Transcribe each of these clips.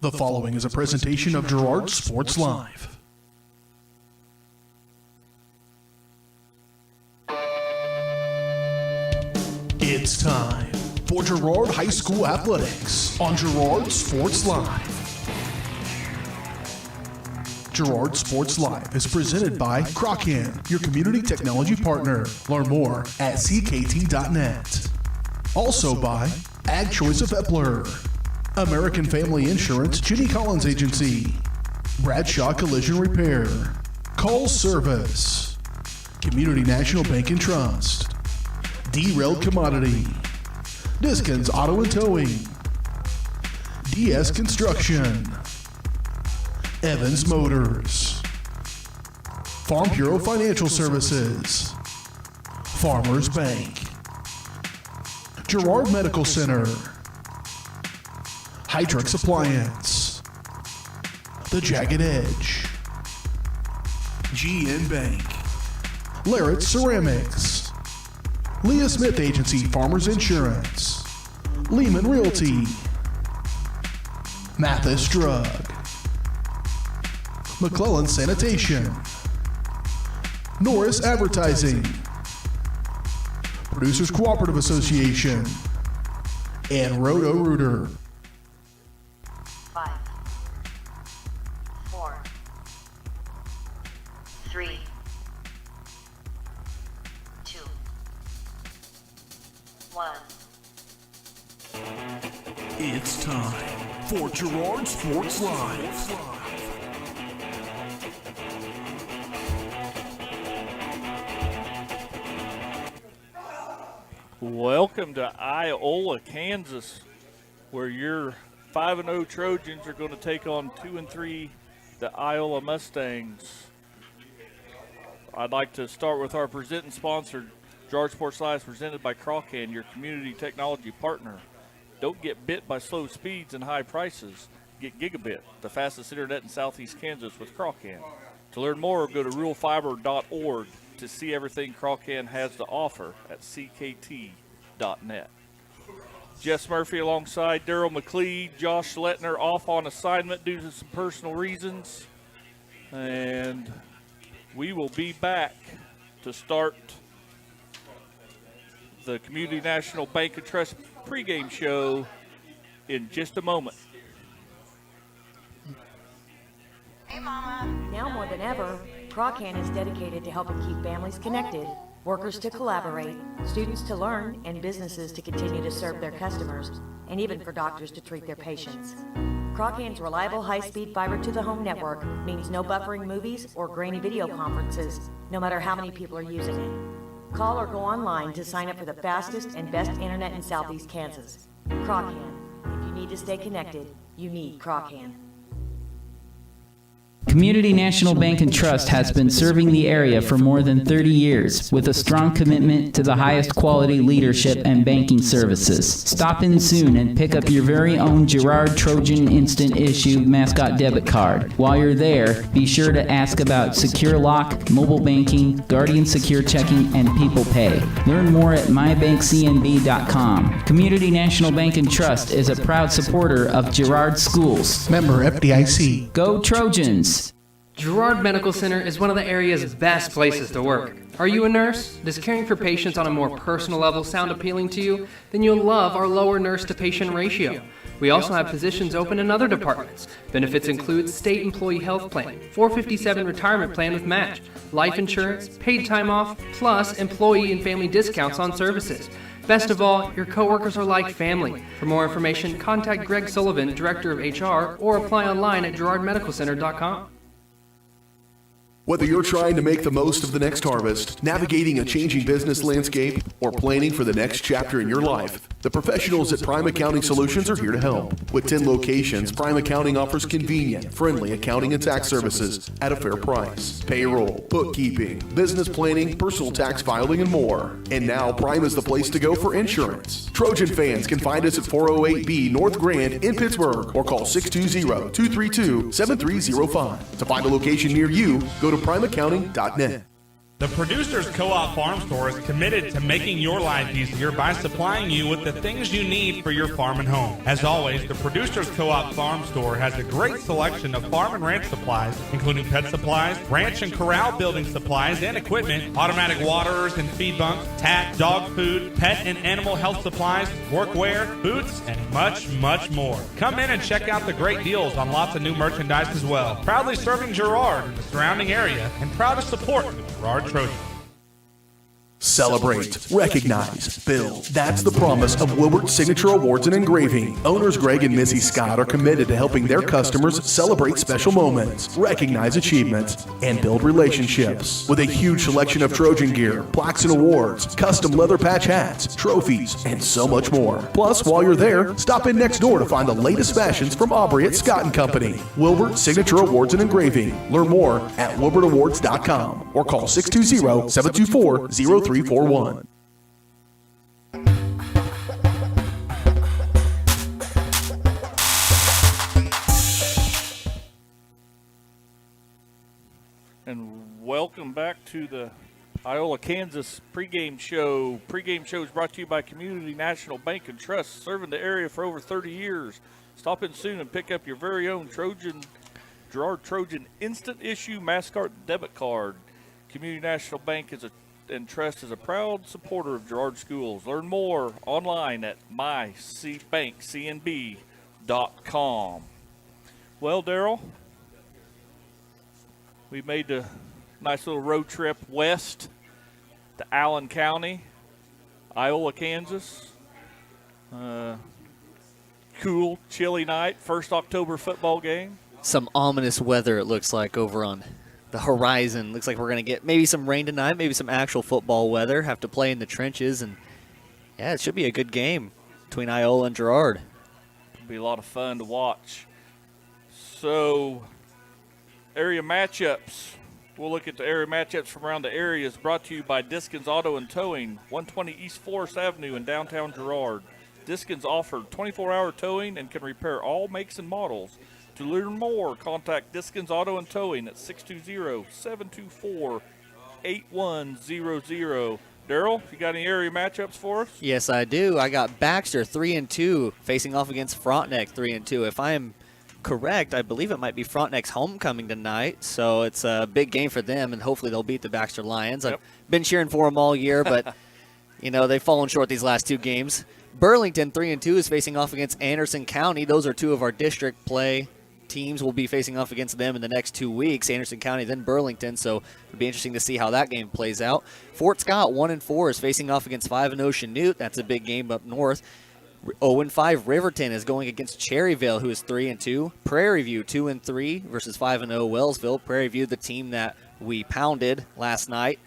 The following is a presentation of Girard Sports Live. It's time for Girard High School Athletics on Girard Sports Live. Girard Sports Live is presented by Trojan, your community technology partner. Learn more at ckt.net. Also by Ag Choice of Epler, American Family Insurance, Ginny Collins Agency, Bradshaw Collision Repair, Call Service, Community National Bank and Trust, Derailed Commodity, Diskins Auto and Towing, DS Construction, Evans Motors, Farm Bureau Financial Services, Farmers Bank, Girard Medical Center, Hydrex Appliance, The Jagged Edge, GN Bank, Larrett Ceramics, Leah Smith Agency Farmers Insurance, Lehman Realty, Mathis Drug, McClellan Sanitation, Norris Advertising, Producers Cooperative Association, and Roto-Rooter. 5, 4, 3, 2, 1. It's time for Girard Sports Live. Welcome to Iola, Kansas, where your 5-0 Trojans are going to take on 2-3 the Iola Mustangs. I'd like to start with our presenting sponsor, Girard Sports Live, presented by Trojan, your community technology partner. Don't get bit by slow speeds and high prices. Get Gigabit, the fastest internet in Southeast Kansas with Trojan. To learn more, go to ruralfiber.org to see everything Trojan has to offer at ckt.net. Jess Murphy alongside Daryl McLeod, Josh Lettner off on assignment due to some personal reasons. And we will be back to start the Community National Bank and Trust pregame show in just a moment. Hey, Mama. Now more than ever, Trojan is dedicated to helping keep families connected, workers to collaborate, students to learn, and businesses to continue to serve their customers, and even for doctors to treat their patients. Trojan's reliable high-speed fiber-to-the-home network means no buffering movies or grainy video conferences, no matter how many people are using it. Call or go online to sign up for the fastest and best internet in Southeast Kansas. Trojan. If you need to stay connected, you need Trojan. Community National Bank and Trust has been serving the area for more than 30 years with a strong commitment to the highest quality leadership and banking services. Stop in soon and pick up your very own Girard Trojan Instant Issue mascot debit card. While you're there, be sure to ask about Secure Lock, mobile banking, Guardian Secure Checking, and People Pay. Learn more at mybankcnb.com. Community National Bank and Trust is a proud supporter of Girard Schools. Member FDIC. Go Trojans! Girard Medical Center is one of the area's best places to work. Are you a nurse? Does caring for patients on a more personal level sound appealing to you? Then you'll love our lower nurse-to-patient ratio. We also have positions open in other departments. Benefits include state employee health plan, 457 retirement plan with match, life insurance, paid time off, plus employee and family discounts on services. Best of all, your coworkers are like family. For more information, contact Greg Sullivan, Director of HR, or apply online at girardmedicalcenter.com. Whether you're trying to make the most of the next harvest, navigating a changing business landscape, or planning for the next chapter in your life, the professionals at Prime Accounting Solutions are here to help. With 10 locations, Prime Accounting offers convenient, friendly accounting and tax services at a fair price. Payroll, bookkeeping, business planning, personal tax filing, and more. And now Prime is the place to go for insurance. Trojan fans can find us at 408B North Grand in Pittsburgh or call 620-232-7305. To find a location near you, go to primeaccounting.net. The Producers Co-op Farm Store is committed to making your life easier by supplying you with the things you need for your farm and home. As always, the Producers Co-op Farm Store has a great selection of farm and ranch supplies, including pet supplies, ranch and corral building supplies and equipment, automatic waterers and feed bunks, tack, dog food, pet and animal health supplies, workwear, boots, and much, much more. Come in and check out the great deals on lots of new merchandise as well. Proudly serving Girard and the surrounding area, and proud to support the Girard Trojans. Celebrate, recognize, build. That's the promise of Wilbert Signature Awards and Engraving. Owners Greg and Missy Scott are committed to helping their customers celebrate special moments, recognize achievements, and build relationships. With a huge selection of Trojan gear, plaques and awards, custom leather patch hats, trophies, and so much more. Plus, while you're there, stop in next door to find the latest fashions from Aubrey at Scott & Company. Wilbert Signature Awards and Engraving. Learn more at wilbertawards.com or call 620-724-0341. And welcome back to the Iola, Kansas pregame show. Pregame show is brought to you by Community National Bank and Trust, serving the area for over 30 years. Stop in soon and pick up your very own Girard Trojan instant issue MasterCard debit card. Community National Bank and Trust is a proud supporter of Girard Schools. Learn more online at mybankcnb.com. Well, Darryl, we made a nice little road trip west to Allen County, Iola, Kansas. Cool, chilly night, first October football game. Some ominous weather, it looks like, over on the horizon. Looks like we're going to get maybe some rain tonight, maybe some actual football weather. Have to play in the trenches, and yeah, it should be a good game between Iola and Girard. It'll be a lot of fun to watch. So, area matchups. We'll look at the area matchups from around the areas, brought to you by Diskins Auto and Towing, 120 East Forest Avenue in downtown Girard. Diskins offer 24-hour towing and can repair all makes and models. To learn more, contact Diskins Auto and Towing at 620-724-8100. Darryl, you got any area matchups for us? Yes, I do. I got Baxter 3-2 facing off against Frontenac 3-2. If I am correct, I believe it might be Frontenac's homecoming tonight, so it's a big game for them, and hopefully they'll beat the Baxter Lions. Yep. I've been cheering for them all year, but you know, they've fallen short these last two games. Burlington 3-2 is facing off against Anderson County. Those are two of our district play teams. Will be facing off against them in the next 2 weeks, Anderson County, then Burlington, so it'll be interesting to see how that game plays out. Fort Scott 1-4 is facing off against 5-0 Chanute. That's a big game up north. 0-5 Riverton is going against Cherryville, who is 3-2. Prairie View 2-3 versus 5-0 Wellsville. Prairie View, the team that we pounded last week,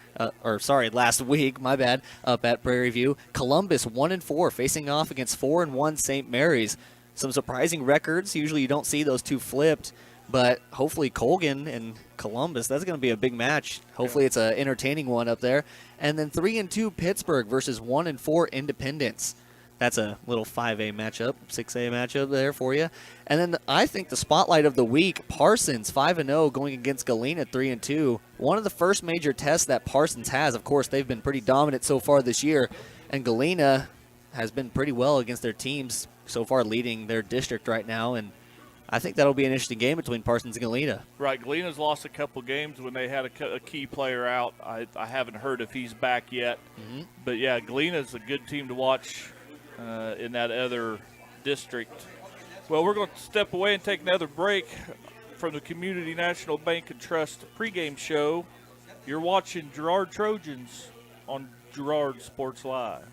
my bad, up at Prairie View. Columbus 1-4 facing off against 4-1 St. Mary's. Some surprising records. Usually you don't see those two flipped, but hopefully Colgan and Columbus, that's going to be a big match. Hopefully it's an entertaining one up there. And then 3-2 Pittsburgh versus 1-4 Independence. That's a little 5A matchup, 6A matchup there for you. And then I think the spotlight of the week, Parsons 5-0 going against Galena 3-2. One of the first major tests that Parsons has. Of course, they've been pretty dominant so far this year, and Galena has been pretty well against their teams so far, leading their district right now, and I think that'll be an interesting game between Parsons and Galena. Right, Galena's lost a couple games when they had a key player out. I haven't heard if he's back yet. Mm-hmm. But, yeah, Galena's a good team to watch in that other district. Well, we're going to step away and take another break from the Community National Bank and Trust pregame show. You're watching Girard Trojans on Girard Sports Live.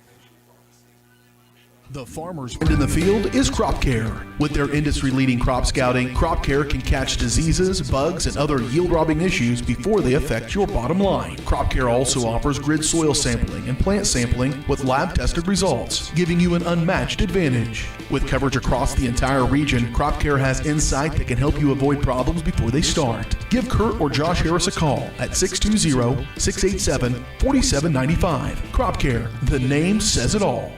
The farmer's In the field is Crop Care. With their industry-leading crop scouting, Crop Care can catch diseases, bugs, and other yield-robbing issues before they affect your bottom line. Crop Care also offers grid soil sampling and plant sampling with lab-tested results, giving you an unmatched advantage. With coverage across the entire region, Crop Care has insight that can help you avoid problems before they start. Give Kurt or Josh Harris a call at 620-687-4795. Crop Care, the name says it all.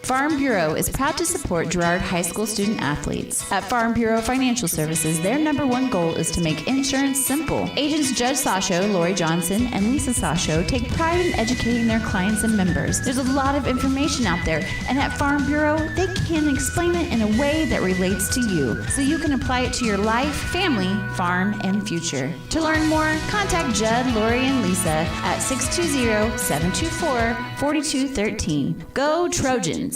Farm Bureau is proud to support Girard High School student athletes. At Farm Bureau Financial Services, their #1 goal is to make insurance simple. Agents Judge Sasho, Lori Johnson, and Lisa Sasho take pride in educating their clients and members. There's a lot of information out there, and at Farm Bureau, they can explain it in a way that relates to you, so you can apply it to your life, family, farm, and future. To learn more, contact Judd, Lori, and Lisa at 620-724-4213. Go Trojans!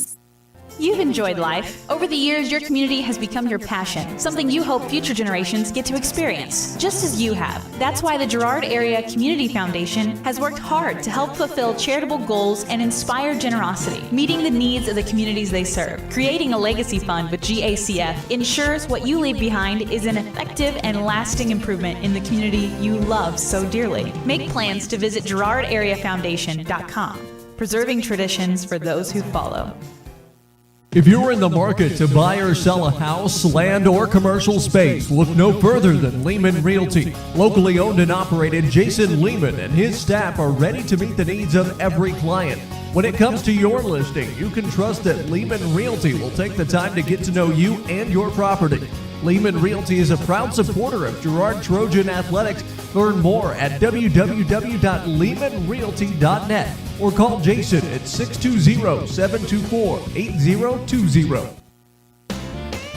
You've enjoyed life. Over the years, your community has become your passion, something you hope future generations get to experience, just as you have. That's why the Girard Area Community Foundation has worked hard to help fulfill charitable goals and inspire generosity, meeting the needs of the communities they serve. Creating a legacy fund with GACF ensures what you leave behind is an effective and lasting improvement in the community you love so dearly. Make plans to visit GirardAreaFoundation.com, preserving traditions for those who follow. If you're in the market to buy or sell a house, land, or commercial space, look no further than Lehman Realty. Locally owned and operated, Jason Lehman and his staff are ready to meet the needs of every client. When it comes to your listing, you can trust that Lehman Realty will take the time to get to know you and your property. Lehman Realty is a proud supporter of Girard Trojan Athletics. Learn more at www.lehmanrealty.net or call Jason at 620-724-8020.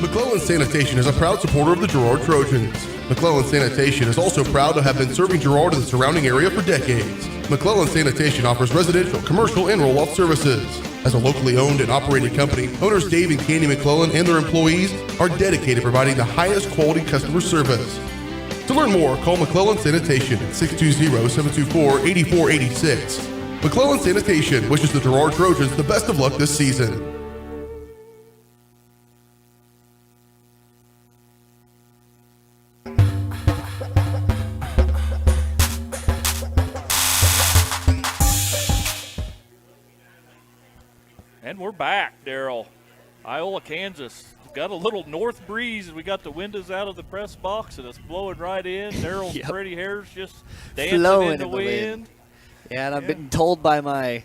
McClellan Sanitation is a proud supporter of the Girard Trojans. McClellan Sanitation is also proud to have been serving Girard and the surrounding area for decades. McClellan Sanitation offers residential, commercial, and roll-off services. As a locally owned and operated company, owners Dave and Candy McClellan and their employees are dedicated to providing the highest quality customer service. To learn more, call McClellan Sanitation at 620-724-8486. McClellan Sanitation wishes the Girard Trojans the best of luck this season. And we're back, Daryl. Iola, Kansas. Got a little north breeze. We got the windows out of the press box, and it's blowing right in. Daryl's pretty hair's just dancing Flowing in the wind. Yeah, and I've been told by my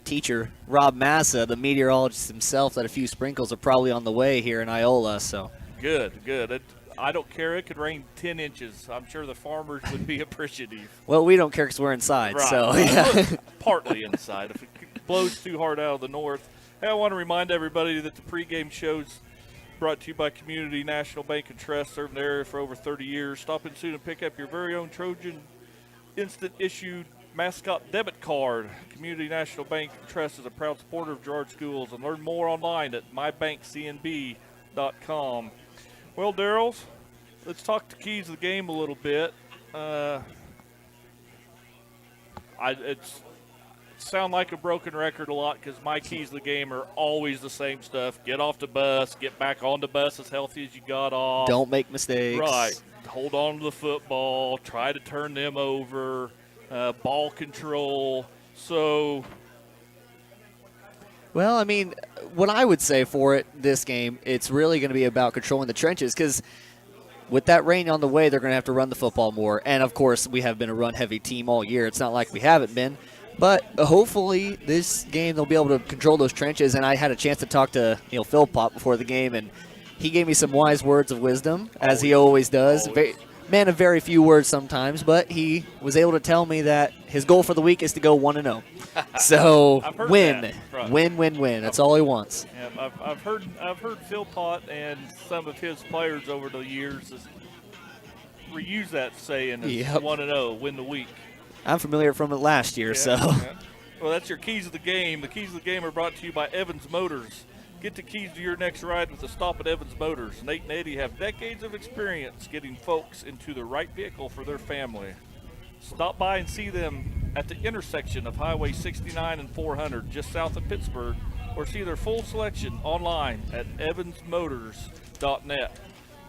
teacher, Rob Massa, the meteorologist himself, that a few sprinkles are probably on the way here in Iola. So Good. I don't care. It could rain 10 inches. I'm sure the farmers would be appreciative. Well, we don't care because we're inside. Right. So yeah. Partly inside. If it blows too hard out of the north. Hey, I want to remind everybody that the pregame show's brought to you by Community National Bank and Trust, serving the area for over 30 years. Stop in soon and pick up your very own Trojan instant issued mascot debit card. Community National Bank and Trust is a proud supporter of Girard Schools, and learn more online at mybankcnb.com. Well, Daryl, let's talk the keys of the game a little bit. It's sound like a broken record a lot because my keys of the game are always the same stuff. Get off the bus, get back on the bus as healthy as you got off. Don't make mistakes. Right. Hold on to the football. Try to turn them over. Ball control. So, well, I mean, what I would say for it this game, it's really going to be about controlling the trenches because with that rain on the way, they're going to have to run the football more. And, of course, we have been a run-heavy team all year. It's not like we haven't been. But hopefully this game they'll be able to control those trenches. And I had a chance to talk to Philpott before the game, and he gave me some wise words of wisdom, as he always does. Man of very few words sometimes, but he was able to tell me that his goal for the week is to go 1-0. So win, right. win. That's all he wants. Yeah, I've heard Philpott and some of his players over the years reuse that saying as 1-0, win the week. I'm familiar from it last year, so. Yeah. Well, that's your keys of the game. The keys of the game are brought to you by Evans Motors. Get the keys to your next ride with a stop at Evans Motors. Nate and Eddie have decades of experience getting folks into the right vehicle for their family. Stop by and see them at the intersection of Highway 69 and 400 just south of Pittsburgh, or see their full selection online at evansmotors.net.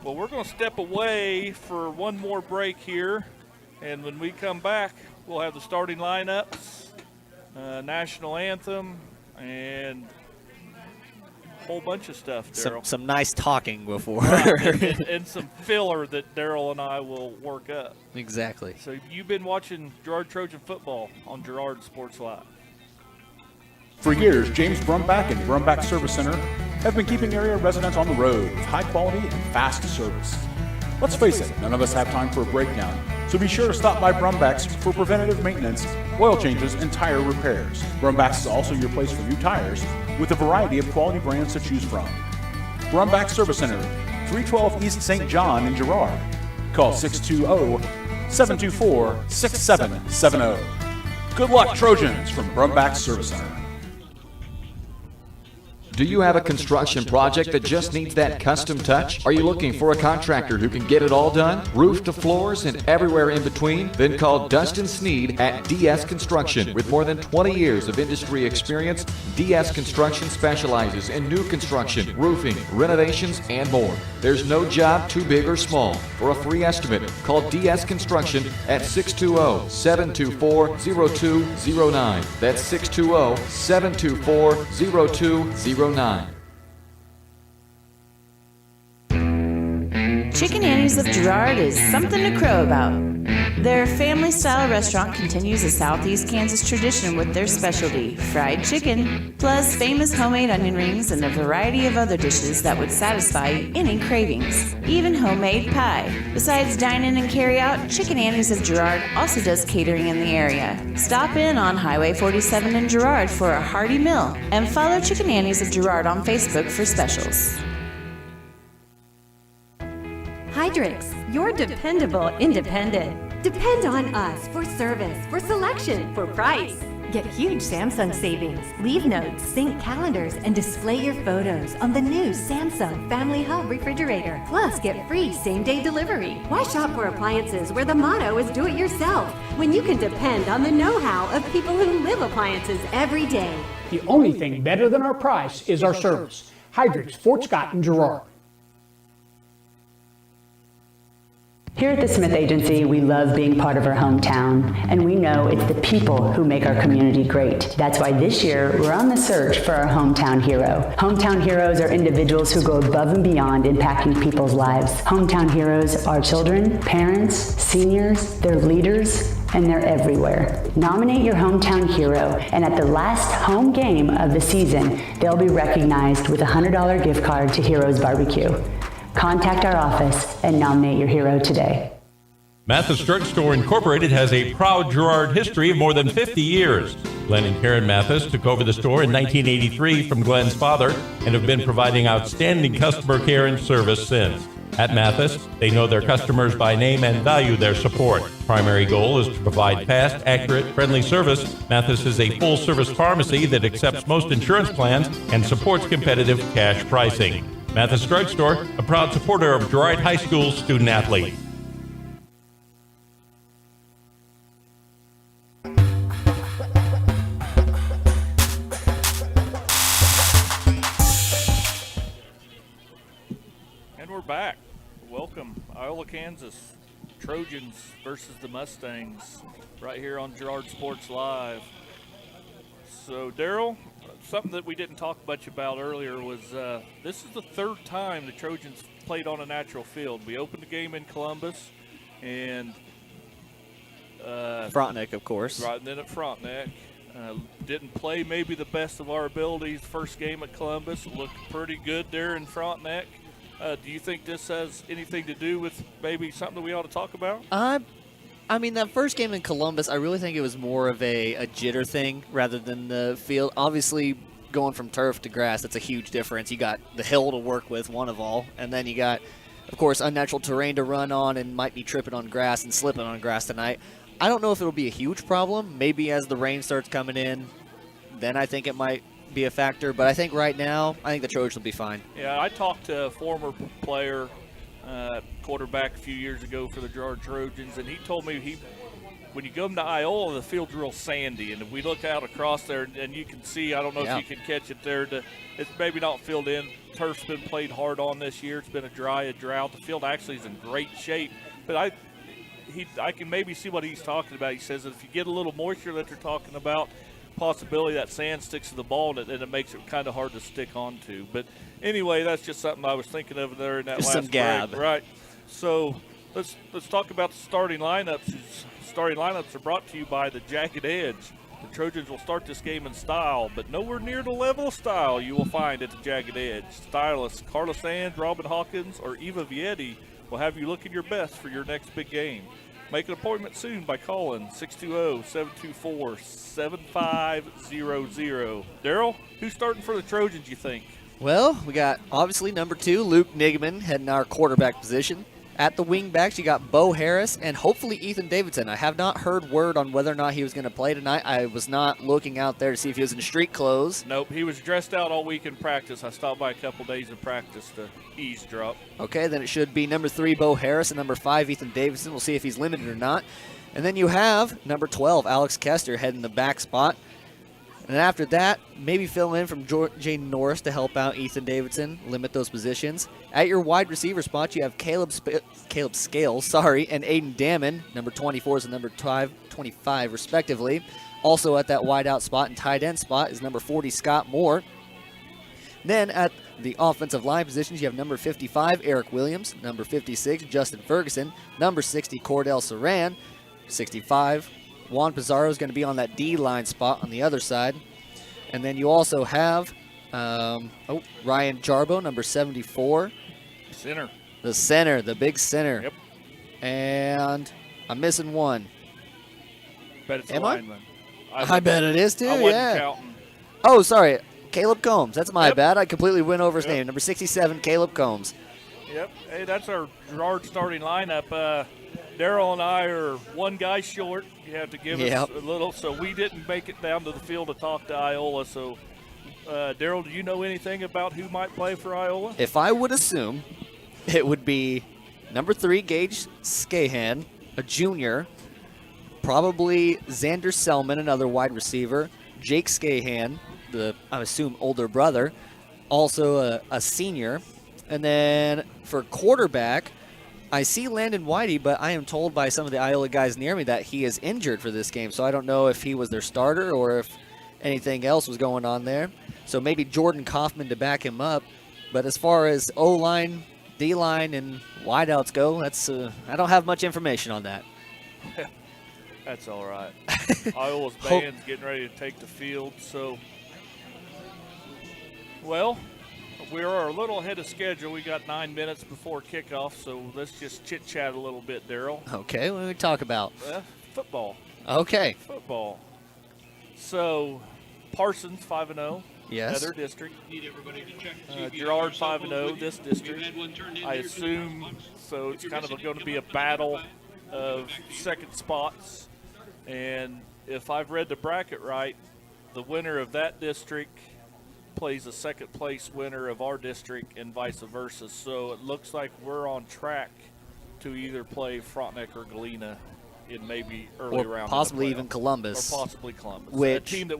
Well, we're going to step away for one more break here, and when we come back, we'll have the starting lineups, national anthem, and a whole bunch of stuff, Daryl. Some nice talking before. and some filler that Daryl and I will work up. Exactly. So you've been watching Girard Trojan football on Girard Sports Live. For years, James Brumback and Brumback Service Center have been keeping area residents on the road with high quality and fast service. Let's face it, none of us have time for a breakdown, so be sure to stop by Brumback's for preventative maintenance, oil changes, and tire repairs. Brumback's is also your place for new tires with a variety of quality brands to choose from. Brumback Service Center, 312 East St. John in Girard. Call 620-724-6770. Good luck, Trojans, from Brumback Service Center. Do you have a construction project that just needs that custom touch? Are you looking for a contractor who can get it all done? Roof to floors and everywhere in between? Then call Dustin Sneed at DS Construction. With more than 20 years of industry experience, DS Construction specializes in new construction, roofing, renovations, and more. There's no job too big or small. For a free estimate, call DS Construction at 620-724-0209. That's 620-724-0209. Chicken Annie's of Girard is something to crow about. Their family-style restaurant continues a Southeast Kansas tradition with their specialty, fried chicken, plus famous homemade onion rings and a variety of other dishes that would satisfy any cravings, even homemade pie. Besides dine-in and carry-out, Chicken Annie's of Girard also does catering in the area. Stop in on Highway 47 in Girard for a hearty meal, and follow Chicken Annie's of Girard on Facebook for specials. Hydrix, your dependable independent. Depend on us for service, for selection, for price. Get huge Samsung savings, leave notes, sync calendars, and display your photos on the new Samsung Family Hub refrigerator. Plus, get free same-day delivery. Why shop for appliances where the motto is do it yourself when you can depend on the know-how of people who live appliances every day? The only thing better than our price is our service. Hydrix, Fort Scott, and Girard. Here at the Smith Agency, we love being part of our hometown, and we know it's the people who make our community great. That's why this year, we're on the search for our hometown hero. Hometown heroes are individuals who go above and beyond impacting people's lives. Hometown heroes are children, parents, seniors, they're leaders, and they're everywhere. Nominate your hometown hero, and at the last home game of the season, they'll be recognized with a $100 gift card to Heroes Barbecue. Contact our office and nominate your hero today. Mathis Drugstore Incorporated has a proud Girard history of more than 50 years. Glenn and Karen Mathis took over the store in 1983 from Glenn's father and have been providing outstanding customer care and service since. At Mathis, they know their customers by name and value their support. Primary goal is to provide fast, accurate, friendly service. Mathis is a full-service pharmacy that accepts most insurance plans and supports competitive cash pricing. Mathis Drugstore, a proud supporter of Girard High School student-athlete. And we're back. Welcome, Iola, Kansas. Trojans versus the Mustangs right here on Girard Sports Live. So, Daryl, something that we didn't talk much about earlier was this is the third time the Trojans played on a natural field. We opened the game in Columbus and Frontenac, of course. Right, and then at Frontenac. Didn't play maybe the best of our abilities first game at Columbus. Looked pretty good there in Frontenac. Do you think this has anything to do with maybe something that we ought to talk about? I mean, that first game in Columbus, I really think it was more of a jitter thing rather than the field. Obviously, going from turf to grass, that's a huge difference. You got the hill to work with, one of all, and then you got, of course, unnatural terrain to run on and might be tripping on grass and slipping on grass tonight. I don't know if it'll be a huge problem. Maybe as the rain starts coming in, then I think it might be a factor. But I think right now, I think the Trojans will be fine. Yeah, I talked to a former player, quarterback a few years ago for the Girard Trojans, and he told me when you come to Iola, the field's real sandy, and if we look out across there, and you can see, I don't know if you can catch it there, it's maybe not filled in. Turf's been played hard on this year. It's been a drought. The field actually is in great shape, but I can maybe see what he's talking about. He says that if you get a little moisture that they're talking about, possibility that sand sticks to the ball and it makes it kind of hard to stick onto. But anyway, that's just something I was thinking of there in that just last some gab. break. Right. So let's talk about the starting lineups. Starting lineups are brought to you by the Jagged Edge. The Trojans will start this game in style, but nowhere near the level of style you will find at the Jagged Edge. Stylists Carla Sands, Robin Hawkins, or Eva Vietti will have you looking your best for your next big game. Make an appointment soon by calling 620-724-7500. Daryl, who's starting for the Trojans, you think? Well, we got obviously number 2, Luke Niggeman, heading our quarterback position. At the wing backs, you got Bo Harris and hopefully Ethan Davidson. I have not heard word on whether or not he was going to play tonight. I was not looking out there to see if he was in street clothes. Nope, he was dressed out all week in practice. I stopped by a couple days of practice to eavesdrop. Okay, then it should be number 3, Bo Harris, and number 5, Ethan Davidson. We'll see if he's limited or not. And then you have number 12, Alex Kester, heading the back spot. And then after that, maybe fill in from Jaden Norris to help out Ethan Davidson, limit those positions. At your wide receiver spot, you have Caleb Scales, and Aiden Damon, number 24s and number 25, respectively. Also at that wide out spot and tight end spot is number 40, Scott Moore. Then at the offensive line positions, you have number 55, Eric Williams, number 56, Justin Ferguson, number 60, Cordell Saran, 65, Juan Pizarro is going to be on that D-line spot on the other side. And then you also have Ryan Jarbo, number 74. Center. The center, the big center. Yep. And I'm missing one. Bet it's a Am lineman. I bet it is, too, I wasn't yeah. counting. Oh, sorry. Caleb Combs. That's my bad. I completely went over his name. Number 67, Caleb Combs. Yep. Hey, that's our Girard starting lineup. Daryl and I are one guy short. You have to give us a little. So we didn't make it down to the field to talk to Iola. So, Daryl, do you know anything about who might play for Iola? If I would assume, it would be number 3, Gage Scahan, a junior. Probably Xander Selman, another wide receiver. Jake Scahan, I assume, older brother, also a senior. And then for quarterback, I see Landon Whitey, but I am told by some of the Iola guys near me that he is injured for this game. So I don't know if he was their starter or if anything else was going on there. So maybe Jordan Kaufman to back him up. But as far as O-line, D-line, and wideouts go, I don't have much information on that. That's all right. Iola's band's getting ready to take the field. So, well, we are a little ahead of schedule. We got 9 minutes before kickoff, so let's just chit-chat a little bit, Daryl. Okay, what do we talk about? Football. Okay. Football. So, Parsons 5-0. Yes. Other district. Girard 5-0, this district. I assume, so it's kind of going to be a battle of second spots. And if I've read the bracket right, the winner of that district plays a second place winner of our district and vice versa. So it looks like we're on track to either play Frontenac or Galena in maybe early round. Or possibly even Columbus. Or possibly Columbus. Which a team that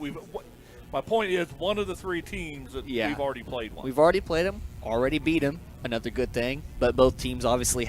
my point is one of the 3 teams that we've already played one. We've already played them, already beat them, another good thing. But both teams obviously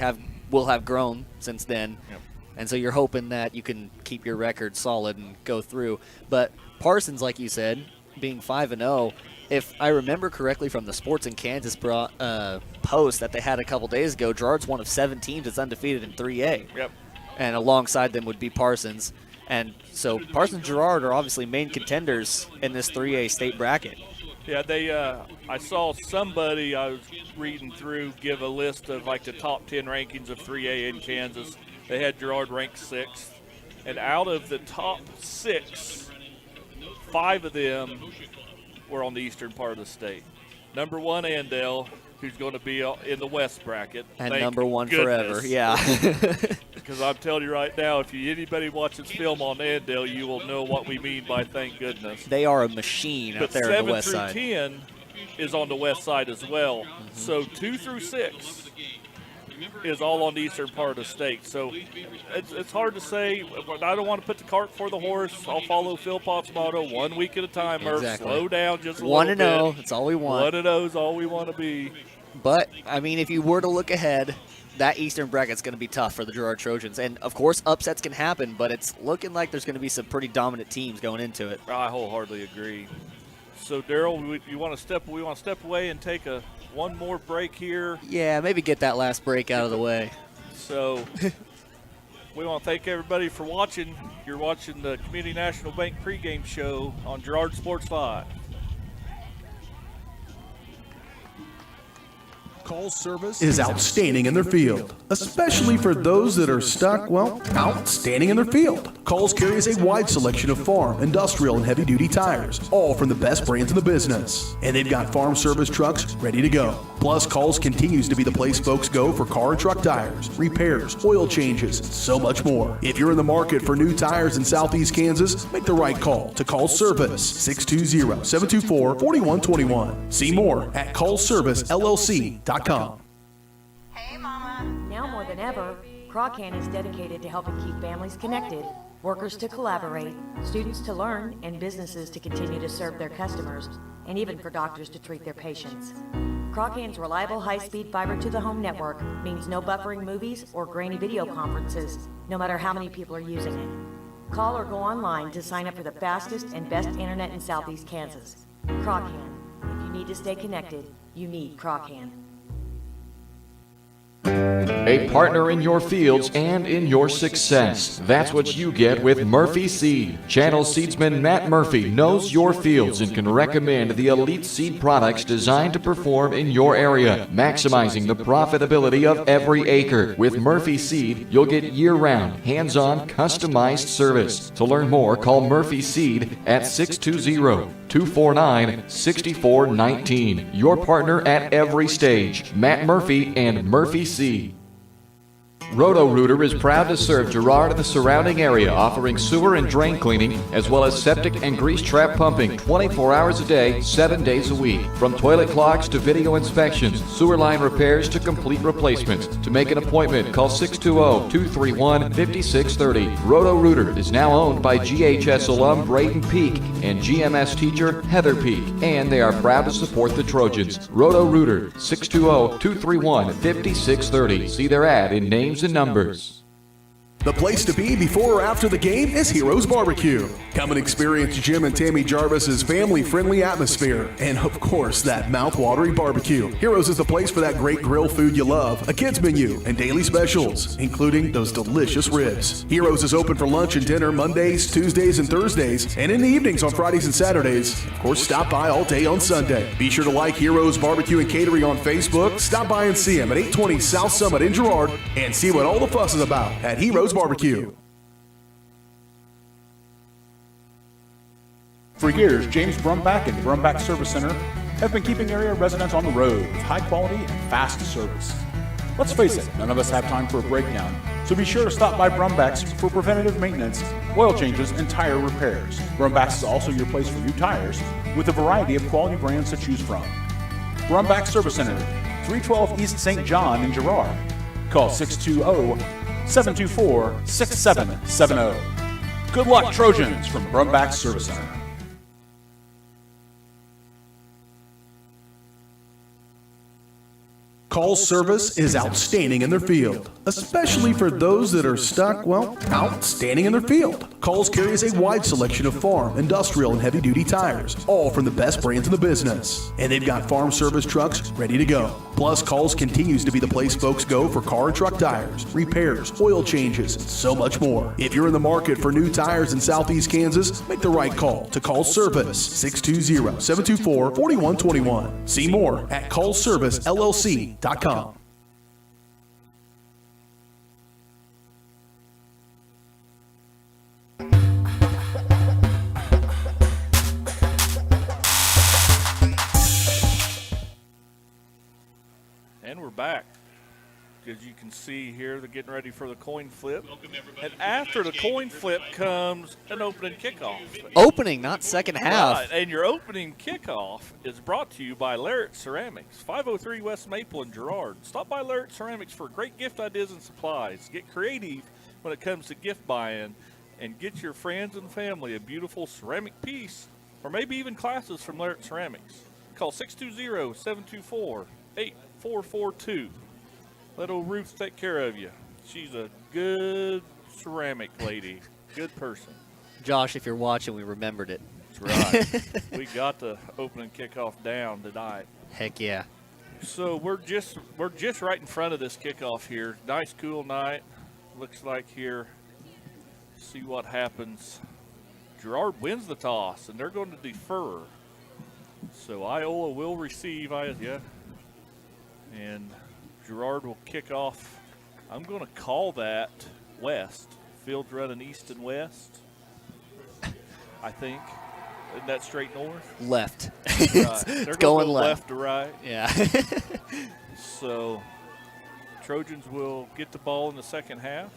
will have grown since then. Yep. And so you're hoping that you can keep your record solid and go through. But Parsons, like you said, being 5-0, if I remember correctly from the Sports in Kansas post that they had a couple days ago, Girard's one of 7 teams that's undefeated in 3A. Yep. And alongside them would be Parsons. And so Parsons and Girard are obviously main contenders in this 3A state bracket. Yeah, I saw somebody I was reading through give a list of like the top 10 rankings of 3A in Kansas. They had Girard ranked 6th. And out of the top 6, 5 of them were on the eastern part of the state. Number 1, Andale, who's going to be in the west bracket. And number 1 forever, yeah. Because I'm telling you right now, if anybody watches film on Andale, you will know what we mean by thank goodness. They are a machine out there on the west side. But 7 through 10 is on the west side as well. So 2 through 6 is all on the eastern part of the state. So it's hard to say. I don't want to put the cart before the horse. I'll follow Phil Potts' motto, 1 week at a time, Murph. Exactly. Slow down just a little bit. 1-0, that's all we want. 1-0 is all we want to be. But, I mean, if you were to look ahead, that eastern bracket's going to be tough for the Girard Trojans. And, of course, upsets can happen, but it's looking like there's going to be some pretty dominant teams going into it. I wholeheartedly agree. So, Daryl, we want to step away and take one more break here. Yeah, maybe get that last break out of the way. So, We want to thank everybody for watching. You're watching the Community National Bank pregame show on Girard Sports Live. Call service is outstanding in their field, especially for those that are stuck, well, outstanding in their field. Coles carries a wide selection of farm, industrial, and heavy-duty tires, all from the best brands in the business. And they've got farm service trucks ready to go. Plus, Coles continues to be the place folks go for car and truck tires, repairs, oil changes, and so much more. If you're in the market for new tires in Southeast Kansas, make the right call to Coles Service, 620-724-4121. See more at colesservicellc.com. Hey, Mama. Now more than ever, Crocan is dedicated to helping keep families connected, workers to collaborate, students to learn, and businesses to continue to serve their customers, and even for doctors to treat their patients. Crocan's reliable high-speed fiber-to-the-home network means no buffering movies or grainy video conferences, no matter how many people are using it. Call or go online to sign up for the fastest and best internet in Southeast Kansas. Crocan. If you need to stay connected, you need Crocan. A partner in your fields and in your success. That's what you get with Murphy Seed. Channel seedsman Matt Murphy knows your fields and can recommend the elite seed products designed to perform in your area, maximizing the profitability of every acre. With Murphy Seed, you'll get year-round, hands-on, customized service. To learn more, call Murphy Seed at 620-249-6419. Your partner at every stage, Matt Murphy and Murphy Seed. Roto-Rooter is proud to serve Girard and the surrounding area, offering sewer and drain cleaning, as well as septic and grease trap pumping 24 hours a day, 7 days a week. From toilet clogs to video inspections, sewer line repairs to complete replacements. To make an appointment, call 620-231-5630. Roto-Rooter is now owned by GHS alum Braden Peak and GMS teacher Heather Peak, and they are proud to support the Trojans. Roto-Rooter, 620-231-5630. See their ad in names and numbers. The place to be before or after the game is Heroes Barbecue. Come and experience Jim and Tammy Jarvis's family-friendly atmosphere and, of course, that mouth-watering barbecue. Heroes is the place for that great grill food you love, a kids menu, and daily specials, including those delicious ribs. Heroes is open for lunch and dinner Mondays, Tuesdays, and Thursdays, and in the evenings on Fridays and Saturdays. Of course, stop by all day on Sunday. Be sure to like Heroes Barbecue and Catering on Facebook. Stop by and see them at 820 South Summit in Girard and see what all the fuss is about at Heroes Barbecue. For years, James Brumback and Brumback Service Center have been keeping area residents on the road with high quality and fast service. Let's face it, none of us have time for a breakdown, so be sure to stop by Brumback's for preventative maintenance, oil changes, and tire repairs. Brumback's is also your place for new tires with a variety of quality brands to choose from. Brumback Service Center, 312 East St. John in Girard. Call 620-724-6770. Good luck, Trojans, from Brumback Service Center. Call service is outstanding in their field, especially for those that are stuck, well, outstanding in their field. Coles carries a wide selection of farm, industrial, and heavy-duty tires, all from the best brands in the business. And they've got farm service trucks ready to go. Plus, Coles continues to be the place folks go for car and truck tires, repairs, oil changes, and so much more. If you're in the market for new tires in Southeast Kansas, make the right call to Coles Service, 620-724-4121. See more at colesservicellc.com. And we're back. As you can see here, they're getting ready for the coin flip. And after the coin flip comes an opening kickoff. Opening, not second half. Right. And your opening kickoff is brought to you by Larrett Ceramics, 503 West Maple in Girard. Stop by Larrett Ceramics for great gift ideas and supplies. Get creative when it comes to gift buying and get your friends and family a beautiful ceramic piece or maybe even classes from Larrett Ceramics. Call 620-724-8442. Let old Ruth take care of you. She's a good ceramic lady, good person. Josh, if you're watching, we remembered it. That's right. We got the opening kickoff down tonight. Heck yeah. So we're just right in front of this kickoff here. Nice, cool night. looks like here, see what happens. Girard wins the toss, and they're going to defer. So Iola will receive, and Girard will kick off. I'm going to call that west. Field's running east and west, I think. Isn't that straight north? Left. Right. They're going go left to right. Yeah. So Trojans will get the ball in the second half.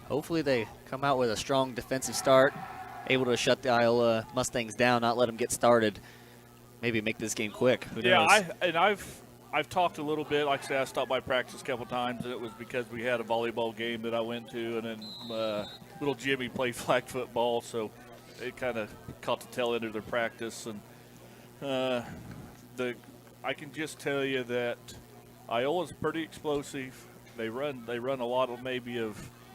Hopefully they come out with a strong defensive start, able to shut the Iola Mustangs down, not let them get started. Maybe make this game quick. Who knows? I've talked a little bit. Like I said, I stopped by practice a couple times, and it was because we had a volleyball game that I went to, and then little Jimmy played flag football, so it kind of caught the tail end of their practice. And I can just tell you that Iola's pretty explosive. They run a lot of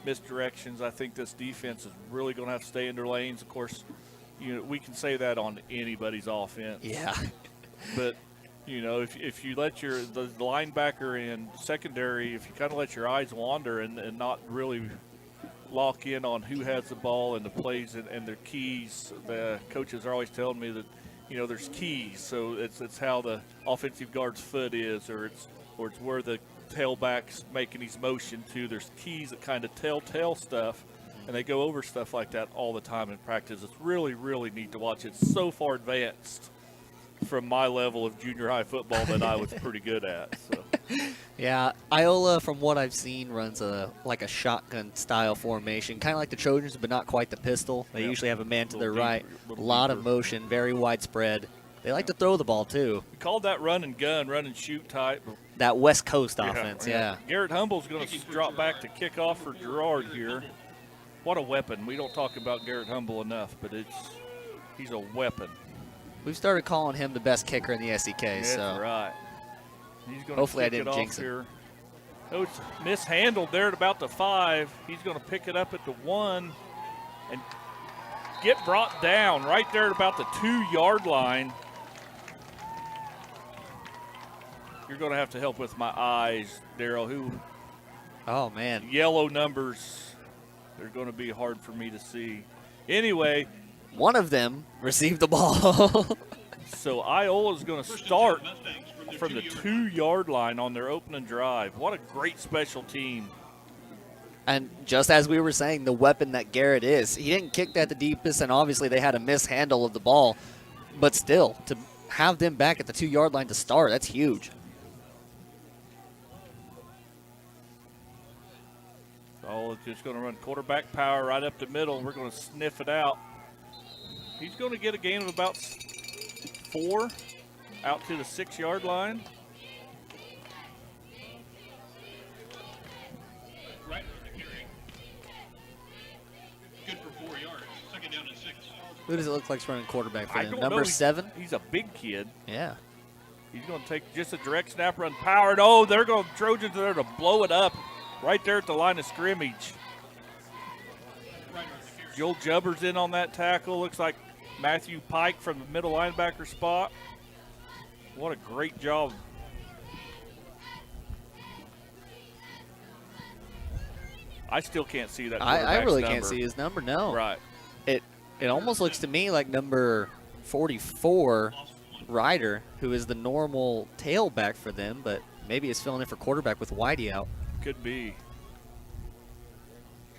misdirections. I think this defense is really going to have to stay in their lanes. Of course, we can say that on anybody's offense. Yeah. But if you let the linebacker and secondary, if you kind of let your eyes wander and not really lock in on who has the ball and the plays and their keys, the coaches are always telling me that there's keys. So it's how the offensive guard's foot is, or it's where the tailback's making his motion to. There's keys that kind of tell stuff, and they go over stuff like that all the time in practice. It's really, really neat to watch. It's so far advanced from my level of junior high football that I was pretty good at. So. Yeah, Iola, from what I've seen, runs like a shotgun style formation, kind of like the Trojans, but not quite the pistol. They usually have a man to their right, a lot of motion, very widespread. They like to throw the ball too. We called that run and gun, run and shoot type. That West Coast offense, yeah. Garrett Humble's going to drop back to kick off for Girard here. What a weapon. We don't talk about Garrett Humble enough, but he's a weapon. We've started calling him the best kicker in the SEK. That's so right. He's going hopefully to I didn't jinx here. Oh, it's mishandled there at about the 5. He's going to pick it up at the 1 and get brought down right there at about the 2-yard line. You're going to have to help with my eyes, Daryl. Oh, man. Yellow numbers, they're going to be hard for me to see. Anyway. One of them received the ball. So Iola's going to start from the 2-yard line on their opening drive. What a great special team. And just as we were saying, the weapon that Garrett is, he didn't kick that the deepest, and obviously they had a mishandle of the ball. But still, to have them back at the 2-yard line to start, that's huge. Oh, it's just going to run quarterback power right up the middle. We're going to sniff it out. He's going to get a gain of about 4 out to the 6-yard line. Right with the carry. Good for 4 yards. Second down and 6. Who does it look like's running quarterback for I them? don't Number know. 7? He's a big kid. Yeah. He's going to take just a direct snap run power. And, oh, they're going Trojans there to blow it up right there at the line of scrimmage. Joel Jubbers in on that tackle. Looks like Matthew Pike from the middle linebacker spot. What a great job. I still can't see that. I really number. can't see his number, no. Right. It almost looks to me like number 44, Ryder, who is the normal tailback for them, but maybe is filling in for quarterback with Whitey out. Could be.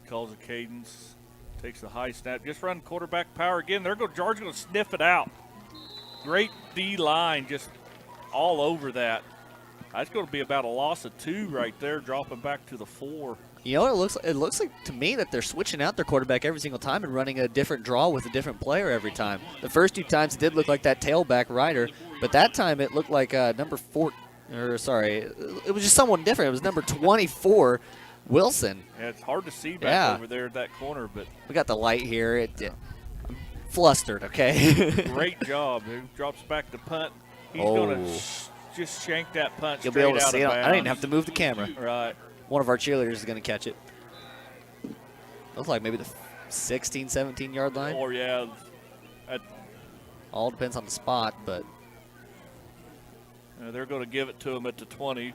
Calls a cadence. Takes the high snap. Just run quarterback power again. George's going to sniff it out. Great D-line just all over that. That's going to be about a loss of 2 right there, dropping back to the 4. You know, it looks like to me that they're switching out their quarterback every single time and running a different draw with a different player every time. The first 2 times it did look like that tailback Ryder, but that time it looked like it was just someone different. It was number 24, Wilson. Yeah, it's hard to see back over there at that corner, but we got the light here. I'm flustered, okay? Great job. He drops back to punt. He's going to just shank that punt You'll straight be able to out see of it. bounds. I didn't have to move the camera. Right. One of our cheerleaders is going to catch it. Looks like maybe the 16, 17-yard line. Or, yeah. All depends on the spot, but. They're going to give it to him at the 20.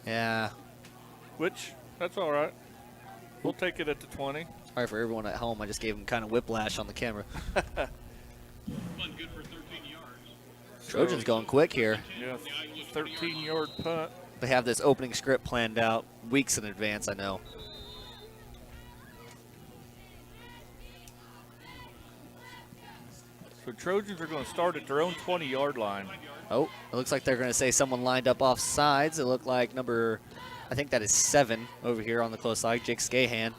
Yeah. Which, That's all right. We'll take it at the 20. Sorry for everyone at home. I just gave him kind of whiplash on the camera. Good for 13 yards. Trojans going quick here. Yeah, 13-yard punt. They have this opening script planned out weeks in advance, I know. So Trojans are going to start at their own 20-yard line. Oh, it looks like they're going to say someone lined up off sides. It looked like I think that is 7 over here on the close side, Jake Scahan.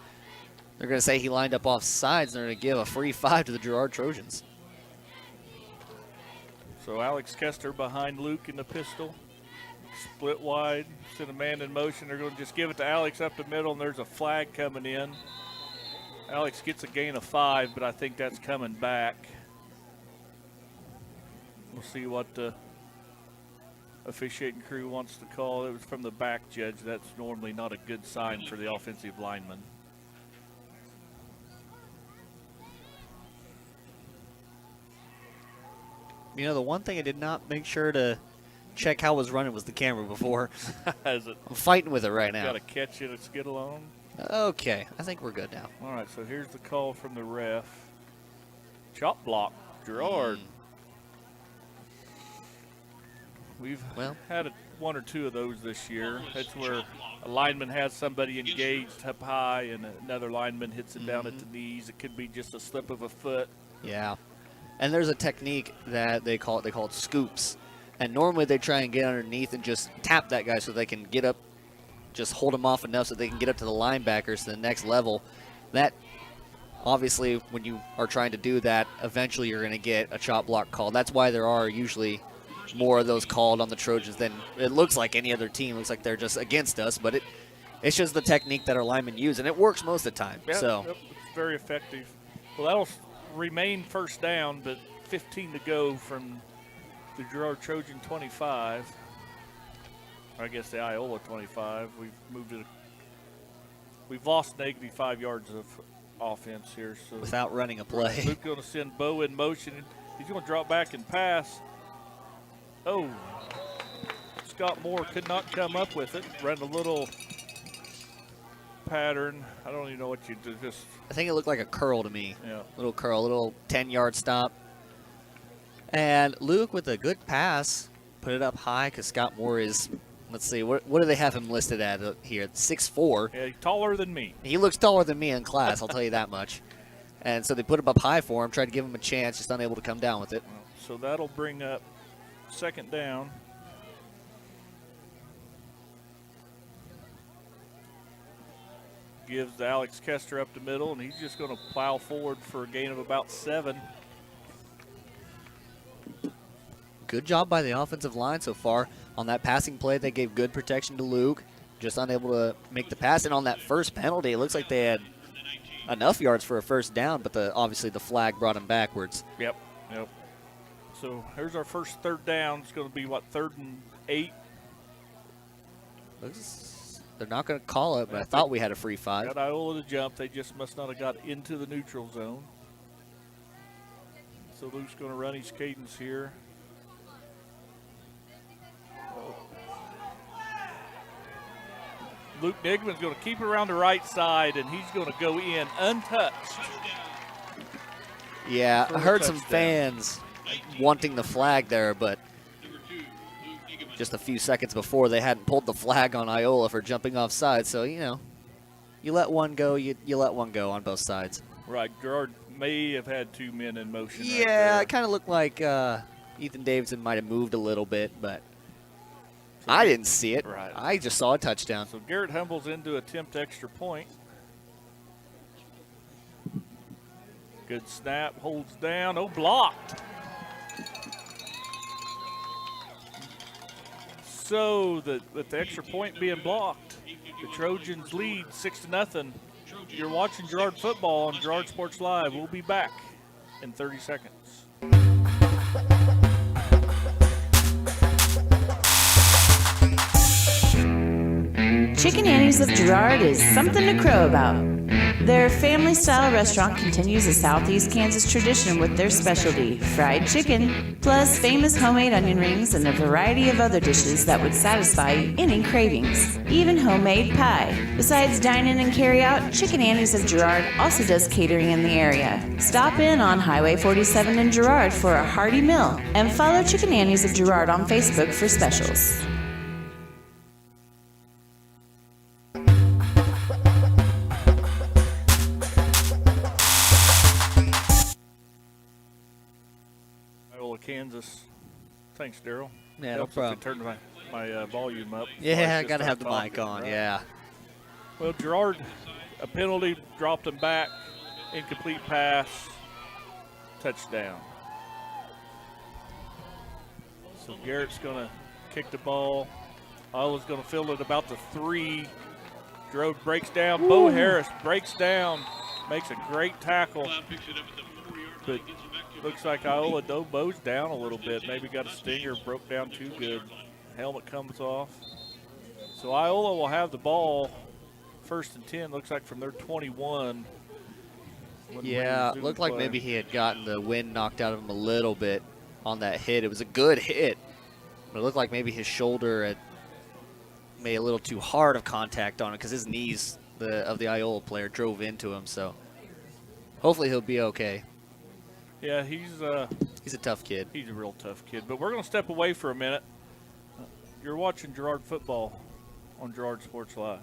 They're going to say he lined up off sides, and they're going to give a free 5 to the Girard Trojans. So Alex Kester behind Luke in the pistol. Split wide, send a man in motion. They're going to just give it to Alex up the middle, and there's a flag coming in. Alex gets a gain of 5, but I think that's coming back. We'll see what the officiating crew wants to call. It was from the back judge. That's normally not a good sign for the offensive lineman. You know, the one thing I did not make sure to check how it was running was the camera before. I'm fighting with it right now. Got to catch it and skid along. Okay, I think we're good now. All right, so here's the call from the ref. Chop block, Girard. We've had one or two of those this year. That's where a lineman has somebody engaged up high and another lineman hits it down at the knees. It could be just a slip of a foot. Yeah. And there's a technique that they call it scoops. And normally they try and get underneath and just tap that guy so they can get up, just hold him off enough so they can get up to the linebackers to the next level. That, obviously, when you are trying to do that, eventually you're going to get a chop block called. That's why there are usually more of those called on the Trojans than it looks like any other team. It looks like they're just against us, but it's just the technique that our linemen use, and it works most of the time. Yep, so yep, it's very effective. Well, that'll remain first down, but 15 to go from the Girard Trojan 25. I guess the Iola 25. We've lost negative 5 yards of offense here. So without running a play. Luke going to send Bo in motion. He's going to drop back and pass. Oh, Scott Moore could not come up with it. Ran a little pattern. I don't even know what you do. I think it looked like a curl to me. Yeah. Little curl, little 10-yard stop. And Luke with a good pass, put it up high because Scott Moore is, let's see, what do they have him listed at here? 6'4". Yeah, he's taller than me. He looks taller than me in class, I'll tell you that much. And so they put him up high for him, tried to give him a chance, just unable to come down with it. So that'll bring up second down. Gives to Alex Kester up the middle, and he's just going to plow forward for a gain of about 7. Good job by the offensive line so far. On that passing play, they gave good protection to Luke, just unable to make the pass. And on that first penalty, it looks like they had enough yards for a first down, but obviously the flag brought him backwards. Yep. So here's our first third down. It's going to be, 3rd and 8? They're not going to call it, but I thought we had a free 5. Got Iola to jump. They just must not have got into the neutral zone. So Luke's going to run his cadence here. Luke Nigman's going to keep it around the right side, and he's going to go in untouched. Yeah, I heard some fans wanting the flag there, but just a few seconds before they hadn't pulled the flag on Iola for jumping off sides. So, you let one go, you let one go on both sides. Right, Girard may have had 2 men in motion. Yeah, it kind of looked like Ethan Davidson might have moved a little bit, but I didn't see it. Right. I just saw a touchdown. So Garrett Humbles in to attempt extra point. Good snap, holds down, blocked. So with the extra point being blocked, the Trojans lead 6-0. You're watching Girard football on Girard Sports Live. We'll be back in 30 seconds. Chicken Annie's of Girard is something to crow about. Their family-style restaurant continues a Southeast Kansas tradition with their specialty, fried chicken, plus famous homemade onion rings and a variety of other dishes that would satisfy any cravings, even homemade pie. Besides dine-in and carry-out, Chicken Annie's of Girard also does catering in the area. Stop in on Highway 47 in Girard for a hearty meal, and follow Chicken Annie's of Girard on Facebook for specials. Iola, Kansas. Thanks, Daryl. Yeah, no Helps problem. if I turned my volume up. Yeah, I got to have the mic on, right? yeah. Well, Girard, a penalty, dropped him back, incomplete pass, touchdown. So Garrett's going to kick the ball. Iola's going to field it about the 3. Girard breaks down. Bo Harris breaks down, makes a great tackle. But looks like Iola dove Bo's down a little bit. Maybe got a stinger, broke down too good. Helmet comes off. So Iola will have the ball. 1st and 10, looks like from their 21. Yeah, looked like maybe he had gotten the wind knocked out of him a little bit on that hit. It was a good hit, but it looked like maybe his shoulder had made a little too hard of contact on it because his knees of the Iola player drove into him. So hopefully he'll be okay. Yeah, he's a tough kid. He's a real tough kid. But we're going to step away for a minute. You're watching Girard football on Girard Sports Live.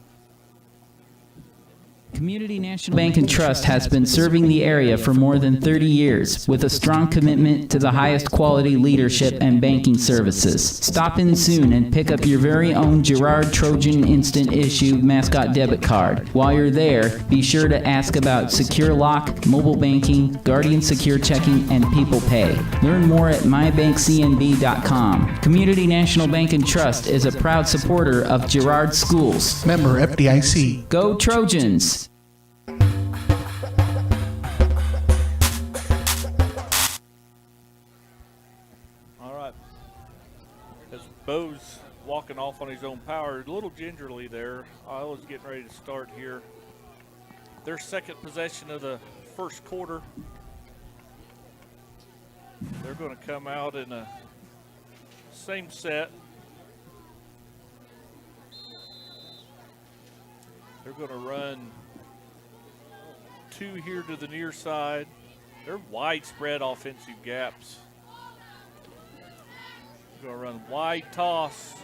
Community National Bank and Trust has been serving the area for more than 30 years with a strong commitment to the highest quality leadership and banking services. Stop in soon and pick up your very own Girard Trojan Instant Issue mascot debit card. While you're there, be sure to ask about Secure Lock, mobile banking, Guardian Secure Checking, and People Pay. Learn more at mybankcnb.com. Community National Bank and Trust is a proud supporter of Girard Schools. Member FDIC. Go Trojans! Bo's walking off on his own power, a little gingerly there. Iola's getting ready to start here. Their second possession of the first quarter. They're going to come out in a same set. They're going to run 2 here to the near side. They're widespread offensive gaps. Going to run wide toss,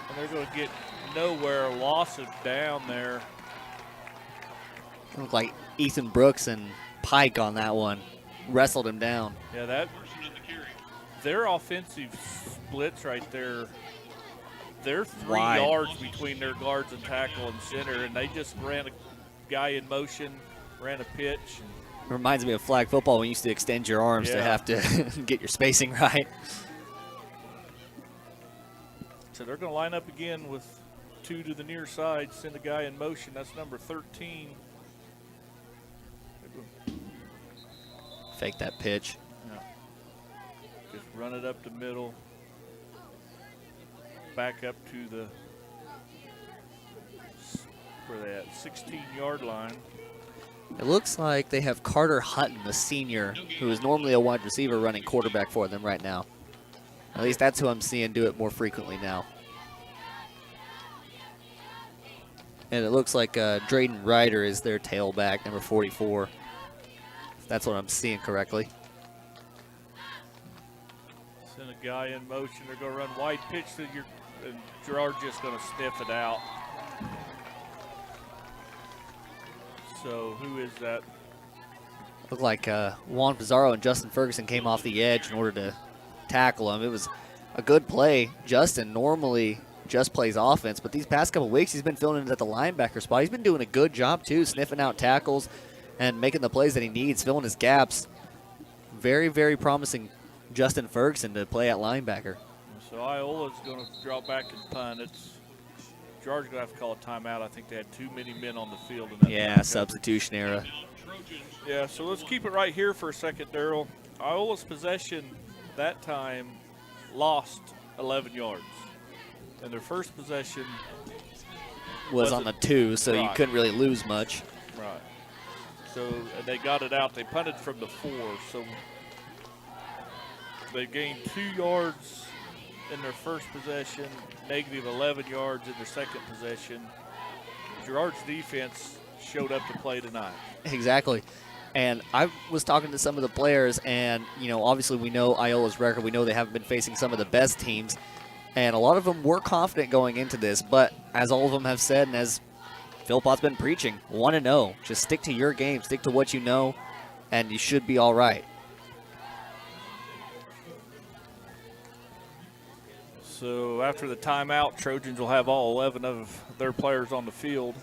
and they're going to get nowhere. Loss of down there. Looked like Ethan Brooks and Pike on that one. Wrestled him down. Yeah, their offensive splits right there, they're 3 yards between their guards and tackle and center, and they just ran a guy in motion, ran a pitch. Reminds me of flag football when you used to extend your arms to have to get your spacing right. So they're going to line up again with 2 to the near side, send a guy in motion. That's number 13. Fake that pitch. Yeah. Just run it up the middle. Back up to the, where they at, 16-yard line. It looks like they have Carter Hutton, the senior, who is normally a wide receiver, running quarterback for them right now. At least that's who I'm seeing do it more frequently now. And it looks like Drayden Ryder is their tailback, number 44. If that's what I'm seeing correctly. Send a guy in motion. They're going to run wide pitch to your, and Girard just going to sniff it out. So who is that? Looked like Juan Pizarro and Justin Ferguson came off the edge in order to tackle him. It was a good play. Justin normally just plays offense, but these past couple weeks he's been filling in at the linebacker spot. He's been doing a good job too, sniffing out tackles and making the plays that he needs, filling his gaps. Very, very promising Justin Ferguson to play at linebacker. So Iola's going to draw back and punt. Girard's going to have to call a timeout. I think they had too many men on the field. In that substitution era. Yeah, so let's keep it right here for a second, Daryl. Iola's possession that time lost 11 yards. And their first possession was on the 2, so you couldn't really lose much. Right. So they got it out. They punted from the 4, so they gained 2 yards in their first possession, negative 11 yards in their second possession. Girard's defense showed up to play tonight. Exactly. And I was talking to some of the players, and, obviously we know Iola's record. We know they haven't been facing some of the best teams. And a lot of them were confident going into this. But as all of them have said, and as Philpott's been preaching, 1-0. Just stick to your game. Stick to what you know, and you should be all right. So after the timeout, Trojans will have all 11 of their players on the field.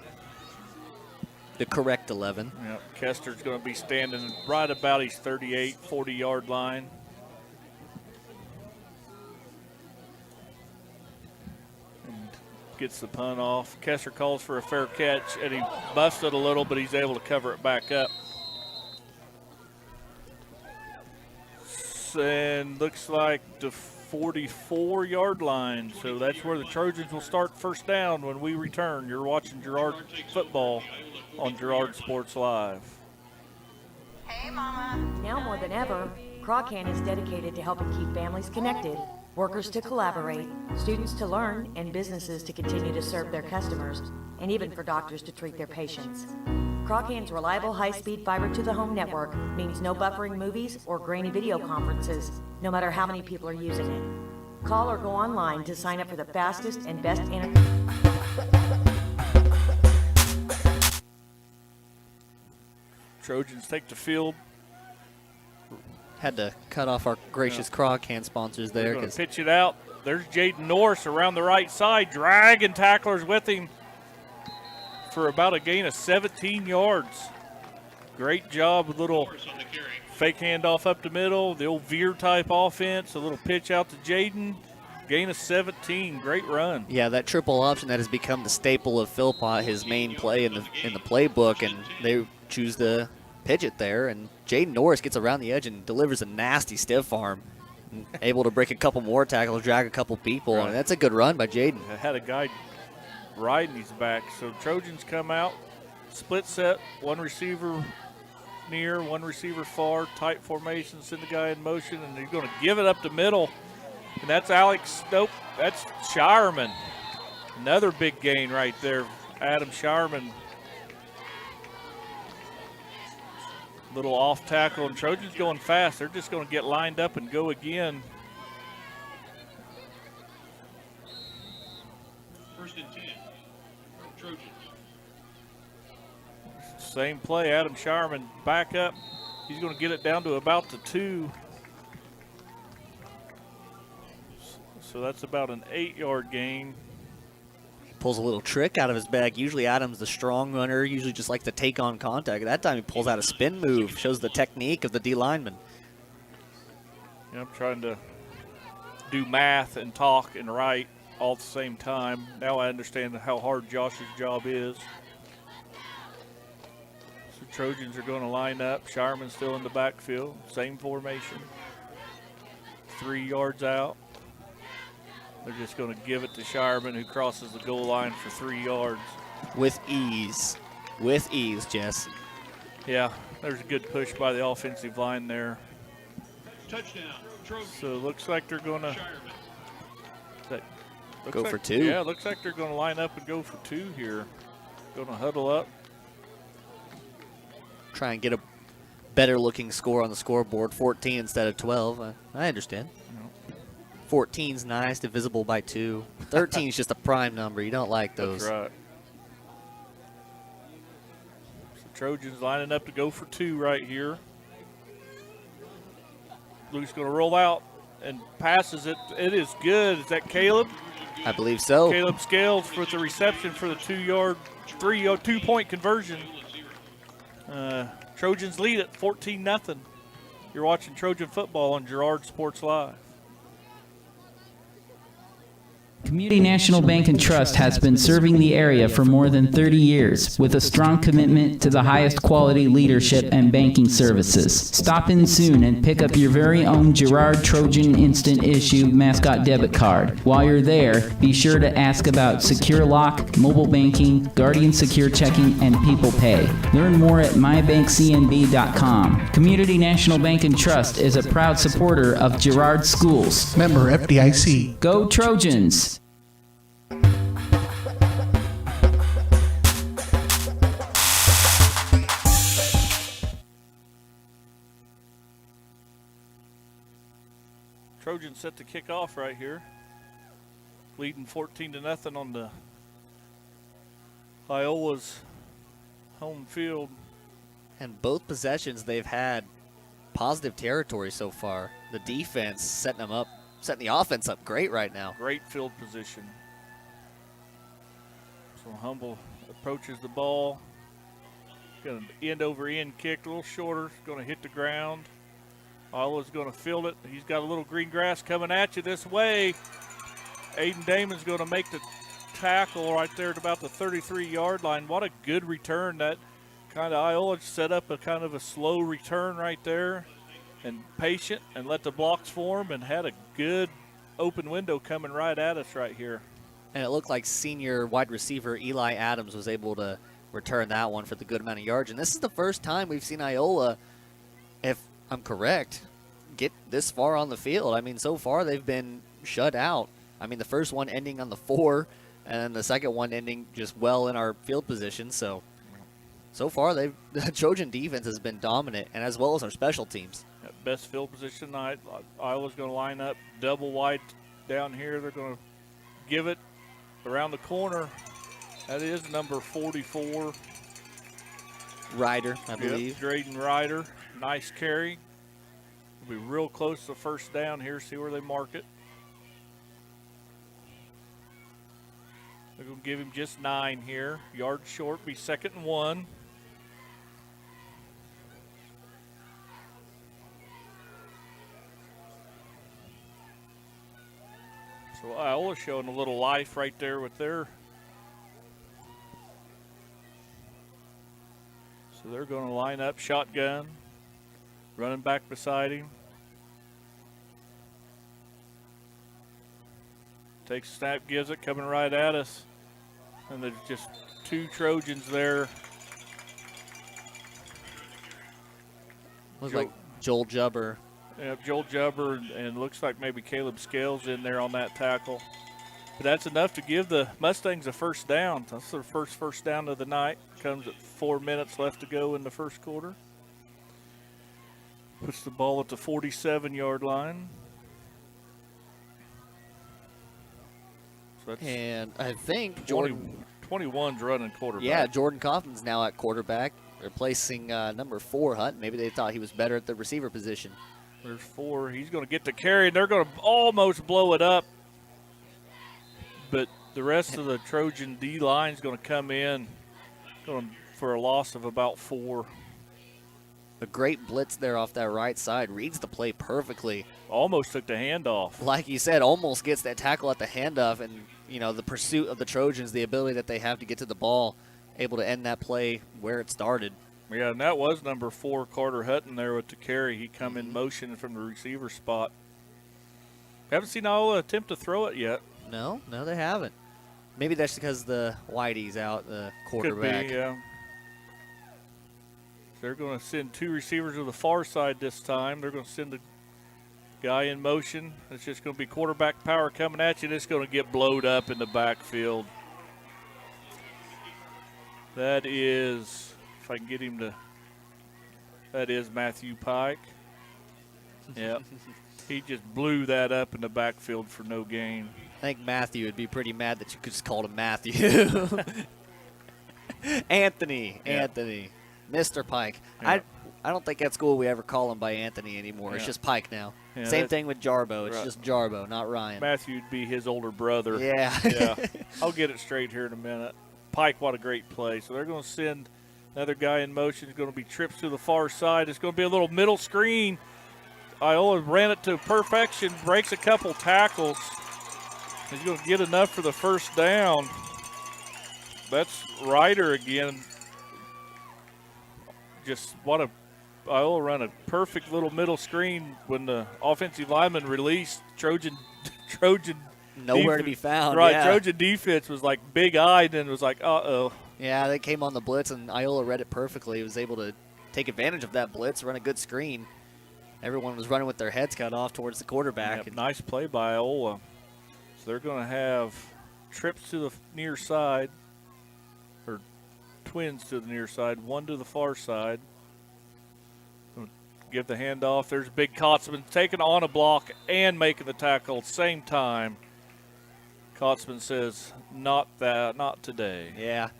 The correct 11. Yeah, Kester's going to be standing right about his 38, 40-yard line. And gets the punt off. Kester calls for a fair catch, and he busted a little, but he's able to cover it back up. And looks like the 44-yard line. So that's where the Trojans will start first down when we return. You're watching Girard football on Girard Sports Live. Hey, Mama. Now more than ever, Crocan is dedicated to helping keep families connected, workers to collaborate, students to learn, and businesses to continue to serve their customers, and even for doctors to treat their patients. Crocan's reliable high-speed fiber-to-the-home network means no buffering movies or grainy video conferences, no matter how many people are using it. Call or go online to sign up for the fastest and best internet. Trojans take the field. Had to cut off our gracious Crocan sponsors there. They're going to pitch it out. There's Jaden Norris around the right side, dragging tacklers with him for about a gain of 17 yards. Great job, a little fake handoff up the middle, the old veer type offense, a little pitch out to Jaden, gain of 17, great run. Yeah, that triple option that has become the staple of Philpott, his main play in the playbook, and they choose to pitch it there, and Jaden Norris gets around the edge and delivers a nasty stiff arm, able to break a couple more tackles, drag a couple people, and that's a good run by Jaden. Had a guy riding his back. So Trojans come out, split set, one receiver near, one receiver far, tight formation, send the guy in motion, and they're going to give it up the middle. And that's that's Shireman. Another big gain right there, Adam Shireman. Little off tackle, and Trojans going fast. They're just going to get lined up and go again. First and 10. Trojans. Same play, Adam Shireman back up. He's going to get it down to about the 2. So that's about an 8-yard gain. Pulls a little trick out of his bag. Usually Adam's the strong runner, usually just like to take on contact. That time he pulls out a spin move, shows the technique of the D lineman. Yeah, I'm trying to do math and talk and write all at the same time. Now I understand how hard Josh's job is. So Trojans are going to line up. Shireman's still in the backfield. Same formation. 3 yards out. They're just going to give it to Shireman, who crosses the goal line for 3 yards. With ease. With ease, Jess. Yeah, there's a good push by the offensive line there. Touchdown. Trojan. So it looks like they're going to go for 2. Yeah, it looks like they're going to line up and go for 2 here. Going to huddle up. Try and get a better looking score on the scoreboard, 14 instead of 12. I understand. 14's nice, divisible by 2. 13's just a prime number. You don't like those. That's right. So Trojans lining up to go for 2 right here. Luke's going to roll out and passes it. It is good. Is that Caleb? I believe so. Caleb Scales for the reception for the 2-point conversion. Trojans lead at 14-0. You're watching Trojan football on Girard Sports Live. Community National Bank and Trust has been serving the area for more than 30 years with a strong commitment to the highest quality leadership and banking services. Stop in soon and pick up your very own Girard Trojan Instant Issue mascot debit card. While you're there, be sure to ask about Secure Lock, mobile banking, Guardian Secure Checking, and People Pay. Learn more at mybankcnb.com. Community National Bank and Trust is a proud supporter of Girard Schools. Member FDIC. Go Trojans! Trojans set to kick off right here. Leading 14-0 on the Iola's home field. And both possessions they've had positive territory so far. The defense setting the offense up great right now. Great field position. So Humble approaches the ball. Got an end-over-end kick, a little shorter. Going to hit the ground. Iola's going to field it. He's got a little green grass coming at you this way. Aiden Damon's going to make the tackle right there at about the 33-yard line. What a good return. That kind of Iola set up a kind of a slow return right there and patient and let the blocks form and had a good open window coming right at us right here. And it looked like senior wide receiver Eli Adams was able to return that one for the good amount of yards. And this is the first time we've seen Iola, if I'm correct, get this far on the field. I mean, so far they've been shut out. I mean, the first one ending on the 4, and then the second one ending just well in our field position. So far the Trojan defense has been dominant, and as well as our special teams. Best field position tonight. Iola's going to line up double wide down here. They're going to give it around the corner. That is number 44. Ryder, I believe. Drayden Ryder. Nice carry. We'll be real close to first down here. See where they mark it. They're going to give him just 9 here. Yard short, be 2nd and 1. So Iola showing a little life right there with their. So they're going to line up shotgun. Running back beside him. Takes a snap, gives it, coming right at us. And there's just 2 Trojans there. Looks like Joel Jubber. Yeah, Joel Jubber, and looks like maybe Caleb Scales in there on that tackle. But that's enough to give the Mustangs a first down. That's their first down of the night. Comes at 4 minutes left to go in the first quarter. Puts the ball at the 47-yard line. So and I think 21's running quarterback. Yeah, Jordan Kaufman's now at quarterback, replacing number 4, Hunt. Maybe they thought he was better at the receiver position. There's 4. He's going to get the carry, and they're going to almost blow it up. But the rest of the Trojan D-line is going to come in for a loss of about 4. A great blitz there off that right side. Reads the play perfectly. Almost took the handoff. Like you said, almost gets that tackle at the handoff. And, you know, the pursuit of the Trojans, the ability that they have to get to the ball, able to end that play where it started. Yeah, and that was number 4, Carter Hutton there with the carry. He come in motion from the receiver spot. Haven't seen Iola attempt to throw it yet. No, they haven't. Maybe that's because the Whitey's out, the quarterback. Could be, yeah. They're going to send 2 receivers to the far side this time. They're going to send the guy in motion. It's just going to be quarterback power coming at you, and it's going to get blowed up in the backfield. That is, if I can get him to, that is Matthew Pike. Yep. He just blew that up in the backfield for no gain. I think Matthew would be pretty mad that you could just call him Matthew. Anthony. Mr. Pike. Yeah. I don't think at school we ever call him by Anthony anymore. Yeah. It's just Pike now. Yeah, same thing with Jarbo. It's just Jarbo, not Ryan. Matthew would be his older brother. Yeah. Yeah. I'll get it straight here in a minute. Pike, what a great play. So they're going to send another guy in motion. It's going to be trips to the far side. It's going to be a little middle screen. Iola ran it to perfection, breaks a couple tackles. He's going to get enough for the first down. That's Ryder again. Just what a Iola run a perfect little middle screen when the offensive lineman released. Trojan nowhere to defense, be found. Right, yeah. Trojan defense was like big-eyed and was like, uh-oh. Yeah, they came on the blitz, and Iola read it perfectly. He was able to take advantage of that blitz, run a good screen. Everyone was running with their heads cut off towards the quarterback. Yep, nice play by Iola. So they're going to have trips to the near side, or twins to the near side, one to the far side. Give the handoff. There's Big Kotzman taking on a block and making the tackle at the same time. Kotzman says, not today. Yeah.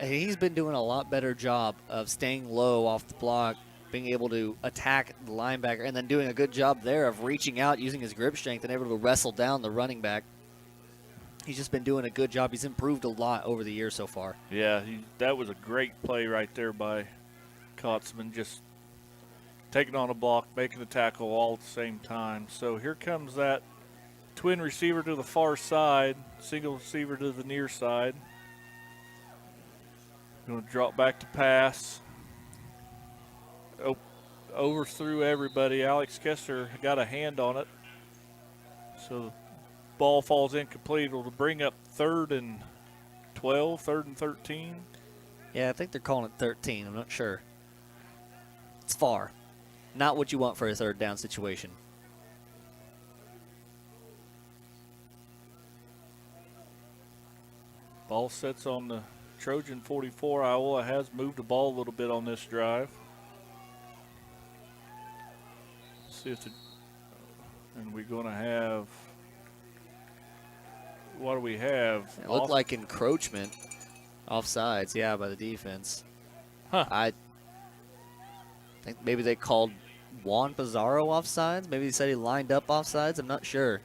He's been doing a lot better job of staying low off the block, being able to attack the linebacker, and then doing a good job there of reaching out, using his grip strength, and able to wrestle down the running back. He's just been doing a good job. He's improved a lot over the years so far. Yeah, that was a great play right there by Kotzman, just taking on a block, making the tackle all at the same time. So here comes that twin receiver to the far side, single receiver to the near side. Going to drop back to pass. Overthrew everybody. Alex Kester got a hand on it. So the ball falls incomplete. It'll bring up 3rd and 12, 3rd and 13. Yeah, I think they're calling it 13. I'm not sure. It's far. Not what you want for a 3rd down situation. Ball sets on the Trojan 44. Iola has moved the ball a little bit on this drive. See if and we're going to have, what do we have? It looked like encroachment. Offsides, yeah, by the defense. Huh. I think maybe they called Juan Pizarro offsides. Maybe they said he lined up offsides. I'm not sure.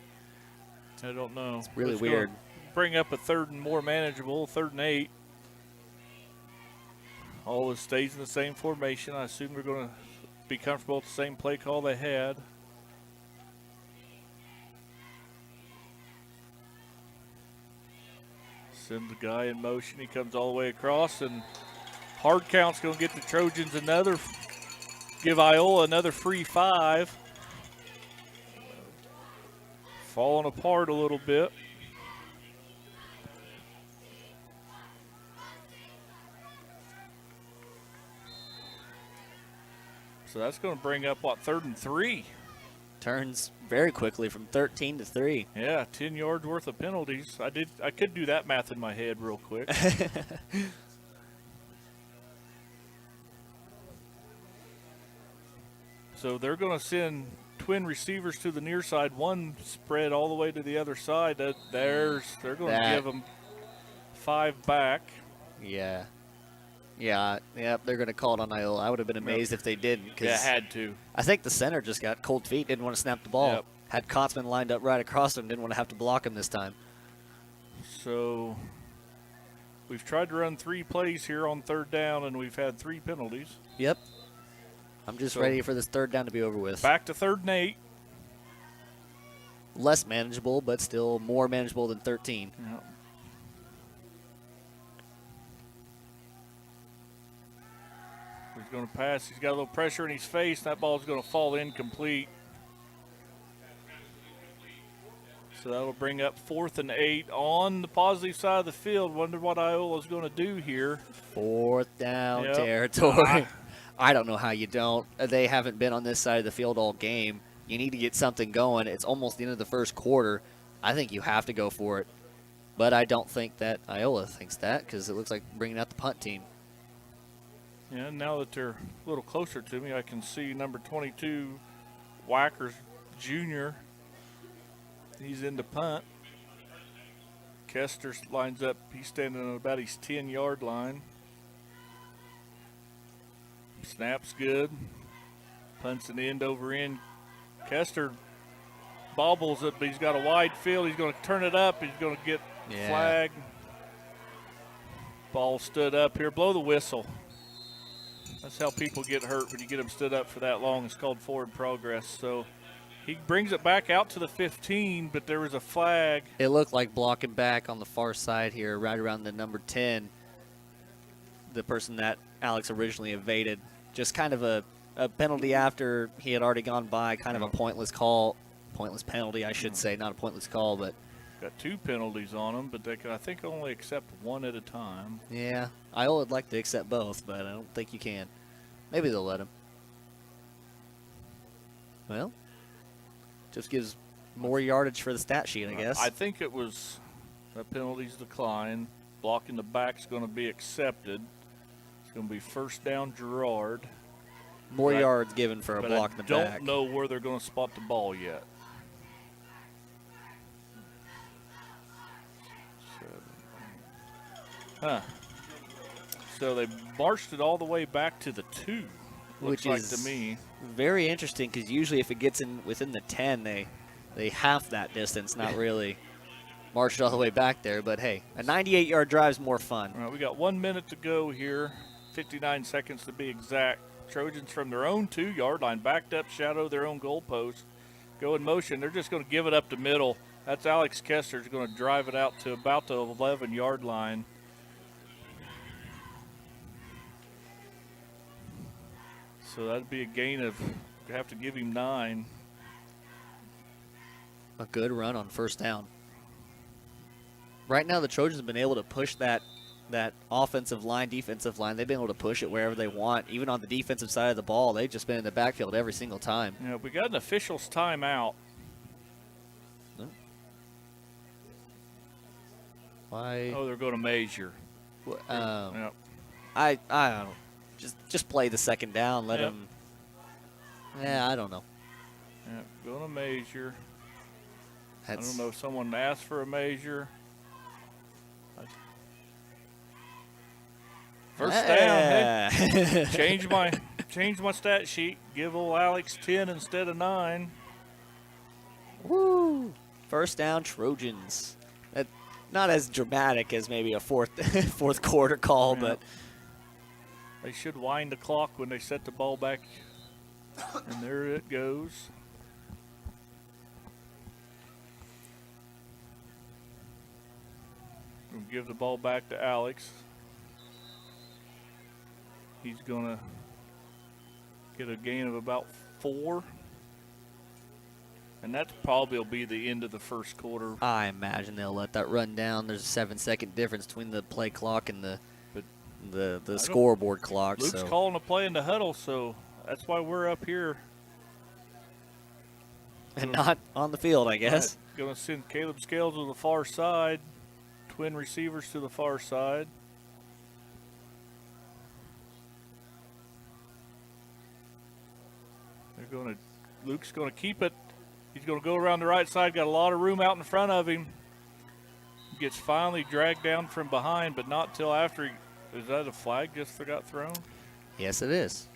I don't know. It's really Let's weird. Bring up a 3rd and more manageable, 3rd and 8. Always stays in the same formation. I assume they're going to be comfortable with the same play call they had. Send the guy in motion. He comes all the way across, and hard count's going to get the Trojans give Iola another free 5. Falling apart a little bit. So that's going to bring up, 3rd and 3. Turns very quickly from 13 to 3. Yeah, 10 yards worth of penalties. I could do that math in my head real quick. So they're going to send twin receivers to the near side, one spread all the way to the other side. They're going to give them 5 back. Yeah. Yeah, they're going to call it on Iola. I would have been amazed if they didn't. Yeah, had to. I think the center just got cold feet, didn't want to snap the ball. Yep. Had Kotzman lined up right across him, didn't want to have to block him this time. So we've tried to run 3 plays here on 3rd down, and we've had 3 penalties. Yep. I'm just ready for this 3rd down to be over with. Back to 3rd and 8. Less manageable, but still more manageable than 13. Yep. He's going to pass. He's got a little pressure in his face. That ball's going to fall incomplete. So that'll bring up 4th and 8 on the positive side of the field. Wonder what Iola's going to do here. 4th down territory. I don't know how you don't. They haven't been on this side of the field all game. You need to get something going. It's almost the end of the first quarter. I think you have to go for it. But I don't think that Iola thinks that, because it looks like bringing out the punt team. Yeah, now that they're a little closer to me, I can see number 22, Wackers Jr. He's in the punt. Kester lines up. He's standing on about his 10-yard line. Snap's good. Punts an end over end. Kester bobbles it, but he's got a wide field. He's going to turn it up. He's going to get flag. Ball stood up here. Blow the whistle. That's how people get hurt when you get them stood up for that long. It's called forward progress. So He brings it back out to the 15, but there was a flag. It looked like blocking back on the far side here, right around the number 10. The person that Alex originally evaded. Just kind of a penalty after he had already gone by, kind of a pointless call. Pointless penalty, I should say, not a pointless call, but. Got 2 penalties on them, but they can, I think, only accept 1 at a time. Yeah, Iola would like to accept both, but I don't think you can. Maybe they'll let him. Well, just gives more yardage for the stat sheet, I guess. I think it was the penalties decline. Blocking the back's going to be accepted. It's going to be first down Girard. More yards given for a block in the back. I don't know where they're going to spot the ball yet. So they marched it all the way back to the 2. Which like is to me very interesting because usually if it gets in within the 10, they half that distance, not really march it all the way back there. But hey, a 98-yard drive is more fun. All right, we got 1 minute to go here, 59 seconds to be exact. Trojans from their own 2-yard line, backed up, shadow their own goalpost, go in motion. They're just going to give it up the middle. That's Alex Kessler's going to drive it out to about the 11-yard line. So that'd be a gain of, you have to give him 9. A good run on first down. Right now the Trojans have been able to push that offensive line, defensive line. They've been able to push it wherever they want. Even on the defensive side of the ball, they've just been in the backfield every single time. Yeah, we got an official's timeout. Why? Oh, they're going to measure. Yep. I don't know. Just play the second down. Let him. Yeah, I don't know. Yeah, going to measure. I That's, don't know if someone asked for a measure. First down. Hey. change my stat sheet. Give old Alex 10 instead of 9. Woo! First down, Trojans. Not as dramatic as maybe a fourth quarter call, but they should wind the clock when they set the ball back. And there it goes. We'll give the ball back to Alex. He's going to get a gain of about 4. And that probably will be the end of the first quarter. I imagine they'll let that run down. There's a 7-second difference between the play clock and the scoreboard clock. Luke's calling a play in the huddle, so that's why we're up here. And not on the field, I guess. Going to send Caleb Scales to the far side. Twin receivers to the far side. Luke's going to keep it. He's going to go around the right side. Got a lot of room out in front of him. Gets finally dragged down from behind, but not till after. Is that a flag just got thrown? Yes, it is.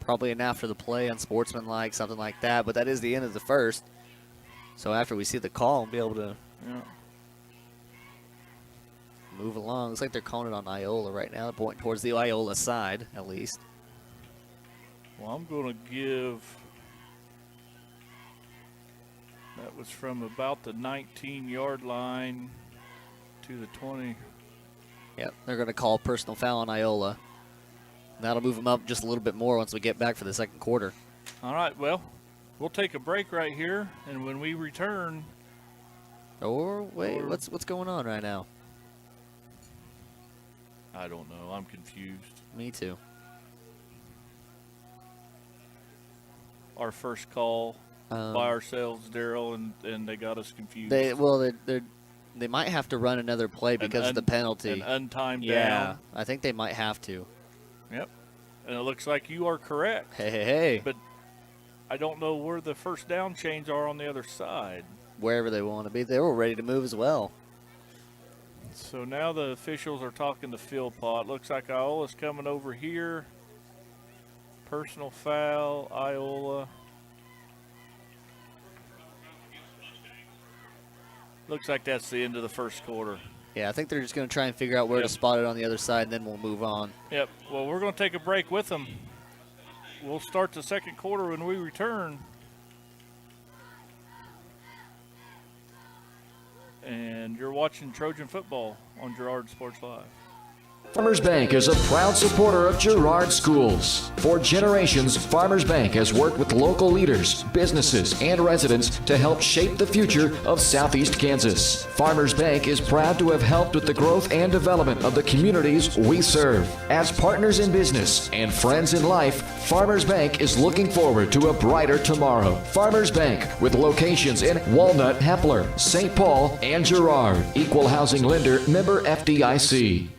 Probably an after the play, unsportsmanlike, something like that. But that is the end of the first. So after we see the call, we'll be able to move along. Looks like they're calling it on Iola right now. They're pointing towards the Iola side, at least. Well, I'm going to give. That was from about the 19-yard line to the 20. Yep, they're going to call personal foul on Iola. That'll move them up just a little bit more once we get back for the second quarter. All right, well, we'll take a break right here, and when we return. What's going on right now? I don't know. I'm confused. Me too. Our first call by ourselves, Daryl, and they got us confused. They might have to run another play because of the penalty. An untimed down. Yeah, I think they might have to. Yep. And it looks like you are correct. Hey. But I don't know where the first down chains are on the other side. Wherever they want to be. They were ready to move as well. So now the officials are talking to Philpott. Looks like Iola's coming over here. Personal foul, Iola. Looks like that's the end of the first quarter. Yeah, I think they're just going to try and figure out where to spot it on the other side, and then we'll move on. Yep. Well, we're going to take a break with them. We'll start the second quarter when we return. And you're watching Trojan football on Girard Sports Live. Farmers Bank is a proud supporter of Girard schools. For generations, Farmers Bank has worked with local leaders, businesses, and residents to help shape the future of Southeast Kansas. Farmers Bank is proud to have helped with the growth and development of the communities we serve. As partners in business and friends in life, Farmers Bank is looking forward to a brighter tomorrow. Farmers Bank, with locations in Walnut, Hepler, St. Paul, and Girard. Equal housing lender, member FDIC.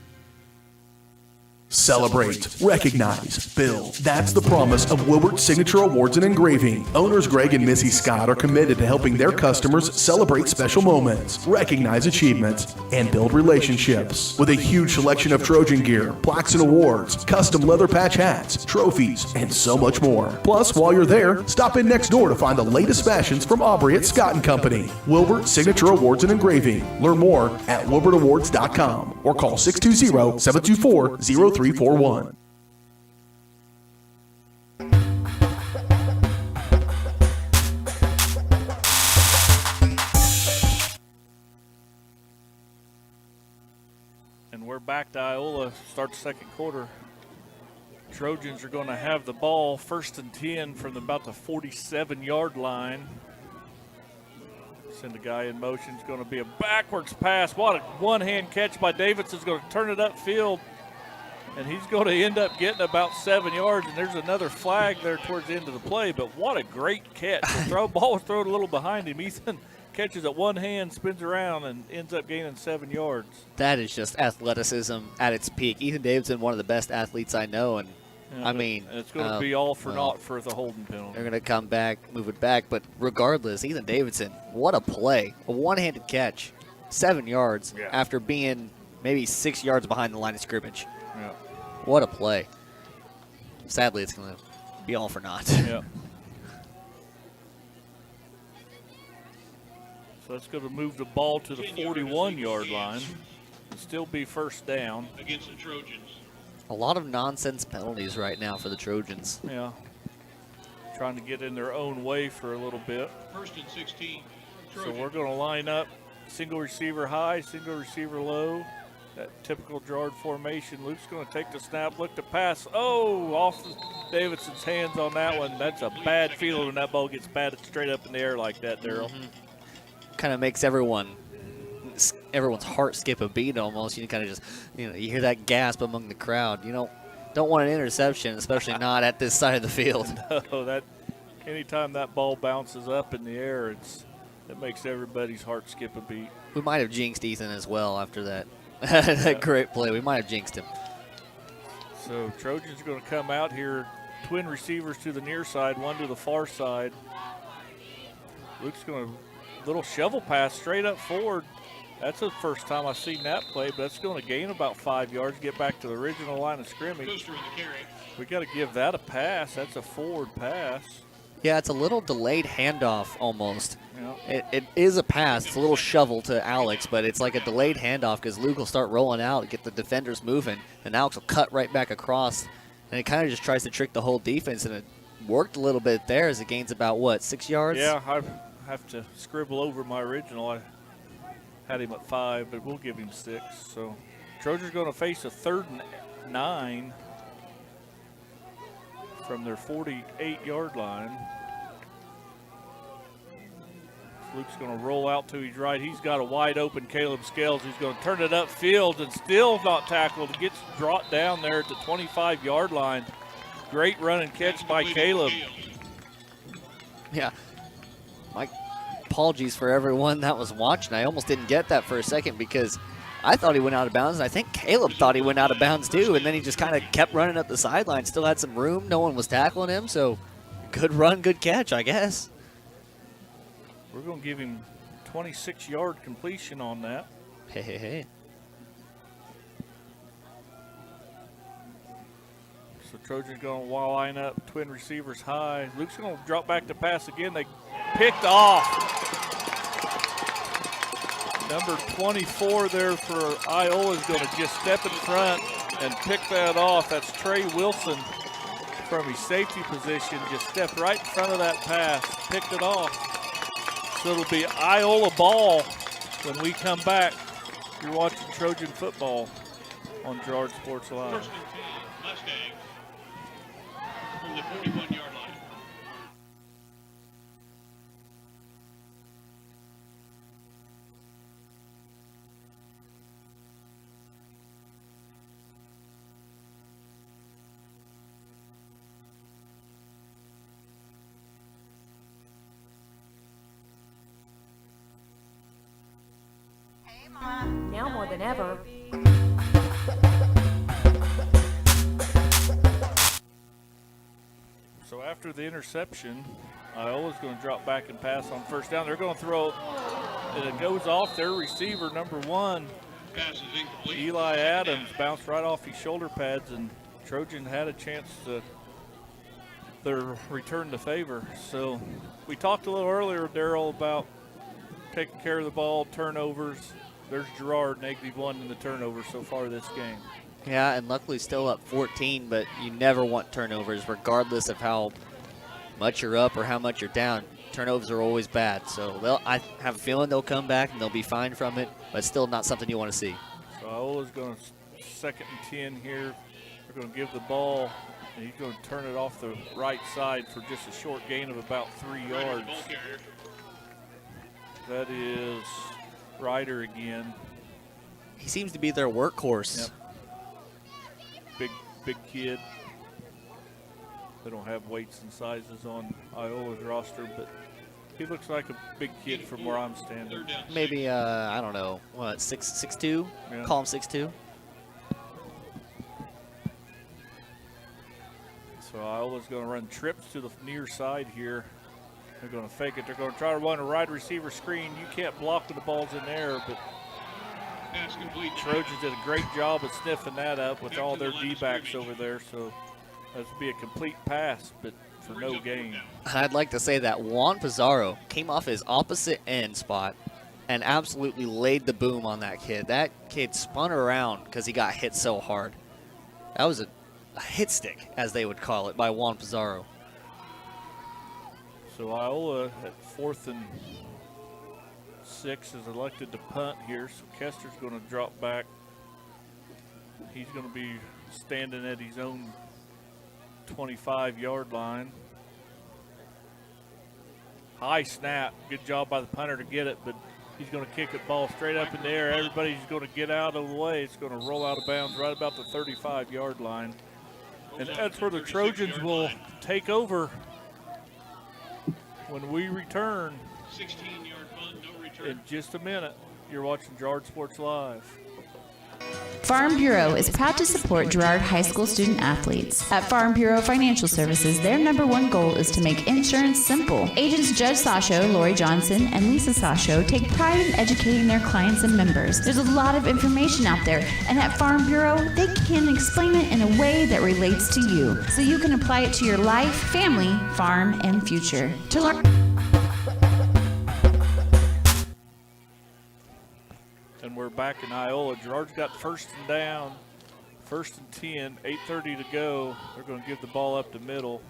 Celebrate, recognize, build. That's the promise of Wilbert Signature Awards and Engraving. Owners Greg and Missy Scott are committed to helping their customers celebrate special moments, recognize achievements, and build relationships. With a huge selection of Trojan gear, plaques and awards, custom leather patch hats, trophies, and so much more. Plus, while you're there, stop in next door to find the latest fashions from Aubrey at Scott & Company. Wilbert Signature Awards and Engraving. Learn more at wilbertawards.com or call 620-724-0341. And we're back to Iola. Start the second quarter. Trojans are going to have the ball 1st and 10 from about the 47-yard line. Send a guy in motion. It's going to be a backwards pass. What a one-hand catch by Davidson's going to turn it upfield. And he's going to end up getting about 7 yards, and there's another flag there towards the end of the play. But what a great catch. The ball was thrown a little behind him. Ethan catches it one hand, spins around, and ends up gaining 7 yards. That is just athleticism at its peak. Ethan Davidson, one of the best athletes I know, and yeah, I mean, it's going to be all for naught for the holding penalty. They're going to come back, move it back, but regardless, Ethan Davidson, what a play. A one-handed catch, 7 yards after being maybe 6 yards behind the line of scrimmage. Yeah. What a play. Sadly, it's going to be all for naught. Yeah. So that's going to move the ball to the 41-yard line. Still be first down. Against the Trojans. A lot of nonsense penalties right now for the Trojans. Yeah. Trying to get in their own way for a little bit. 1st and 16. So we're going to line up single receiver high, single receiver low. That typical Girard formation. Luke's going to take the snap, look to pass. Oh, off Davidson's hands on that one. That's a bad feeling when that ball gets batted straight up in the air like that, Darryl. Kind of makes everyone's heart skip a beat almost. You kind of just, you hear that gasp among the crowd. Don't want an interception, especially not at this side of the field. No, anytime that ball bounces up in the air, it makes everybody's heart skip a beat. We might have jinxed Ethan as well after that. That great play. We might have jinxed him. So Trojans are going to come out here. Twin receivers to the near side, one to the far side. Luke's going to little shovel pass straight up forward. That's the first time I've seen that play, but that's going to gain about 5 yards, get back to the original line of scrimmage. We got to give that a pass. That's a forward pass. Yeah, it's a little delayed handoff almost. Yeah. It is a pass. It's a little shovel to Alex, but it's like a delayed handoff because Luke will start rolling out, get the defenders moving, and Alex will cut right back across. And it kind of just tries to trick the whole defense, and it worked a little bit there as it gains about, 6 yards? Yeah, I have to scribble over my original. I had him at 5, but we'll give him 6. So Trojans going to face a 3rd and 9 from their 48-yard line. Luke's going to roll out to his right. He's got a wide open Caleb Scales. He's going to turn it upfield and still not tackled. It gets dropped down there at the 25-yard line. Great run and catch by Caleb. Yeah. My apologies for everyone that was watching. I almost didn't get that for a second because I thought he went out of bounds, and I think Caleb thought he went out of bounds too, and then he just kind of kept running up the sideline. Still had some room. No one was tackling him, so good run, good catch, I guess. We're going to give him 26-yard completion on that. Hey. So Trojans going to line up, twin receivers high. Luke's going to drop back to pass again. They picked off. Number 24 there for Iola is going to just step in front and pick that off. That's Trey Wilson from his safety position. Just stepped right in front of that pass, picked it off. So it'll be Iola ball When we come back, you're watching Trojan football on Girard Sports Live. First and 10, Mustangs from the 41-yard line. Hey, Mama. Now more than ever, So after the interception, Iola's going to drop back and pass on first down. They're going to throw, and it goes off their receiver, number 1. Pass is incomplete. Eli Adams bounced right off his shoulder pads, and Trojan had a chance to return the favor. So we talked a little earlier, Darryl, about taking care of the ball, turnovers. There's Girard, -1 in the turnovers so far this game. Yeah, and luckily still up 14, but you never want turnovers regardless of how much you're up or how much you're down. Turnovers are always bad. So I have a feeling they'll come back and they'll be fine from it, but still not something you want to see. So Iola's going to 2nd and 10 here. They're going to give the ball, and he's going to turn it off the right side for just a short gain of about 3 yards. That is Ryder again. He seems to be their workhorse. Yep. Big kid. They don't have weights and sizes on Iola's roster, but he looks like a big kid from where I'm standing. Maybe, I don't know, what, 6'2"? Yeah. Call him 6'2". So Iola's going to run trips to the near side here. They're going to fake it. They're going to try to run a wide receiver screen. You can't block when the ball's in there, but Pass complete. Trojans did a great job of sniffing that up with all their D-backs over there. So that would be a complete pass, but for no gain. I'd like to say that Juan Pizarro came off his opposite end spot and absolutely laid the boom on that kid. That kid spun around because he got hit so hard. That was a hit stick, as they would call it, by Juan Pizarro. So Iola at 4th and 6 is elected to punt here. So Kester's going to drop back. He's going to be standing at his own 25-yard line. High snap. Good job by the punter to get it, but he's going to kick the ball straight up in the air. Everybody's going to get out of the way. It's going to roll out of bounds right about the 35-yard line. And that's where the Trojans will take over when we return 16-yard punt, no return. in just a minute. You're watching Girard Sports Live. Farm Bureau is proud to support Girard High School student athletes. At Farm Bureau Financial Services, their #1 goal is to make insurance simple. Agents Judge Sasho, Lori Johnson, and Lisa Sasho take pride in educating their clients and members. There's a lot of information out there, and at Farm Bureau, they can explain it in a way that relates to you, so you can apply it to your life, family, farm, and future. To learn. And we're back in Iola. Girard's got 1st and down, 1st and 10, 8:30 to go. They're going to give the ball up the middle.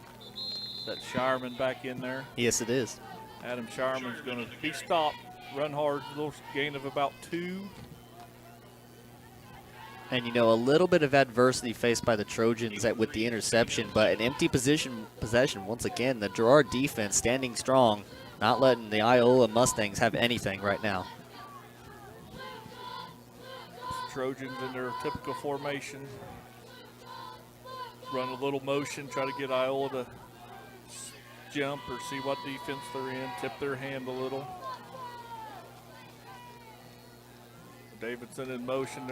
That Shireman back in there. Yes, it is. Adam Shireman's going to be stopped, run hard, a little gain of about 2. And, you know, a little bit of adversity faced by the Trojans with the interception, but an empty possession. Once again, the Girard defense standing strong, not letting the Iola Mustangs have anything right now. Trojans in their typical formation. Run a little motion, try to get Iola to jump or see what defense they're in, tip their hand a little. Davidson in motion.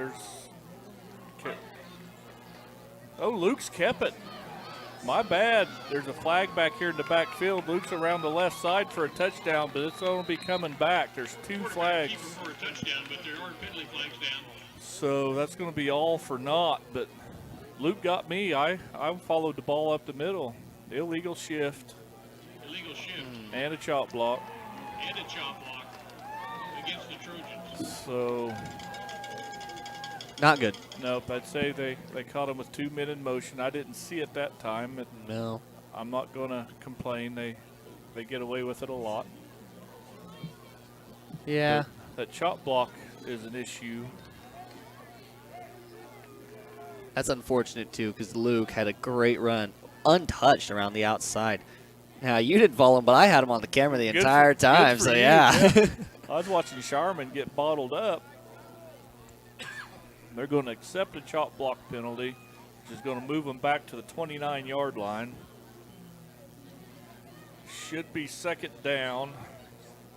Oh, Luke's kept it. My bad. There's a flag back here in the backfield. Luke's around the left side for a touchdown, but it's going to be coming back. There's 2 flags. For a touchdown, but there are penalty flags down. So that's going to be all for naught, but Luke got me. I followed the ball up the middle. Illegal shift. Illegal shift. And a chop block. And a chop block against the Trojans. So. Not good. Nope, I'd say they caught him with 2 men in motion. I didn't see it that time. No. I'm not going to complain. They get away with it a lot. Yeah. that chop block is an issue. That's unfortunate, too, because Luke had a great run, untouched around the outside. Now, you didn't follow him, but I had him on the camera the entire time, so yeah. I was watching Sharman get bottled up. They're going to accept a chop block penalty, which is going to move them back to the 29-yard line. Should be second down,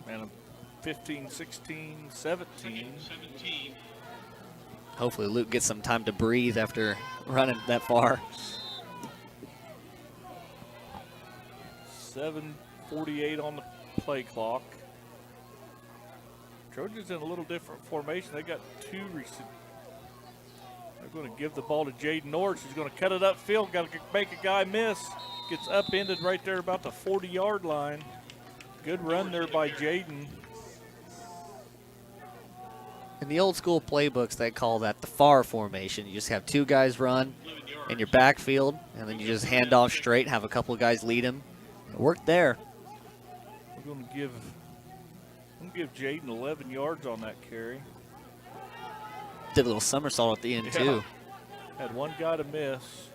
and 15, 16, 17. Hopefully Luke gets some time to breathe after running that far. 7:48 on the play clock. Trojans in a little different formation. They got two receivers. They're going to give the ball to Jaden Norris. He's going to cut it upfield. Got to make a guy miss. Gets upended right there about the 40-yard line. Good run there by Jaden. In the old school playbooks, they call that the FAR formation. You just have two guys run in your backfield, and then you just hand off straight, have a couple of guys lead him. It worked there. We're going to give Jaden 11 yards on that carry. Did a little somersault at the end, too. Had one guy to miss.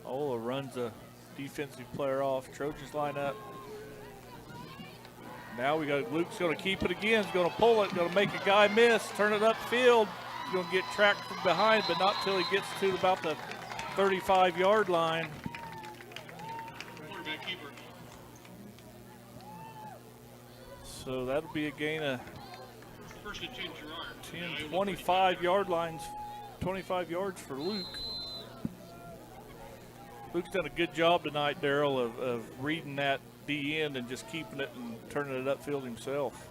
Iola runs a defensive player off. Trojans line up. Now we got Luke's going to keep it again. He's going to pull it. Going to make a guy miss. Turn it upfield. He's going to get tracked from behind, but not till he gets to about the 35-yard line. So that'll be a gain of 10, 25-yard lines, 25 yards for Luke. Luke's done a good job tonight, Darrell, of reading that D end and just keeping it and turning it upfield himself.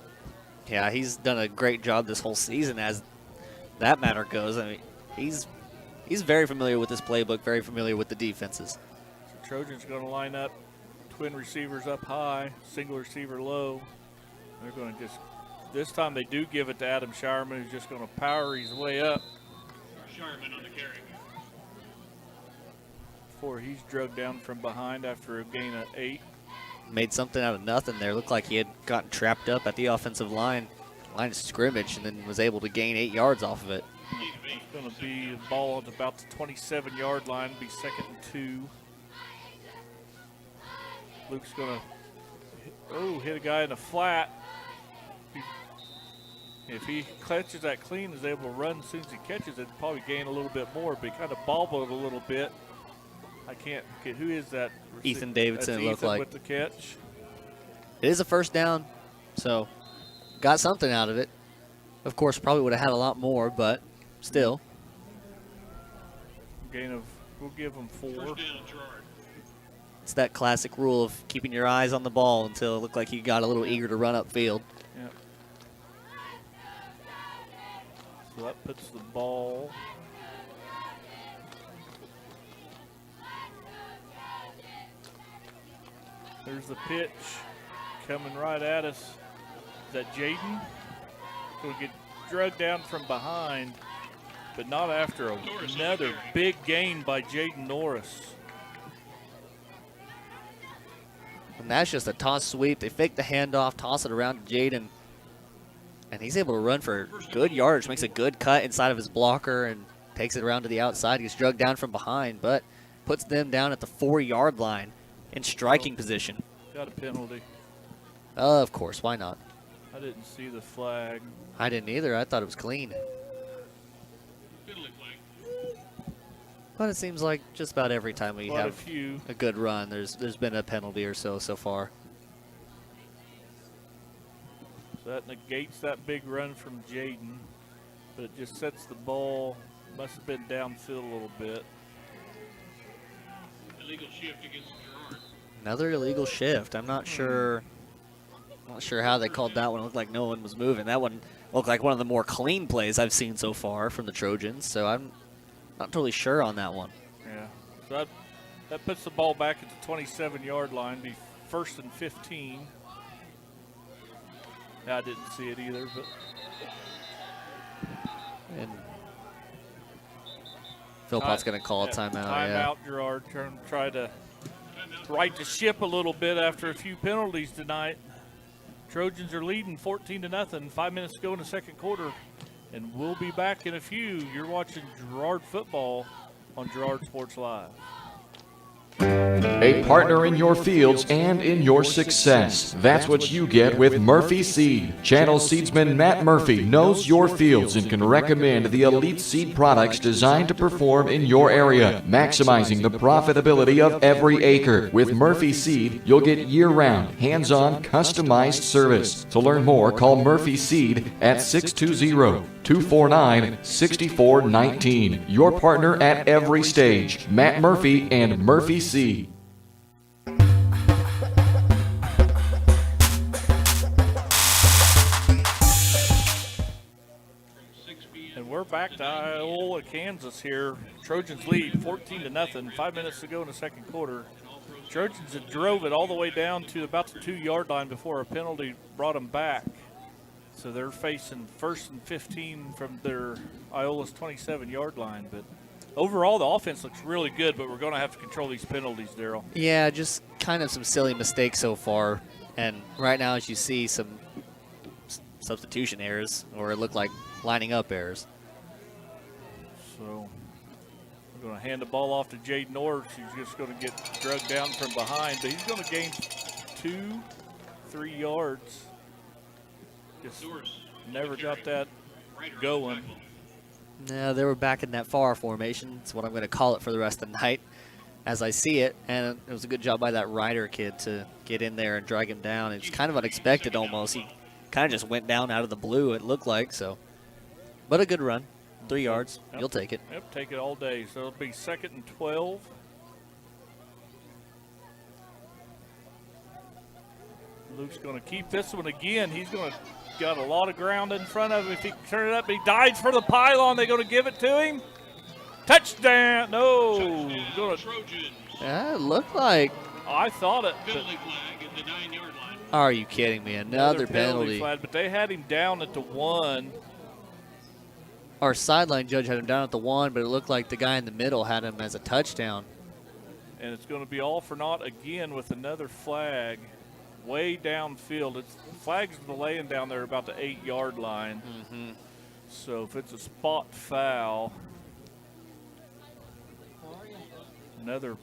Yeah, he's done a great job this whole season as that matter goes. I mean, he's very familiar with this playbook, very familiar with the defenses. So Trojans going to line up, twin receivers up high, single receiver low. They're going to just, this time they do give it to Adam Shireman, who's just going to power his way up. Shireman on the carry. Before he's drugged down from behind after a gain of 8. Made something out of nothing there. Looked like he had gotten trapped up at the offensive line of scrimmage, and then was able to gain 8 yards off of it. It's going to be a ball at about the 27-yard line, be 2nd and 2. Luke's going to hit a guy in the flat. If he catches that clean, is able to run as soon as he catches it, probably gain a little bit more, but he kind of bobbled a little bit. I can't get, who is that? Ethan Davidson, That's it looked Ethan like. with the catch. It is a first down, so got something out of it. Of course, probably would have had a lot more, but still. Gain of, we'll give him 4. First down, Girard. It's that classic rule of keeping your eyes on the ball until it looked like he got a little eager to run upfield. Yep. So that puts the ball. There's the pitch coming right at us. Is that Jaden? He'll get drugged down from behind, but not after another big gain by Jaden Norris. And that's just a toss sweep. They fake the handoff, toss it around to Jaden, and he's able to run for good yardage, makes a good cut inside of his blocker and takes it around to the outside. He's drugged down from behind, but puts them down at the 4-yard line in striking position. Got a penalty. Of course, why not? I didn't see the flag. I didn't either. I thought it was clean. But it seems like just about every time we Quite have a few. a good run, there's been a penalty or so far. So that negates that big run from Jaden, but it just sets the ball. Must have been downfield a little bit. Illegal shift against Girard. Another illegal shift. I'm not sure. Not sure how they called that one. It looked like no one was moving. That one looked like one of the more clean plays I've seen so far from the Trojans. So I'm not totally sure on that one. Yeah. So that puts the ball back at the 27-yard line. Be 1st and 15. I didn't see it either, but. And Philpott's going to call a timeout. Timeout, Girard. Try to right the ship a little bit after a few penalties tonight. Trojans are leading 14-0. 5 minutes to go in the second quarter. And we'll be back in a few. You're watching Girard football on Girard Sports Live. A partner in your fields and in your success. That's what you get with Murphy Seed. Channel seedsman Matt Murphy knows your fields and can recommend the elite seed products designed to perform in your area, maximizing the profitability of every acre. With Murphy Seed, you'll get year-round, hands-on, customized service. To learn more, call Murphy Seed at 620-249-6419. Your partner at every stage, Matt Murphy and Murphy Seed. And we're back to Iola, Kansas here. Trojans lead 14-0. 5 minutes to go in the second quarter. Trojans had drove it all the way down to about the 2-yard line before a penalty brought them back. So they're facing 1st and 15 from their Iola's 27-yard line. But overall, the offense looks really good, but we're going to have to control these penalties, Daryl. Yeah, just kind of some silly mistakes so far. And right now, as you see, some substitution errors, or it looked like lining up errors. So we're going to hand the ball off to Jaden Orrs, who's just going to get drugged down from behind. But he's going to gain 2-3 yards. Just never got that going. Yeah, they were back in that far formation. It's what I'm going to call it for the rest of the night as I see it. And it was a good job by that Ryder kid to get in there and drag him down. It's kind of unexpected almost. He kind of just went down out of the blue, it looked like. So, but a good run. 3 yards. Yep. You'll take it. Yep, take it all day. So it'll be 2nd and 12. Luke's going to keep this one again. He's going to got a lot of ground in front of him. If he can turn it up, he dives for the pylon. They're going to give it to him. Touchdown. No. Yeah, it looked like. I thought it. Penalty flag at the 9-yard line. Are you kidding me? Another penalty. Flag, but they had him down at the 1. Our sideline judge had him down at the 1, but it looked like the guy in the middle had him as a touchdown. And it's going to be all for naught again with another flag way downfield. The flag's laying down there about the 8-yard line. Mm-hmm. So if it's a spot foul, another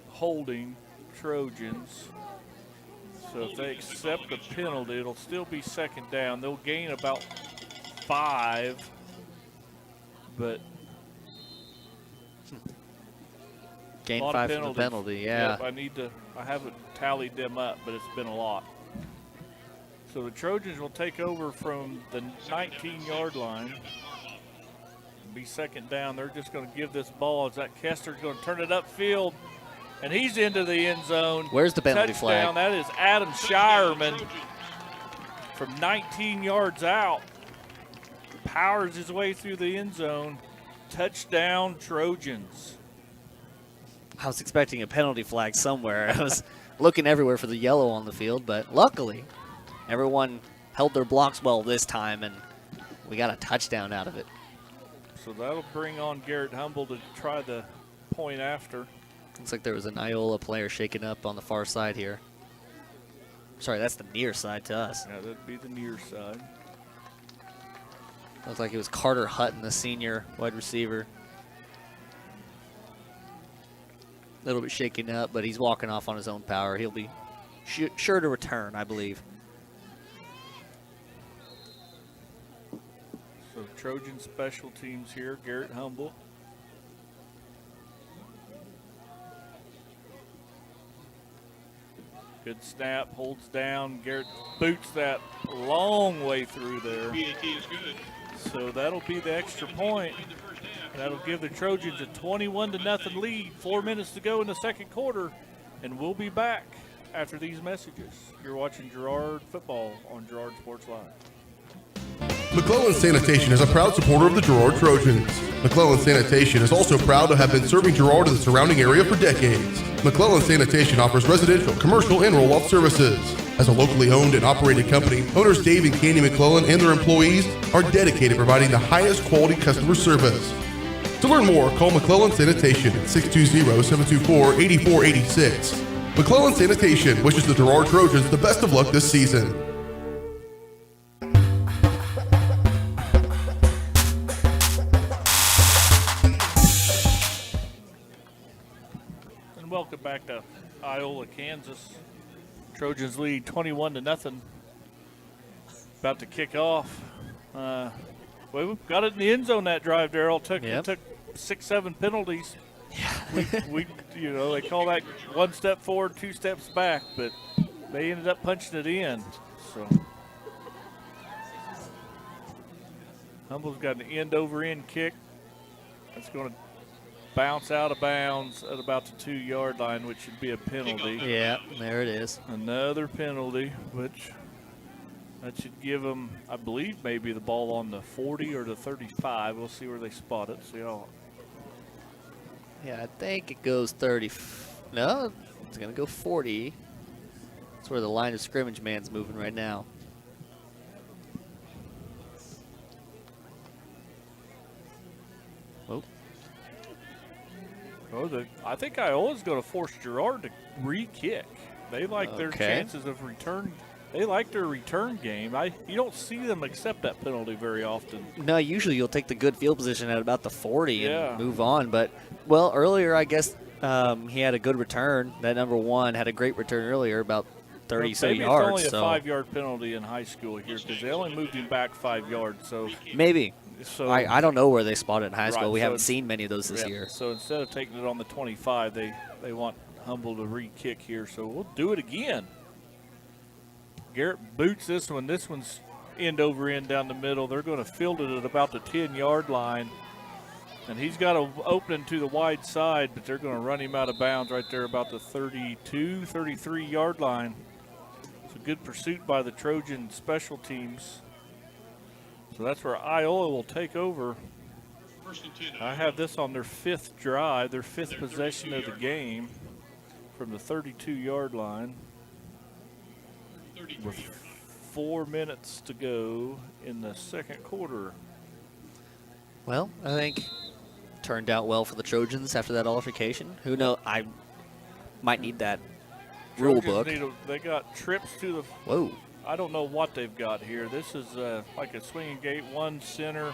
holding Trojans. So if they accept the penalty, it'll still be 2nd down. They'll gain about 5. But gain 5 from the penalty, yeah. Yep, I haven't tallied them up, but it's been a lot. So the Trojans will take over from the 19-yard line. Be 2nd down. They're just going to give this ball as that Kester's going to turn it upfield, and he's into the end zone. Where's the penalty Touchdown. flag? That is Adam Shireman from 19 yards out. Powers his way through the end zone. Touchdown, Trojans. I was expecting a penalty flag somewhere. I was looking everywhere for the yellow on the field, but luckily everyone held their blocks well this time, and we got a touchdown out of it. So that'll bring on Garrett Humble to try the point after. Looks like there was an Iola player shaken up on the far side here. Sorry, that's the near side to us. Yeah, that'd be the near side. Looks like it was Carter Hutton, the senior wide receiver. A little bit shaken up, but he's walking off on his own power. He'll be sure to return, I believe. So Trojan special teams here, Garrett Humble. Good snap, holds down. Garrett boots that long way through there. BAT is good. So that'll be the extra point. That'll give the Trojans a 21-0 lead. 4 minutes to go in the second quarter, and we'll be back after these messages. You're watching Girard football on Girard Sports Live. McClellan Sanitation is a proud supporter of the Girard Trojans. McClellan Sanitation is also proud to have been serving Girard and the surrounding area for decades. McClellan Sanitation offers residential, commercial, and roll-off services. As a locally owned and operated company, owners Dave and Candy McClellan and their employees are dedicated to providing the highest quality customer service. To learn more, call McClellan Sanitation at 620-724-8486. McClellan Sanitation wishes the Girard Trojans the best of luck this season. welcome back to Iola, Kansas. Trojans lead 21-0. About to kick off. Well, we got it in the end zone that drive, Darryl. It took 6-7 penalties. We they call that one step forward, 2 steps back, but they ended up punching it in. So Humble's got an end-over-end kick. That's going to bounce out of bounds at about the 2-yard line, which should be a penalty. Yeah, there it is. Another penalty, which that should give them, I believe, maybe the ball on the 40 or the 35. We'll see where they spot it. Yeah, I think it goes 30. No, it's going to go 40. That's where the line of scrimmage man's moving right now. I think Iola's going to force Girard to re-kick. They like their chances of return. They like their return game. You don't see them accept that penalty very often. No, usually you'll take the good field position at about the 40 and move on. But, well, earlier I guess he had a good return. That number 1 had a great return earlier, about 30-so yards. It's only a 5-yard penalty in high school here because they only moved him back 5 yards. So maybe. So I don't know where they spot it in high school. Right, we haven't seen many of those this year. So instead of taking it on the 25, they want Humble to re-kick here. So we'll do it again. Garrett boots this one. This one's end over end down the middle. They're going to field it at about the 10-yard line. And he's got an opening to the wide side, but they're going to run him out of bounds right there about the 32, 33-yard line. It's a good pursuit by the Trojan special teams. So that's where Iola will take over. I have this on their 5th drive, their 5th possession of the game from the 32-yard line with 4 minutes to go in the second quarter. Well, I think turned out well for the Trojans after that altercation. Who knows? I might need that rule book. They got trips to the. Whoa. I don't know what they've got here. This is like a swinging gate, 1 center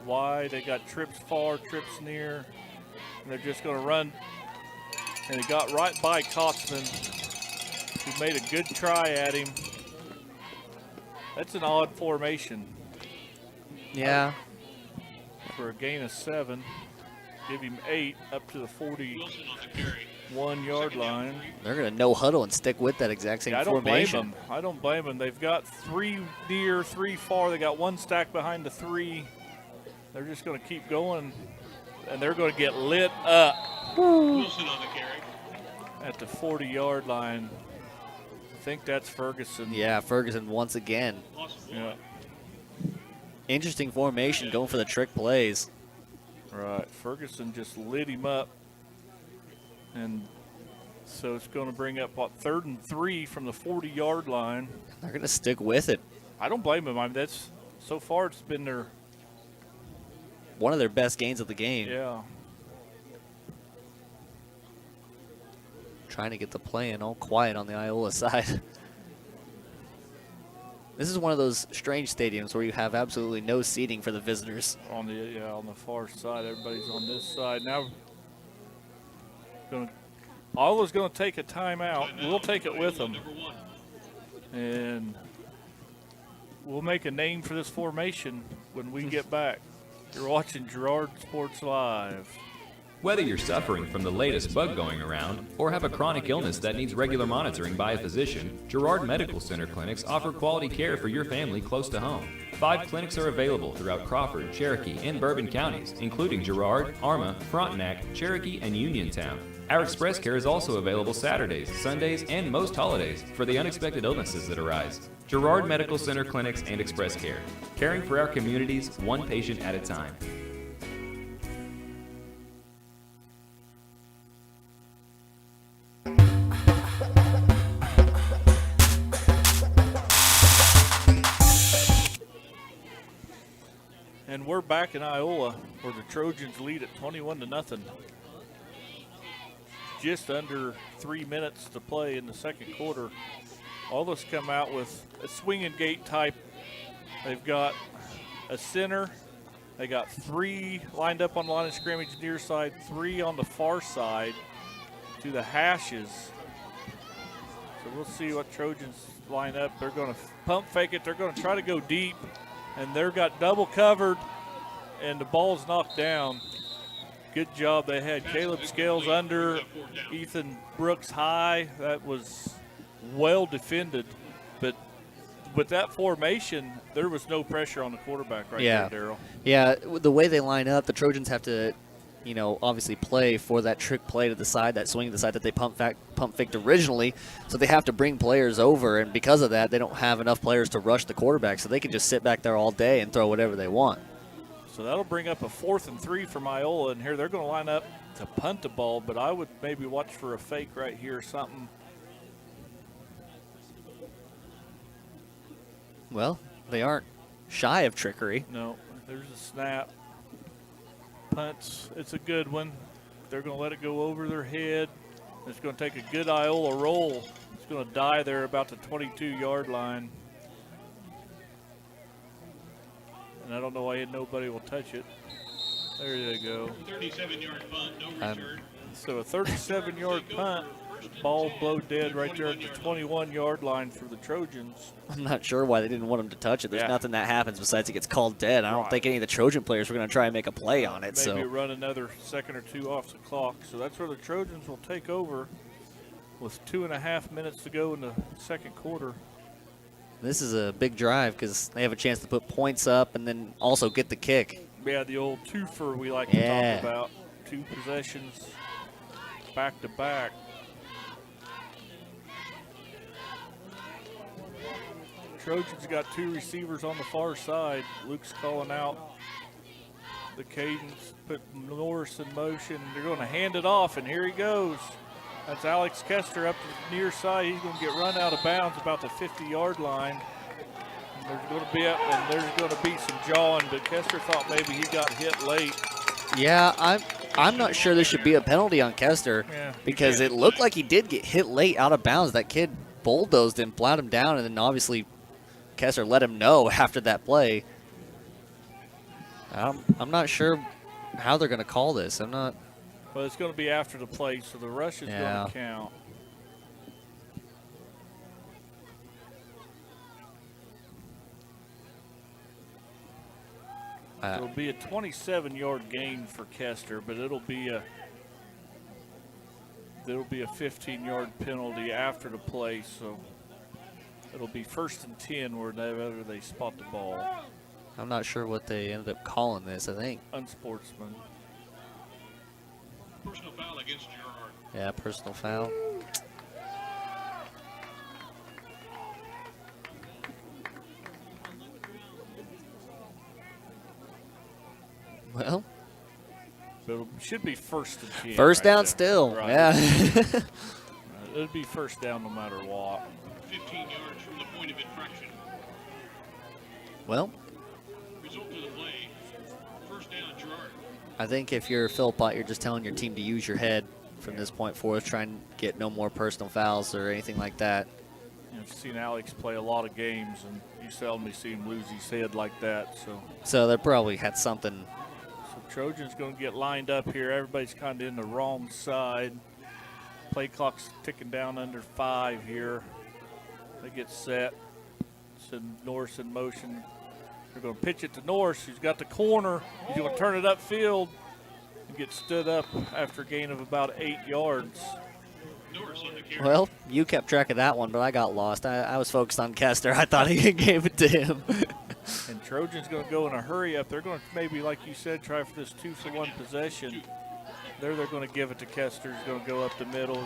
wide. They got trips far, trips near. And they're just going to run. And he got right by Kotzman, who made a good try at him. That's an odd formation. Yeah. For a gain of 7. Give him 8 up to the 41-yard line. They're going to no huddle and stick with that exact same formation. I don't blame them. They've got 3 near, 3 far. They got 1 stack behind the 3. They're just going to keep going, and they're going to get lit up Wilson on the carry. at the 40-yard line. I think that's Ferguson. Yeah, Ferguson once again. Yeah. Interesting formation, going for the trick plays. Right, Ferguson just lit him up. And so it's going to bring up, 3rd and 3 from the 40-yard line. They're going to stick with it. I don't blame them. I mean, so far it's been one of their best gains of the game. Yeah. Trying to get the play in all quiet on the Iola side. This is one of those strange stadiums where you have absolutely no seating for the visitors. On the far side, everybody's on this side. Now, Iola's going to take a timeout. We'll take it with them. And we'll make a name for this formation when we get back. You're watching Girard Sports Live. Whether you're suffering from the latest bug going around or have a chronic illness that needs regular monitoring by a physician, Girard Medical Center clinics offer quality care for your family close to home. 5 clinics are available throughout Crawford, Cherokee, and Bourbon counties, including Girard, Arma, Frontenac, Cherokee, and Uniontown. Our express care is also available Saturdays, Sundays, and most holidays for the unexpected illnesses that arise. Girard Medical Center clinics and express care, caring for our communities one patient at a time. And we're back in Iola where the Trojans lead at 21-0. Just under 3 minutes to play in the second quarter. All this come out with a swing and gate type. They've got a center They got 3 lined up on the line of scrimmage near side, 3 on the far side to the hashes. So we'll see what Trojans line up. They're going to pump fake it. They're going to try to go deep, and they've got double covered, and the ball's knocked down. Good job. They had Caleb Scales under, Ethan Brooks high. That was well defended, but with that formation, there was no pressure on the quarterback there, Darryl. Yeah, the way they line up, the Trojans have to, obviously play for that trick play to the side, that swing to the side that they pump faked originally. So they have to bring players over, and because of that, they don't have enough players to rush the quarterback, so they can just sit back there all day and throw whatever they want. So that'll bring up a 4th and 3 from Iola, and here they're going to line up to punt the ball, but I would maybe watch for a fake right here or something. Well, they aren't shy of trickery. No, there's a snap. Punts, it's a good one. They're going to let it go over their head. It's going to take a good Iola roll. It's going to die there about the 22-yard line. And I don't know why nobody will touch it. There you go. 37-yard punt, no return. So a 37-yard punt. Ball blow dead right there at the 21-yard line for the Trojans. I'm not sure why they didn't want him to touch it. There's nothing that happens besides it gets called dead. I don't think any of the Trojan players were going to try and make a play on it. Maybe run another second or 2 off the clock. So that's where the Trojans will take over with 2.5 minutes to go in the second quarter. This is a big drive because they have a chance to put points up and then also get the kick. Yeah, the old twofer we like to talk about. 2 possessions back to back. Trojans got 2 receivers on the far side. Luke's calling out the cadence, put Norris in motion. They're going to hand it off, and here he goes. That's Alex Kester up to the near side. He's going to get run out of bounds about the 50-yard line. And there's going to be some jawing, but Kester thought maybe he got hit late. Yeah, I'm not sure there should be a penalty on Kester because it looked like he did get hit late out of bounds. That kid bulldozed him, plowed him down, and then obviously Kester let him know after that play. I'm not sure how they're going to call this. I'm not. Well, it's going to be after the play, so the rush is going to count. It'll be a 27-yard gain for Kester, but it'll be a 15-yard penalty after the play, so it'll be 1st and 10 wherever they spot the ball. I'm not sure what they ended up calling this, I think. Unsportsman. Personal foul against Girard. Yeah, personal foul. Well, but it should be 1st and 10. First down still, yeah. It'll be first down no matter what. 15 yards from the point of infraction. Well, result of the play, 1st down, Girard. I think if you're Philpott, you're just telling your team to use your head from this point forth, try and get no more personal fouls or anything like that. I've seen Alex play a lot of games, and you seldom see him lose his head like that. So they probably had something. So Trojan's going to get lined up here. Everybody's kind of in the wrong side. Play clock's ticking down under 5 here. They get set. Send Norris in motion. They're going to pitch it to Norris. He's got the corner. He's going to turn it upfield and get stood up after a gain of about 8 yards. Well, you kept track of that one, but I got lost. I was focused on Kester. I thought he gave it to him. And Trojan's going to go in a hurry up. They're going to maybe, like you said, try for this 2-for-1 possession. They're going to give it to Kester. He's going to go up the middle,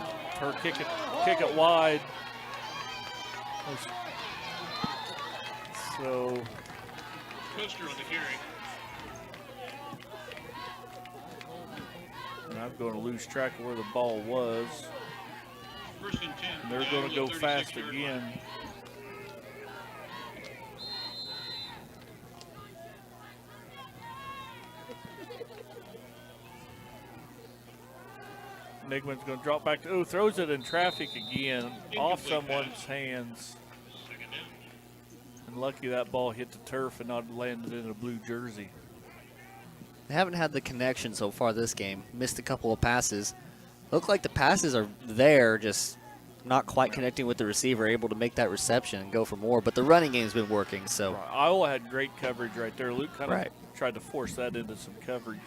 kick it wide. So Kester on the carry. And I'm going to lose track of where the ball was. 1st and 10. And they're going to go fast again. Nigman's going to drop back to, throws it in traffic again, off someone's hands. And lucky that ball hit the turf and not landed in a blue jersey. They haven't had the connection so far this game. Missed a couple of passes. Look like the passes are there, just not quite connecting with the receiver, able to make that reception and go for more. But the running game's been working. So Iola had great coverage right there. Luke kind of Right. tried to force that into some coverage.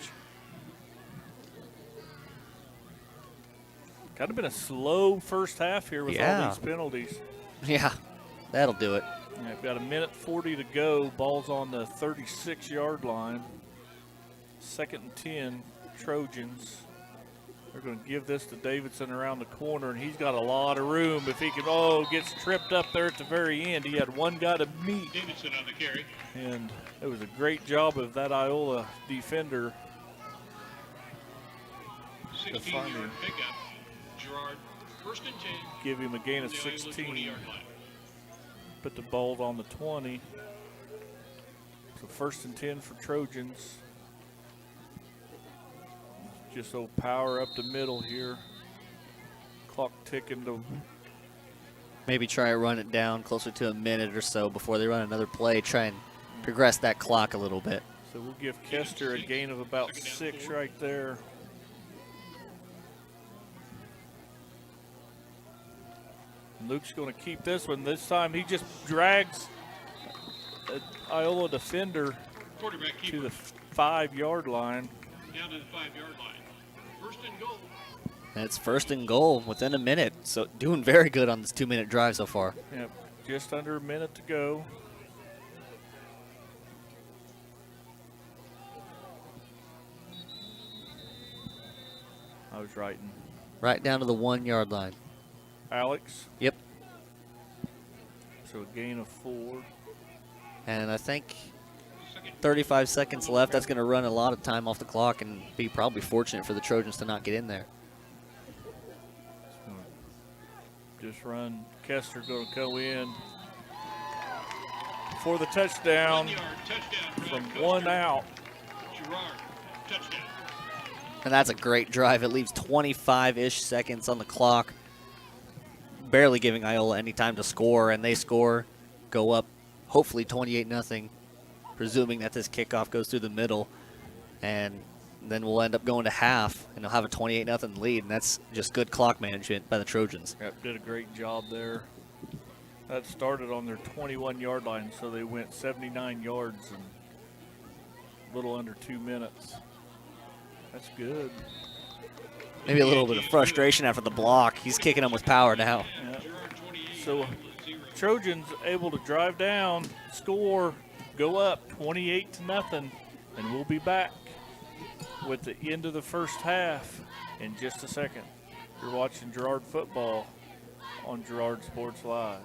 Kind of been a slow first half here with all these penalties. Yeah, that'll do it. Yeah, we've got 1:40 to go. Ball's on the 36-yard line. 2nd and 10, Trojans. They're going to give this to Davidson around the corner, and he's got a lot of room. If he can, gets tripped up there at the very end. He had one guy to meet. Davidson on the carry. And it was a great job of that Iola defender. 16-yard pickup. Girard, 1st and 10. Give him a gain of 16. Put the ball on the 20. So 1st and 10 for Trojans. Just power up the middle here. Clock ticking to. Maybe try to run it down closer to a minute or so before they run another play. Try and progress that clock a little bit. So we'll give Kester a gain of about 6 right there. Luke's going to keep this one. This time he just drags an Iola defender to the 5-yard line. Down to the 5-yard line. 1st and goal. That's 1st and goal within a minute. So doing very good on this 2-minute drive so far. Yep, just under a minute to go. I was writing. Right down to the 1-yard line. Alex? Yep. So a gain of 4. And I think 35 seconds left. That's going to run a lot of time off the clock and be probably fortunate for the Trojans to not get in there. Just run. Kester going to go in for the touchdown, from 1 out. Girard, touchdown. And that's a great drive. It leaves 25-ish seconds on the clock. Barely giving Iola any time to score, and they score, go up, hopefully 28-0, presuming that this kickoff goes through the middle, and then we'll end up going to half, and they'll have a 28-0 lead, and that's just good clock management by the Trojans. Yep, did a great job there. That started on their 21-yard line, so they went 79 yards in a little under 2 minutes. That's good. Maybe a little bit of frustration after the block. He's kicking them with power now. Yeah. So Trojans able to drive down, score, go up 28-0, and we'll be back with the end of the first half in just a second. You're watching Girard football on Girard Sports Live.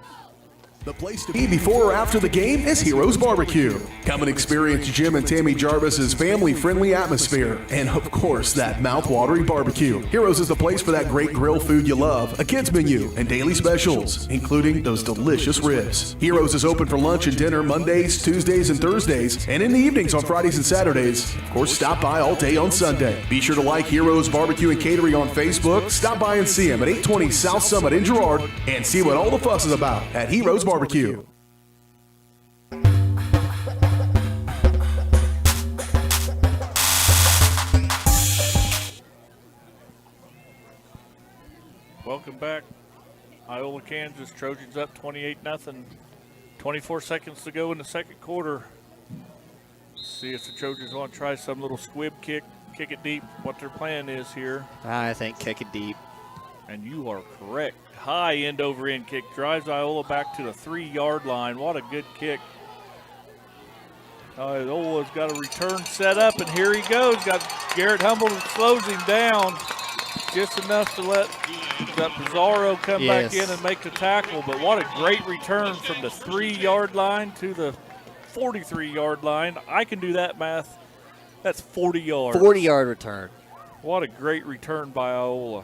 The place to be before or after the game is Heroes Barbecue. Come and experience Jim and Tammy Jarvis's family-friendly atmosphere. And, of course, that mouth-watering barbecue. Heroes is the place for that great grill food you love, a kids menu, and daily specials, including those delicious ribs. Heroes is open for lunch and dinner Mondays, Tuesdays, and Thursdays, and in the evenings on Fridays and Saturdays. Of course, stop by all day on Sunday. Be sure to like Heroes Barbecue and Catering on Facebook. Stop by and see them at 820 South Summit in Girard, and see what all the fuss is about at Heroes Barbecue. Welcome back. Iola, Kansas. Trojans up 28-0. 24 seconds to go in the second quarter. See if the Trojans want to try some little squib kick it deep, what their plan is here. I think kick it deep. And you are correct. High end over end kick drives Iola back to the 3-yard line. What a good kick. Iola's got a return set up, and here he goes. Got Garrett Humble slows him down just enough to let that Pizarro come back in and make the tackle. But what a great return from the 3-yard line to the 43-yard line. I can do that math. That's 40 yards. 40-yard return. What a great return by Iola.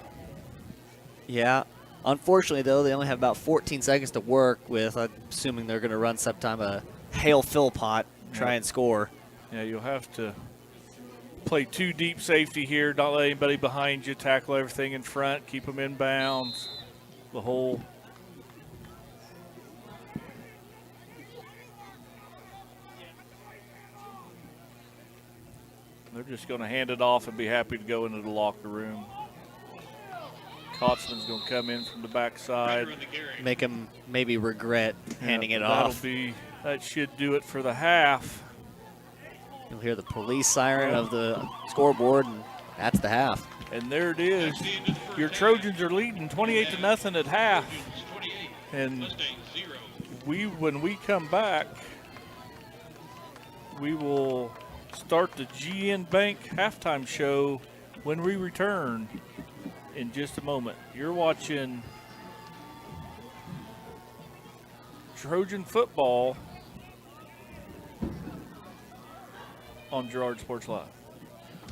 Yeah. Unfortunately, though, they only have about 14 seconds to work with. I'm assuming they're going to run sometime a hail Philpott, try and score. Yeah, you'll have to play 2 deep safety here. Don't let anybody behind you. Tackle everything in front. Keep them in bounds. The whole. They're just going to hand it off and be happy to go into the locker room. Kotzman's going to come in from the backside. Make him maybe regret handing it off. That should do it for the half. You'll hear the police siren of the scoreboard, and that's the half. And there it is. Your Trojans are leading 28-0 at half. And when we come back, we will start the GN Bank halftime show when we return in just a moment. You're watching Trojan football on Girard Sports Live.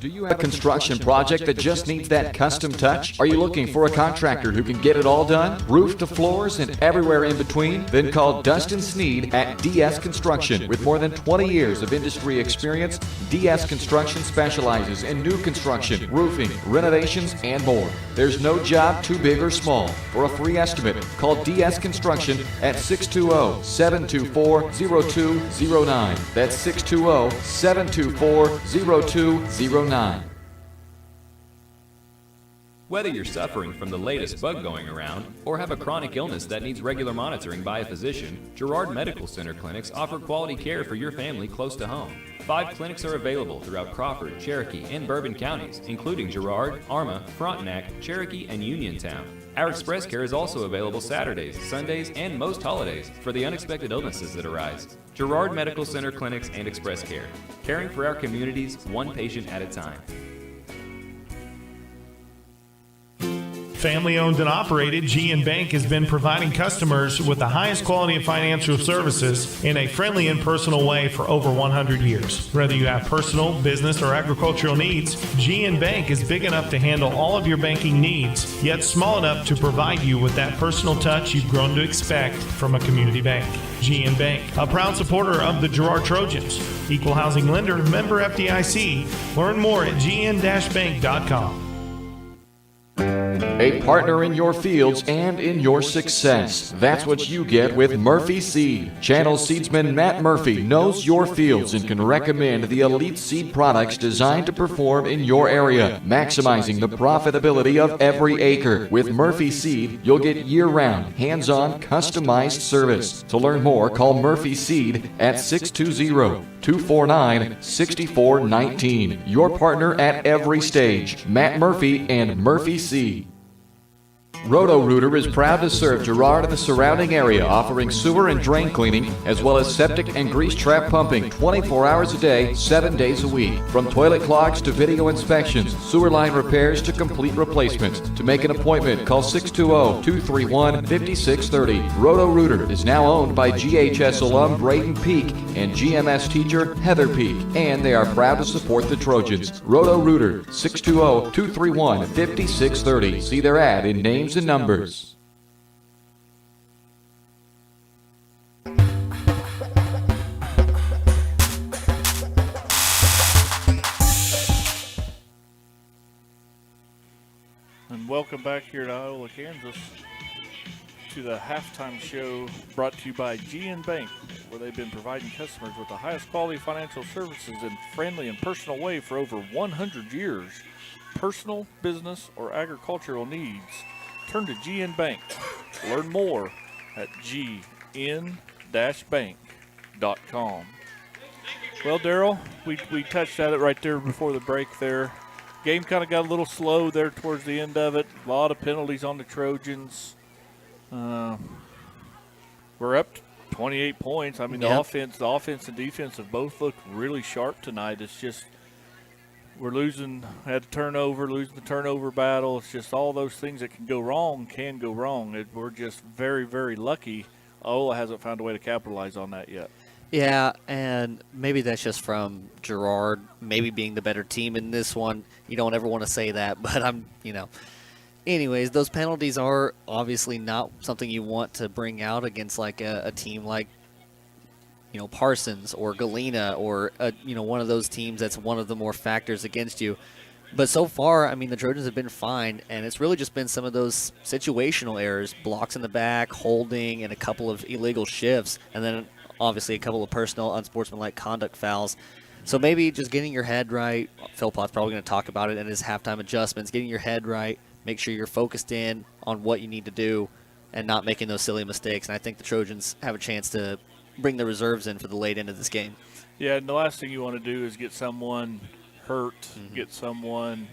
Do you have a construction project that just needs that custom touch? Are you looking for a contractor who can get it all done? Roof to floors and everywhere in between? Then call Dustin Sneed at DS Construction. With more than 20 years of industry experience, DS Construction specializes in new construction, roofing, renovations, and more. There's no job too big or small. For a free estimate, call DS Construction at 620-724-0209. That's 620-724-0209. Whether you're suffering from the latest bug going around or have a chronic illness that needs regular monitoring by a physician, Girard Medical Center clinics offer quality care for your family close to home. 5 clinics are available throughout Crawford, Cherokee, and Bourbon counties, including Girard, Arma, Frontenac, Cherokee, and Uniontown. Our express care is also available Saturdays, Sundays, and most holidays for the unexpected illnesses that arise. Girard Medical Center clinics and express care, caring for our communities one patient at a time. Family owned and operated, GN Bank has been providing customers with the highest quality of financial services in a friendly and personal way for over 100 years. Whether you have personal, business, or agricultural needs, GN Bank is big enough to handle all of your banking needs, yet small enough to provide you with that personal touch you've grown to expect from a community bank. GN Bank, a proud supporter of the Girard Trojans. Equal housing lender, member FDIC. Learn more at gn-bank.com. A partner in your fields and in your success. That's what you get with Murphy Seed. Channel seedsman Matt Murphy knows your fields and can recommend the elite seed products designed to perform in your area, maximizing the profitability of every acre. With Murphy Seed, you'll get year-round, hands-on, customized service. To learn more, call Murphy Seed at 620-249-6419. Your partner at every stage, Matt Murphy and Murphy Seed. Roto-Rooter is proud to serve Girard and the surrounding area, offering sewer and drain cleaning, as well as septic and grease trap pumping 24 hours a day, 7 days a week. From toilet clogs to video inspections, sewer line repairs to complete replacements. To make an appointment, call 620-231-5630. Roto-Rooter is now owned by GHS alum Braden Peak and GMS teacher Heather Peak, and they are proud to support the Trojans. Roto-Rooter, 620-231-5630. See their ad in names and numbers. And welcome back here to Iola, Kansas, to the halftime show brought to you by GN Bank, where they've been providing customers with the highest quality financial services in a friendly and personal way for over 100 years. Personal, business, or agricultural needs, turn to GN Bank. Learn more at gn-bank.com. Well, Daryl, we touched at it right there before the break there. Game kind of got a little slow there towards the end of it. A lot of penalties on the Trojans. We're up 28 points. I mean, the offense and defense have both looked really sharp tonight. It's just we're losing the turnover battle. It's just all those things that can go wrong. We're just very, very lucky. Iola hasn't found a way to capitalize on that yet. Yeah, and maybe that's just from Girard maybe being the better team in this one. You don't ever want to say that, but anyways, those penalties are obviously not something you want to bring out against like a team like, Parsons or Galena or, one of those teams that's one of the more factors against you. But so far, the Trojans have been fine, and it's really just been some of those situational errors, blocks in the back, holding, and a couple of illegal shifts, and then obviously a couple of personal unsportsmanlike conduct fouls So maybe just getting your head right. Philpott's probably going to talk about it in his halftime adjustments. Getting your head right, make sure you're focused in on what you need to do and not making those silly mistakes. And I think the Trojans have a chance to bring the reserves in for the late end of this game. Yeah, and the last thing you want to do is get someone hurt, get someone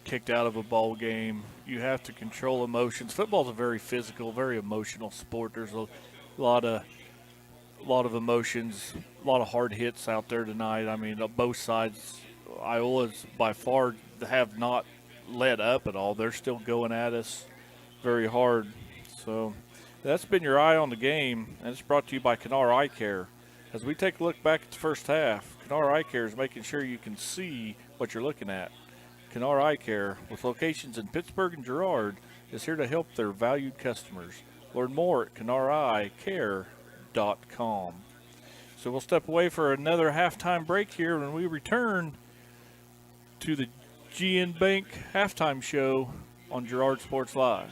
kicked out of a ball game. You have to control emotions. Football's a very physical, very emotional sport. There's a lot of emotions, a lot of hard hits out there tonight. I mean, on both sides, Iola's by far have not let up at all. They're still going at us very hard. So that's been your eye on the game, and it's brought to you by Kennar Eye Care. As we take a look back at the first half, Kennar Eye Care is making sure you can see what you're looking at. Kennar Eye Care, with locations in Pittsburgh and Girard, is here to help their valued customers. Learn more at KennarEyeCare.com. So we'll step away for another halftime break here. When we return to the GN Bank halftime show on Girard Sports Live.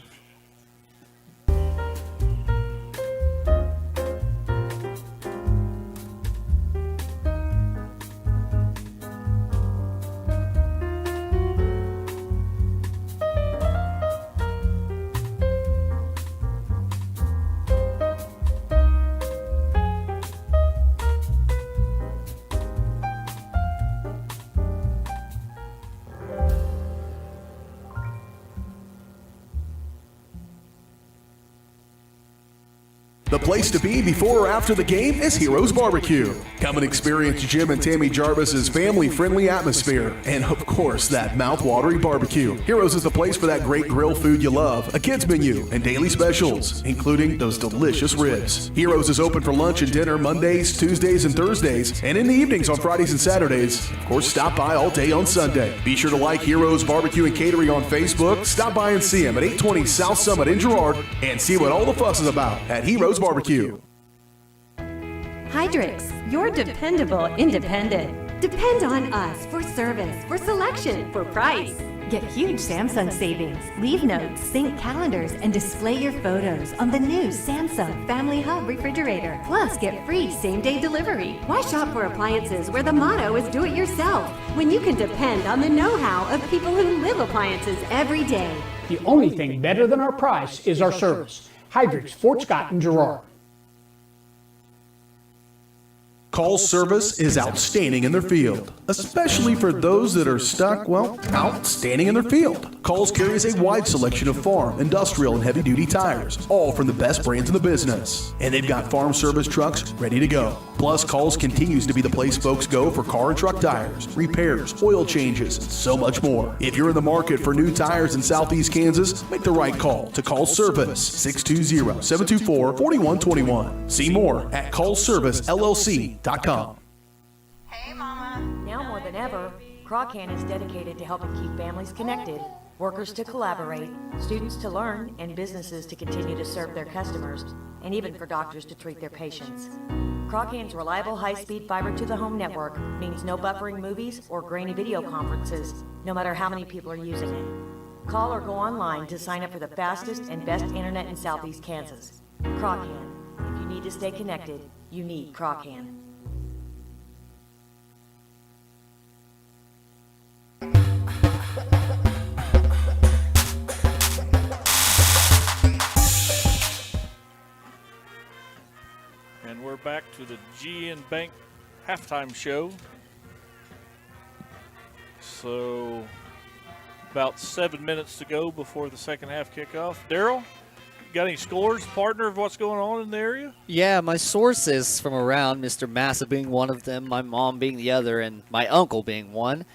The place to be before or after the game is Heroes Barbecue. Come and experience Jim and Tammy Jarvis's family-friendly atmosphere and, of course, that mouth-watering barbecue. Heroes is the place for that great grill food you love, a kids menu, and daily specials, including those delicious ribs. Heroes is open for lunch and dinner Mondays, Tuesdays, and Thursdays, and in the evenings on Fridays and Saturdays. Of course, stop by all day on Sunday. Be sure to like Heroes Barbecue and Catering on Facebook. Stop by and see them at 820 South Summit in Girard and see what all the fuss is about at Heroes Barbecue. Hydrix, your dependable independent. Depend on us for service, for selection, for price. Get huge Samsung savings. Leave notes, sync calendars, and display your photos on the new Samsung Family Hub refrigerator. Plus, get free same-day delivery. Why shop for appliances where the motto is do it yourself when you can depend on the know-how of people who live appliances every day? The only thing better than our price is our service. Hydrix, Fort Scott, and Girard. Call's service is outstanding in their field, especially for those that are stuck, well, outstanding in their field. Call's carries a wide selection of farm, industrial, and heavy-duty tires, all from the best brands in the business. And they've got farm service trucks ready to go. Plus, Call's continues to be the place folks go for car and truck tires, repairs, oil changes, and so much more. If you're in the market for new tires in Southeast Kansas, make the right call to Call's Service, 620-724-4121. See more at callservicellc.com. Hey, Mama. Now more than ever, Crocan is dedicated to helping keep families connected, workers to collaborate, students to learn, and businesses to continue to serve their customers, and even for doctors to treat their patients. Crocan's reliable high-speed fiber-to-the-home network means no buffering movies or grainy video conferences, no matter how many people are using it. Call or go online to sign up for the fastest and best internet in Southeast Kansas. Crocan. If you need to stay connected, you need Crocan. And we're back to the GN Bank halftime show. So about 7 minutes to go before the second half kickoff. Daryl, got any scores, partner, of what's going on in the area? Yeah, my sources from around, Mr. Massa being one of them, my mom being the other, and my uncle being one,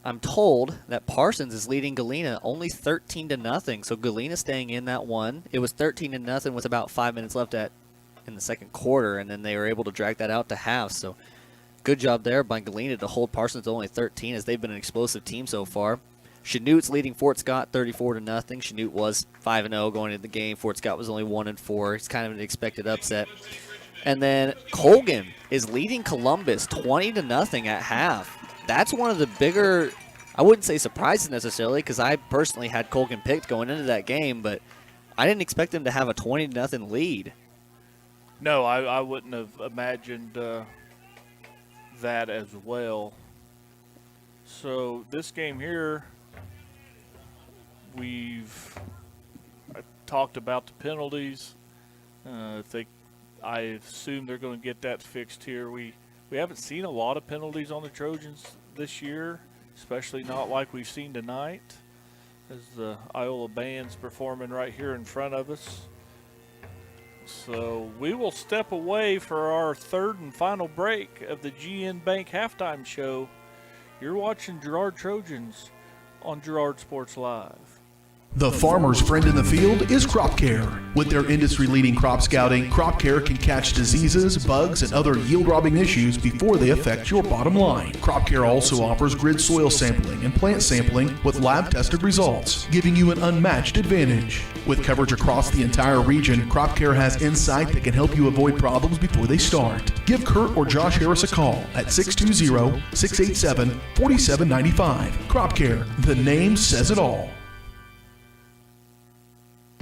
I'm told that Parsons is leading Galena only 13-0. So Galena staying in that one. It was 13-0 with about 5 minutes left in the second quarter, and then they were able to drag that out to half. So good job there by Galena to hold Parsons to only 13, as they've been an explosive team so far. Chanute's leading Fort Scott 34-0. Chanute was 5-0 going into the game. Fort Scott was only 1-4. It's kind of an expected upset. And then Colgan is leading Columbus 20-0 at half. That's one of the bigger, I wouldn't say surprises necessarily, because I personally had Colgan picked going into that game, but I didn't expect them to have a 20-0 lead. No, I wouldn't have imagined that as well. So this game here, I talked about the penalties. I assume they're going to get that fixed here. We haven't seen a lot of penalties on the Trojans this year, especially not like we've seen tonight, as the Iola band's performing right here in front of us. So we will step away for our third and final break of the GN Bank halftime show. You're watching Girard Trojans on Girard Sports Live. The farmer's friend in the field is Crop Care. With their industry-leading crop scouting, Crop Care can catch diseases, bugs, and other yield-robbing issues before they affect your bottom line. Crop Care also offers grid soil sampling and plant sampling with lab-tested results, giving you an unmatched advantage. With coverage across the entire region, Crop Care has insight that can help you avoid problems before they start. Give Kurt or Josh Harris a call at 620-687-4795. Crop Care, the name says it all.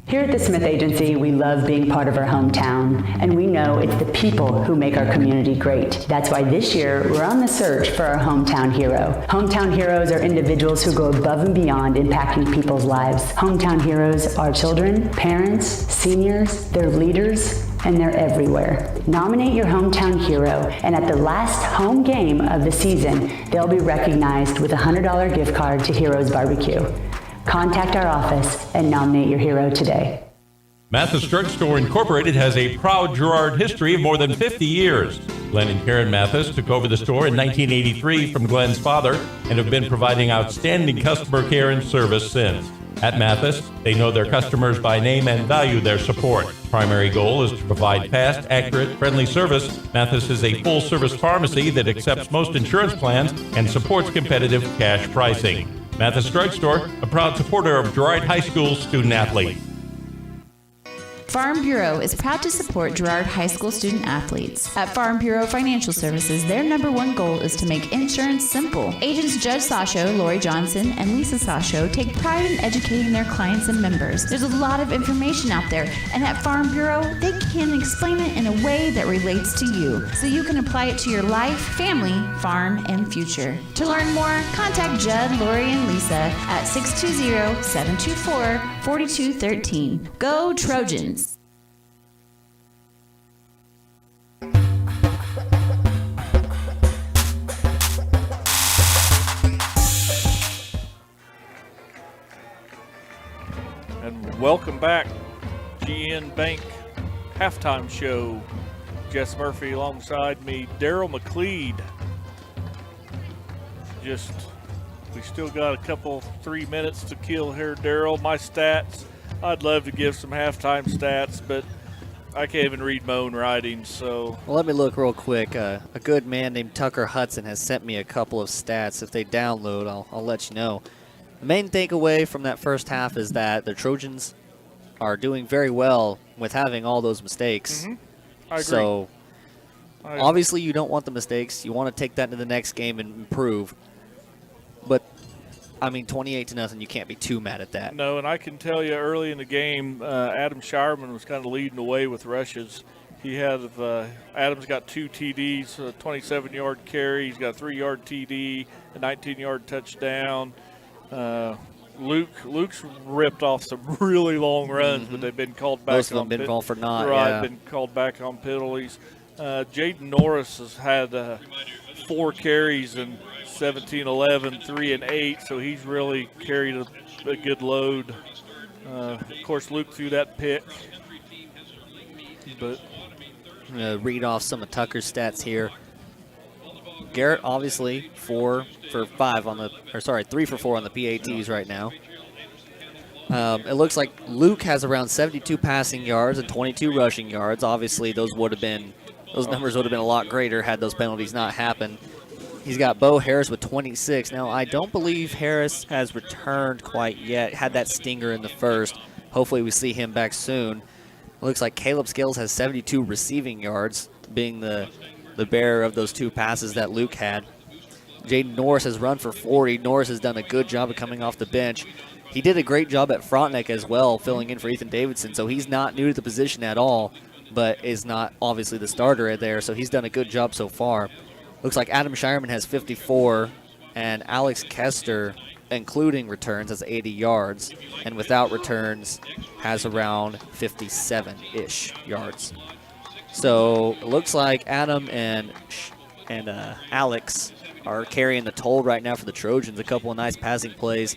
Here at the Smith Agency, we love being part of our hometown, and we know it's the people who make our community great. That's why this year, we're on the search for our hometown hero. Hometown heroes are individuals who go above and beyond impacting people's lives. Hometown heroes are children, parents, seniors, they're leaders, and they're everywhere. Nominate your hometown hero, and at the last home game of the season, they'll be recognized with a $100 gift card to Heroes Barbecue. Contact our office and nominate your hero today. Mathis Drugstore Incorporated has a proud Girard history of more than 50 years. Glenn and Karen Mathis took over the store in 1983 from Glenn's father and have been providing outstanding customer care and service since. At Mathis, they know their customers by name and value their support. Primary goal is to provide fast, accurate, friendly service. Mathis is a full-service pharmacy that accepts most insurance plans and supports competitive cash pricing. Mathis Drugstore, a proud supporter of Girard High School student-athletes. Farm Bureau is proud to support Girard High School student-athletes. At Farm Bureau Financial Services, their #1 goal is to make insurance simple. Agents Judge Sasho, Lori Johnson, and Lisa Sasho take pride in educating their clients and members. There's a lot of information out there, and at Farm Bureau, they can explain it in a way that relates to you, so you can apply it to your life, family, farm, and future. To learn more, contact Judd, Lori, and Lisa at 620-724-4213. Go Trojans! And welcome back, GN Bank halftime show. Jess Murphy alongside me, Daryl McLeod. We still got a 3 minutes to kill here, Daryl. My stats, I'd love to give some halftime stats, but I can't even read my own writing, so. Well, let me look real quick. A good man named Tucker Hudson has sent me a couple of stats. If they download, I'll let you know. The main takeaway from that first half is that the Trojans are doing very well with having all those mistakes. Mm-hmm. I agree. So, obviously you don't want the mistakes. You want to take that into the next game and improve. But, 28-0, you can't be too mad at that. No, and I can tell you early in the game, Adam Shireman was kind of leading the way with rushes. He had, Adam's got 2 TDs, a 27-yard carry. He's got a 3-yard TD, a 19-yard touchdown. Luke's ripped off some really long runs, but they've been called back. Most of them been called for naught. Right, yeah. Been called back on penalties. Jaden Norris has had 4 carries and 17, 11, 3, and 8, so he's really carried a good load. Of course, Luke threw that pick. But I'm going to read off some of Tucker's stats here. Garrett, obviously, 3 for 4 on the PATs right now. It looks like Luke has around 72 passing yards and 22 rushing yards. Obviously, those numbers would have been a lot greater had those penalties not happened. He's got Bo Harris with 26. Now, I don't believe Harris has returned quite yet. Had that stinger in the first. Hopefully, we see him back soon. It looks like Caleb Scales has 72 receiving yards, being the bearer of those 2 passes that Luke had. Jaden Norris has run for 40. Norris has done a good job of coming off the bench. He did a great job at Frontenac as well, filling in for Ethan Davidson, so he's not new to the position at all, but is not obviously the starter there, so he's done a good job so far. Looks like Adam Shireman has 54, and Alex Kester, including returns, has 80 yards, and without returns has around 57-ish yards. So it looks like Adam and Alex are carrying the toll right now for the Trojans. A couple of nice passing plays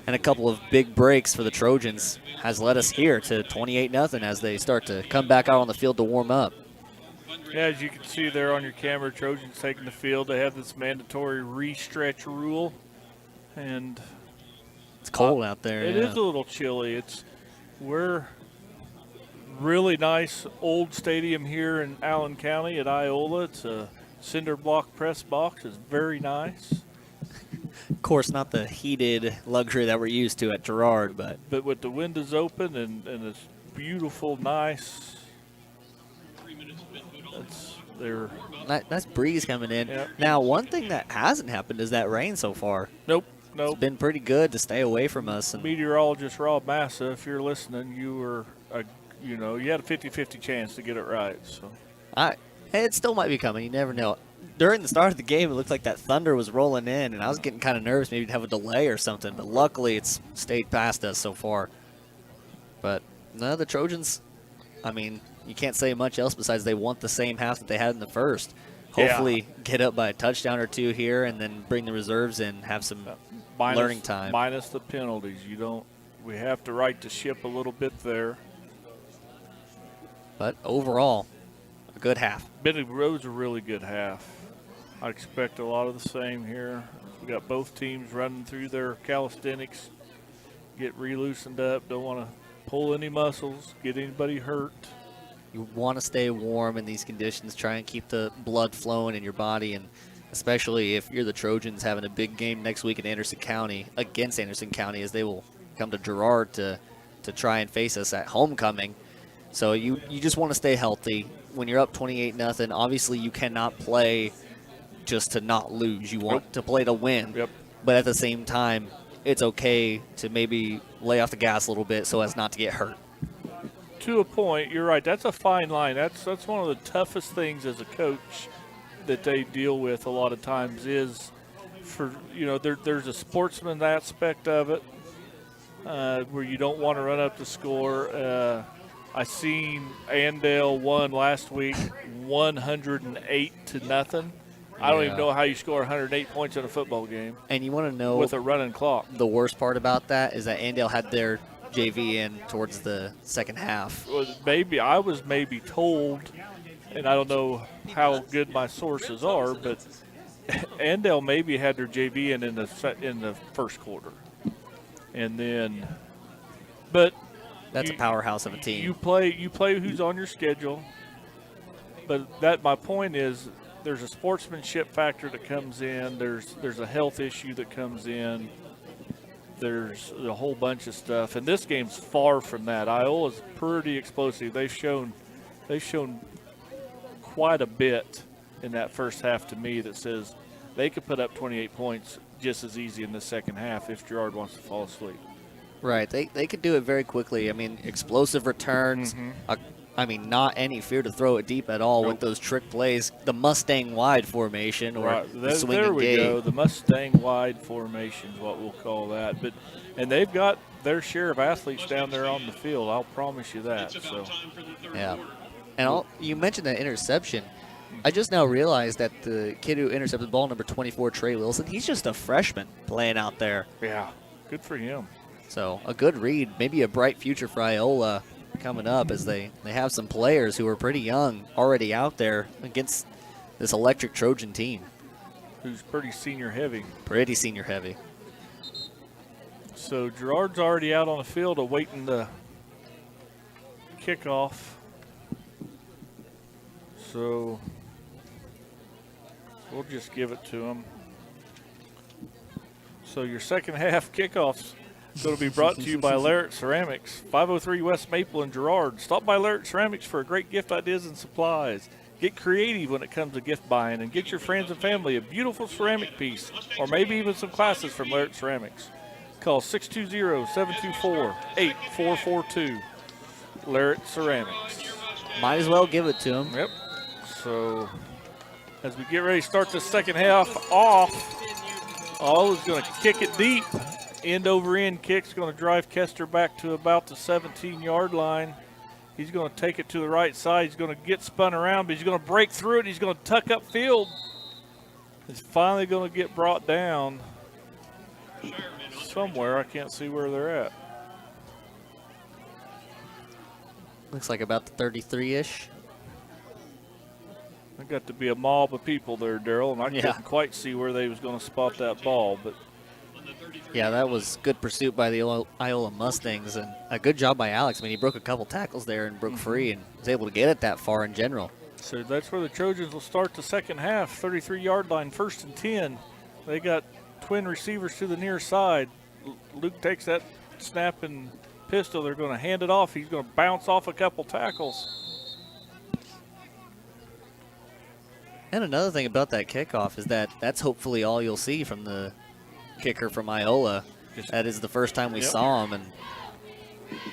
and a couple of big breaks for the Trojans has led us here to 28-0 as they start to come back out on the field to warm up. Yeah, as you can see there on your camera, Trojans taking the field. They have this mandatory re-stretch rule, and it's cold out there. It is a little chilly. We're really nice old stadium here in Allen County at Iola. It's a cinder block press box. It's very nice. Of course, not the heated luxury that we're used to at Girard, but with the windows open and it's beautiful, nice. Nice breeze coming in. Yep. Now, one thing that hasn't happened is that rain so far. Nope. It's been pretty good to stay away from us. And Meteorologist Rob Massa, if you're listening, you had a 50-50 chance to get it right. So, it still might be coming. You never know. During the start of the game, it looked like that thunder was rolling in, and I was getting kind of nervous maybe to have a delay or something. But luckily, it's stayed past us so far. But no, the Trojans, I mean, you can't say much else besides they want the same half that they had in the first. Hopefully get up by a touchdown or two here and then bring the reserves in, have some learning time. Minus the penalties. We have to right the ship a little bit there. But overall, a good half. It was a really good half. I expect a lot of the same here. We got both teams running through their calisthenics, get re-loosened up, don't want to pull any muscles, get anybody hurt. You want to stay warm in these conditions, try and keep the blood flowing in your body, and especially if you're the Trojans having a big game next week in Anderson County, against Anderson County, as they will come to Girard to try and face us at homecoming. So you just want to stay healthy. When you're up 28-0, obviously you cannot play just to not lose. You want to play to win. Yep. But at the same time, it's okay to maybe lay off the gas a little bit so as not to get hurt. To a point, you're right. That's a fine line. That's one of the toughest things as a coach that they deal with a lot of times is there's a sportsman aspect of it where you don't want to run up the score. I seen Andale won last week 108-0. I don't even know how you score 108 points in a football game. And you want to know with a running clock. The worst part about that is that Andale had their JV in towards the second half. Well, I was told, and I don't know how good my sources are, but Andale maybe had their JV in the first quarter, and then, but that's a powerhouse of a team. You play who's on your schedule, but my point is there's a sportsmanship factor that comes in. There's a health issue that comes in. There's a whole bunch of stuff, and this game's far from that. Iola's pretty explosive. They've shown quite a bit in that first half to me that says they could put up 28 points just as easy in the second half if Girard wants to fall asleep. Right, they could do it very quickly. I mean, explosive returns. Not any fear to throw it deep at all with those trick plays. The Mustang wide formation or the swinging there we gate. go. The Mustang wide formation is what we'll call that. And they've got their share of athletes down there on the field. I'll promise you that. So, yeah. And you mentioned that interception. I just now realized that the kid who intercepted ball number 24, Trey Wilson, he's just a freshman playing out there. Yeah, good for him. So a good read, maybe a bright future for Iola coming up as they have some players who are pretty young already out there against this electric Trojan team. Who's pretty senior heavy. Pretty senior heavy. So Girard's already out on the field awaiting the kickoff. So we'll just give it to him. So your second half kickoff's going to be brought to you by Larrett Ceramics, 503 West Maple in Girard. Stop by Larrett Ceramics for great gift ideas and supplies. Get creative when it comes to gift buying and get your friends and family a beautiful ceramic piece or maybe even some classes from Larrett Ceramics. Call 620-724-8442. Larrett Ceramics. Might as well give it to him. Yep. So As we get ready to start the second half off, Iola's going to kick it deep. End over end kick's going to drive Kester back to about the 17-yard line. He's going to take it to the right side. He's going to get spun around, but he's going to break through it. He's going to tuck up field. He's finally going to get brought down somewhere. I can't see where they're at. Looks like about the 33-ish. There got to be a mob of people there, Daryl, and I couldn't quite see where they was going to spot that ball. But yeah, that was good pursuit by the Iola Mustangs, and a good job by Alex. I mean, he broke a couple tackles there and broke free and was able to get it that far in general. So that's where the Trojans will start the second half, 33-yard line, 1st and 10. They got twin receivers to the near side. Luke takes that snap and pistol. They're going to hand it off. He's going to bounce off a couple tackles. And another thing about that kickoff is that that's hopefully all you'll see from the kicker from Iola. That is the first time we saw him, and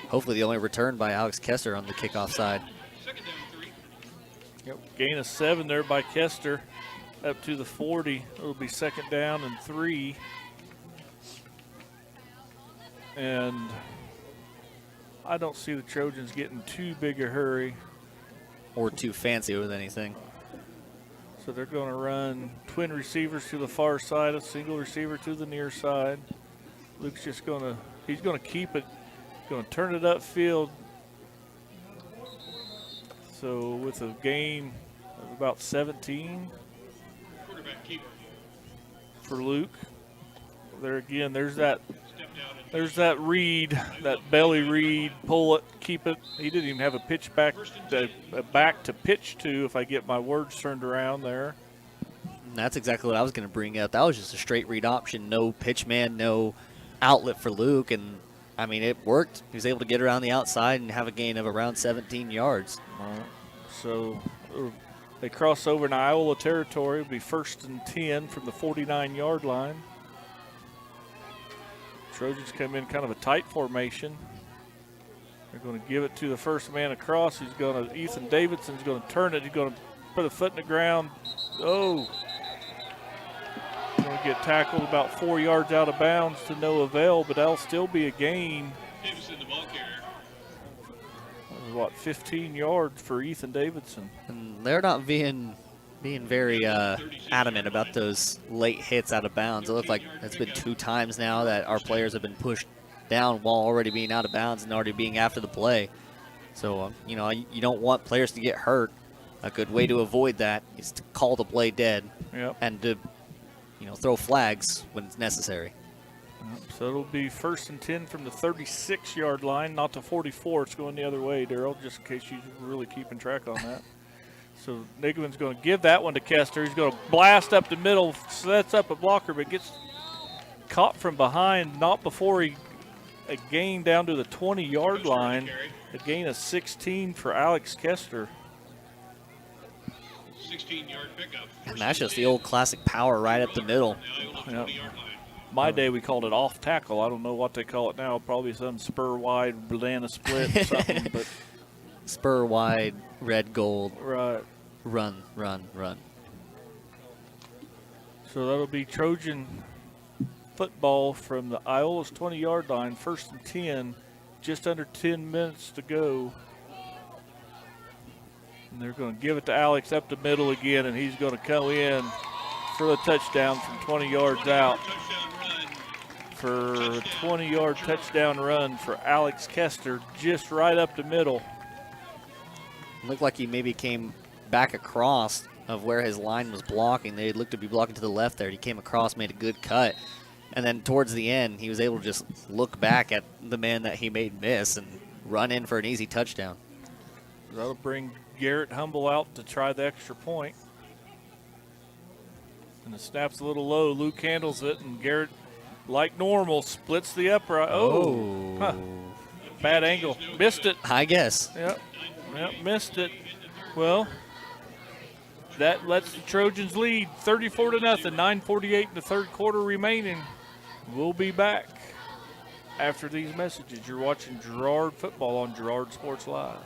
hopefully the only return by Alex Kester on the kickoff side. Gain of 7 there by Kester up to the 40. It'll be 2nd down and 3. And I don't see the Trojans getting too big a hurry. Or too fancy with anything. So they're going to run twin receivers to the far side, a single receiver to the near side. Luke's just going to, he's going to keep it, going to turn it upfield. So with a gain of about 17 for Luke. There again, there's that read, that belly read, pull it, keep it. He didn't even have a pitch back to pitch to, if I get my words turned around there. And that's exactly what I was going to bring up. That was just a straight read option, no pitch man, no outlet for Luke, and I mean, it worked. He was able to get around the outside and have a gain of around 17 yards. So they cross over in Iola territory. It'll be 1st and 10 from the 49-yard line. Trojans come in kind of a tight formation. They're going to give it to the first man across. Ethan Davidson's going to turn it. He's going to put a foot in the ground. Oh. Going to get tackled about 4 yards out of bounds to no avail, but that'll still be a gain. What, 15 yards for Ethan Davidson. And they're not being very adamant about those late hits out of bounds. It looks like it's been 2 times now that our players have been pushed down while already being out of bounds and already being after the play. So, you know, you don't want players to get hurt. A good way to avoid that is to call the play dead and to, you know, throw flags when it's necessary. So it'll be 1st and 10 from the 36-yard line, not the 44. It's going the other way, Daryl, just in case you're really keeping track on that. So Niggeman's going to give that one to Kester. He's going to blast up the middle, sets up a blocker, but gets caught from behind, not before he a gain down to the 20-yard line. A gain of 16 for Alex Kester. 16-yard pickup. And that's just the old classic power right up the middle. Yep. My day we called it off tackle. I don't know what they call it now. Probably some spur wide banana split or something. But spur wide, red gold. Right. Run, run, run. So that'll be Trojan football from the Iola's 20-yard line, 1st and 10, just under 10 minutes to go. And they're going to give it to Alex up the middle again, and he's going to come in for the touchdown from 20 yards out. For a 20-yard touchdown run for Alex Kester, just right up the middle. Looked like he maybe came back across of where his line was blocking. They looked to be blocking to the left there. He came across, made a good cut. And then towards the end, he was able to just look back at the man that he made miss and run in for an easy touchdown. That'll bring Garrett Humble out to try the extra point. And the snap's a little low. Luke handles it, and Garrett, like normal, splits the upright. Oh. Huh. Bad angle. Missed it. I guess. Yep, missed it. Well, that lets the Trojans lead 34-0, 9:48 in the third quarter remaining. We'll be back after these messages. You're watching Girard football on Girard Sports Live.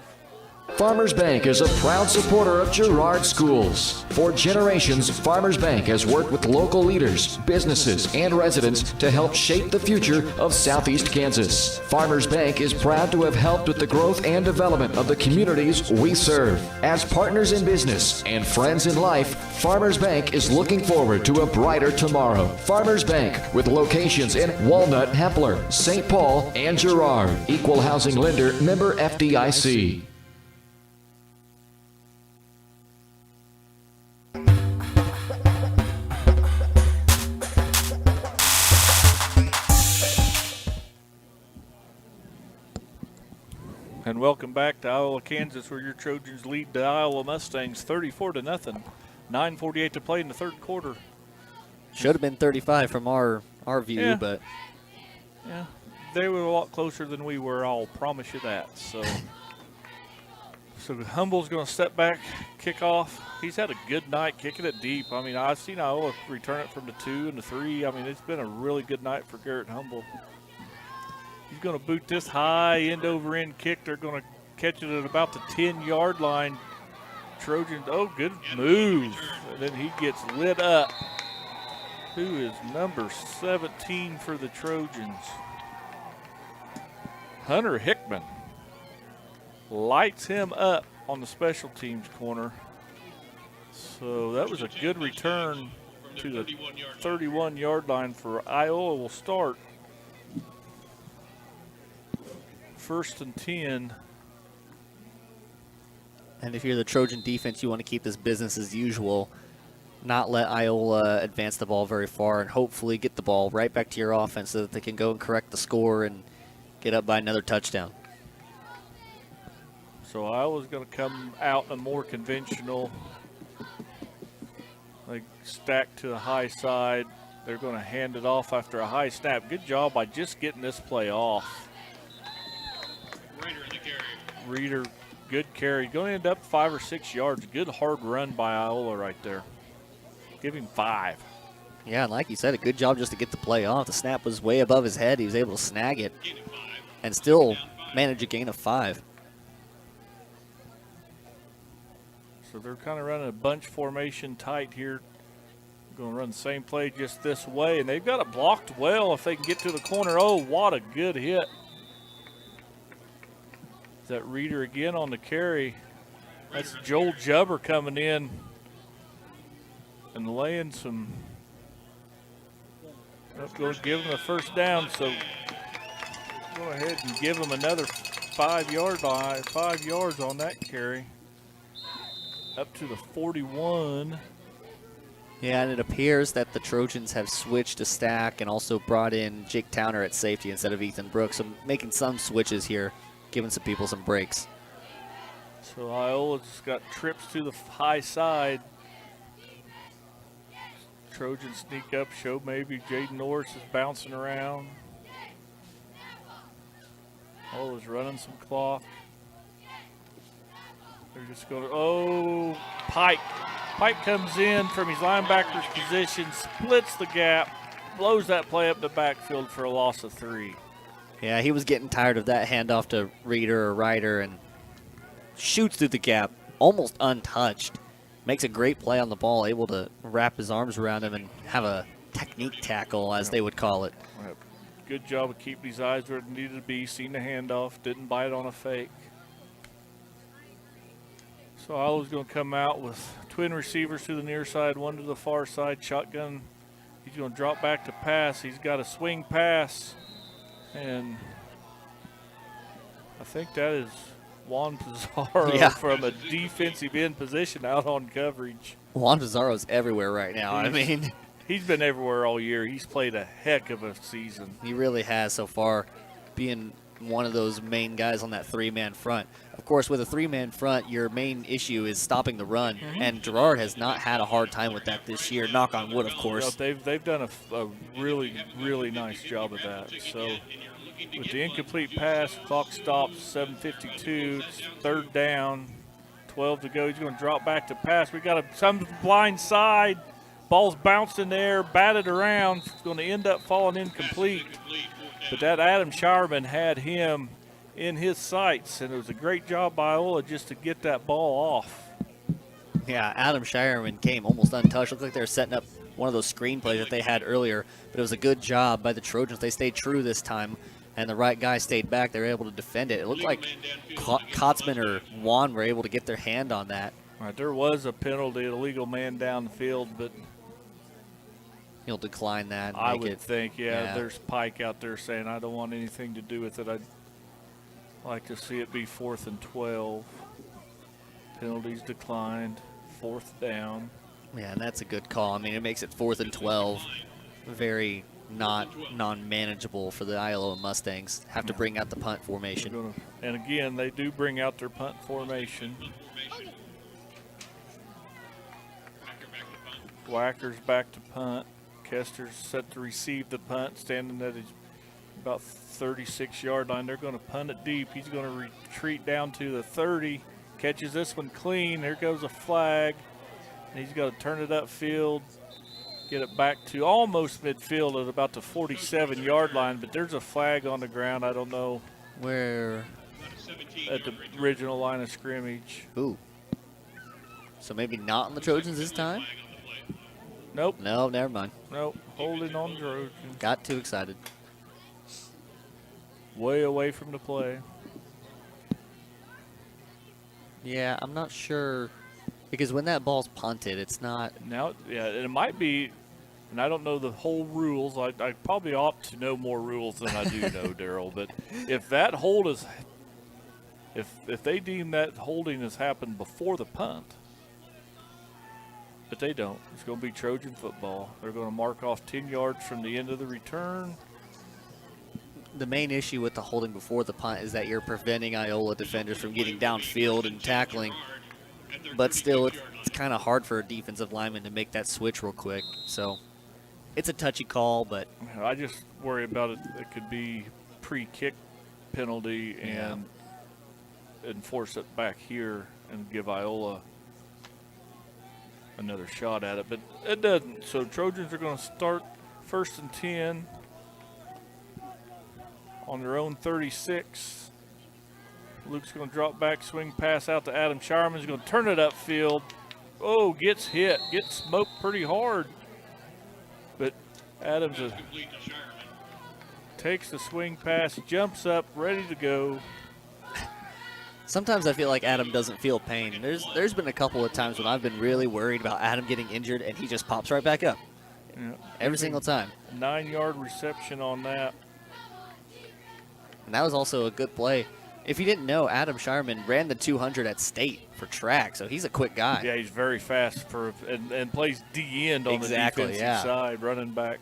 Farmers Bank is a proud supporter of Girard schools. For generations, Farmers Bank has worked with local leaders, businesses, and residents to help shape the future of Southeast Kansas. Farmers Bank is proud to have helped with the growth and development of the communities we serve. As partners in business and friends in life, Farmers Bank is looking forward to a brighter tomorrow. Farmers Bank, with locations in Walnut, Hepler, St. Paul, and Girard. Equal housing lender, member FDIC. And welcome back to Iola, Kansas, where your Trojans lead the Iola Mustangs 34-0. 9:48 to play in the third quarter. Should have been 35 from our view, Yeah. but Yeah, they were a lot closer than we were, I'll promise you that. So Humble's going to step back, kick off. He's had a good night kicking it deep. I mean, I've seen Iola return it from the 2 and the 3. I mean, it's been a really good night for Garrett Humble. He's going to boot this high end-over-end kick. They're going to catch it at about the 10-yard line. Trojans, oh, good move. And then he gets lit up. Who is number 17 for the Trojans? Hunter Hickman lights him up on the special teams corner. So that was a good return to the 31-yard line for Iola. Will start 1st and 10. And if you're the Trojan defense, you want to keep this business as usual, not let Iola advance the ball very far, and hopefully get the ball right back to your offense so that they can go and correct the score and get up by another touchdown. So Iola's going to come out in a more conventional. They stack to the high side. They're going to hand it off after a high snap. Good job by just getting this play off. Reader, good carry. Going to end up 5 or 6 yards. Good hard run by Iola right there. Give him 5. Yeah, and like you said, a good job just to get the play off. The snap was way above his head. He was able to snag it and still manage a gain of 5. So they're kind of running a bunch formation tight here. Going to run the same play just this way, and they've got it blocked well if they can get to the corner. Oh, what a good hit. That Reader again on the carry. That's Joel Jubber coming in and laying some. Going to give him a first down, so go ahead and give him another 5 yards on that carry. Up to the 41. Yeah, and it appears that the Trojans have switched to stack and also brought in Jake Towner at safety instead of Ethan Brooks. So making some switches here, giving some people some breaks. So Iola's got trips to the high side. Trojans sneak up, show maybe Jaden Norris is bouncing around. Iola's running some clock. They're just going to, oh, Pike. Pike comes in from his linebacker's position, splits the gap, blows that play up the backfield for a loss of 3. Yeah, he was getting tired of that handoff to Reader or Ryder and shoots through the gap, almost untouched. Makes a great play on the ball, able to wrap his arms around him and have a technique tackle, as they would call it. Good job of keeping his eyes where it needed to be, seen the handoff, didn't bite on a fake. So Iola's going to come out with twin receivers to the near side, one to the far side, shotgun. He's going to drop back to pass. He's got a swing pass, and I think that is Juan Pizarro from a defensive end position out on coverage. Juan Pizarro's everywhere right now. He's been everywhere all year. He's played a heck of a season. He really has so far, being one of those main guys on that 3-man front. Of course, with a 3-man front, your main issue is stopping the run, and Girard has not had a hard time with that this year, knock on wood, of course. They've done a really, really nice job of that. So with the incomplete pass, clock stops, 7:52, it's 3rd down, 12 to go. He's going to drop back to pass. We got some blind side. Ball's bounced in there, batted around. It's going to end up falling incomplete. But that Adam Shireman had him in his sights, and it was a great job by Iola just to get that ball off. Yeah, Adam Shireman came almost untouched. Looked like they were setting up one of those screen plays that they had earlier, but it was a good job by the Trojans. They stayed true this time, and the right guy stayed back. They were able to defend it. It looked like Kotzman or Juan were able to get their hand on that. Right, there was a penalty, an illegal man down the field, but he'll decline that. I would think, yeah, there's Pike out there saying, I don't want anything to do with it. I'd like to see it be 4th and 12. Penalties declined, 4th down. Yeah, and that's a good call. I mean, it makes it 4th and 12. Very non-manageable for the Iola Mustangs. Have to bring out the punt formation. And again, they do bring out their punt formation. Wacker's back to punt. Kester's set to receive the punt, standing at his about 36-yard line. They're going to punt it deep. He's going to retreat down to the 30. Catches this one clean. There goes a flag. And he's got to turn it upfield, get it back to almost midfield at about the 47-yard line. But there's a flag on the ground. I don't know where. At the original line of scrimmage. Ooh. So maybe not on the Trojans this time? Nope. No, never mind. Nope. Holding on Trojans. Got too excited. Way away from the play. Yeah, I'm not sure. Because when that ball's punted, it's not. Now, yeah, it might be, and I don't know the whole rules. I probably ought to know more rules than I do know, Daryl. But if that hold is, if they deem that holding has happened before the punt, but they don't, it's going to be Trojan football. They're going to mark off 10 yards from the end of the return. The main issue with the holding before the punt is that you're preventing Iola defenders from getting downfield and tackling. But still, it's kind of hard for a defensive lineman to make that switch real quick. So it's a touchy call, but I just worry about it. It could be pre-kick penalty and enforce it back here and give Iola another shot at it. But it doesn't. So Trojans are going to start 1st and 10 on their own 36. Luke's going to drop back, swing pass out to Adam Shireman. He's going to turn it upfield. Oh, gets hit. Gets smoked pretty hard. But Adams takes the swing pass, jumps up, ready to go. Sometimes I feel like Adam doesn't feel pain. There's been a couple of times when I've been really worried about Adam getting injured, and he just pops right back up. Yeah. Every single time. 9-yard reception on that. And that was also a good play. If you didn't know, Adam Shireman ran the 200 at state for track, so he's a quick guy. Yeah, he's very fast and plays D-end on the defensive side, running back.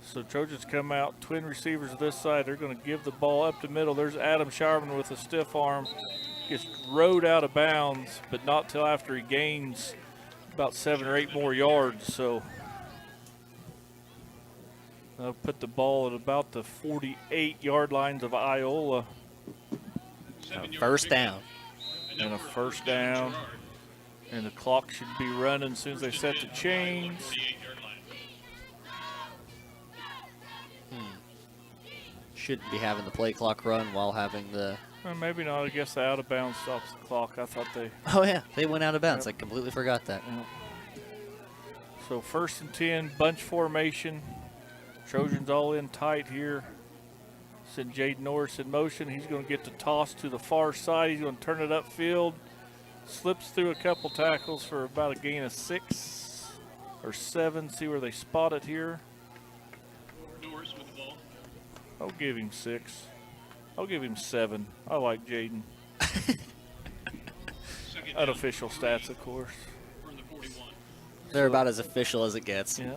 So Trojans come out, twin receivers this side. They're going to give the ball up the middle. There's Adam Shireman with a stiff arm. Gets rode out of bounds, but not till after he gains about 7 or 8 more yards. So they'll put the ball at about the 48-yard lines of Iola. First down. And a first down. And the clock should be running as soon as they set the chains. Shouldn't be having the play clock run while having the. Well, maybe not. I guess the out of bounds stops the clock. I thought they. Oh, yeah. They went out of bounds. I completely forgot that. So 1st and 10, bunch formation. Trojans all in tight here. Send Jaden Norris in motion. He's going to get the toss to the far side. He's going to turn it upfield. Slips through a couple tackles for about a gain of 6 or 7. See where they spot it here. Norris with the ball. I'll give him 6. I'll give him 7. I like Jaden. Unofficial stats, of course. From the 41. They're about as official as it gets. Yeah.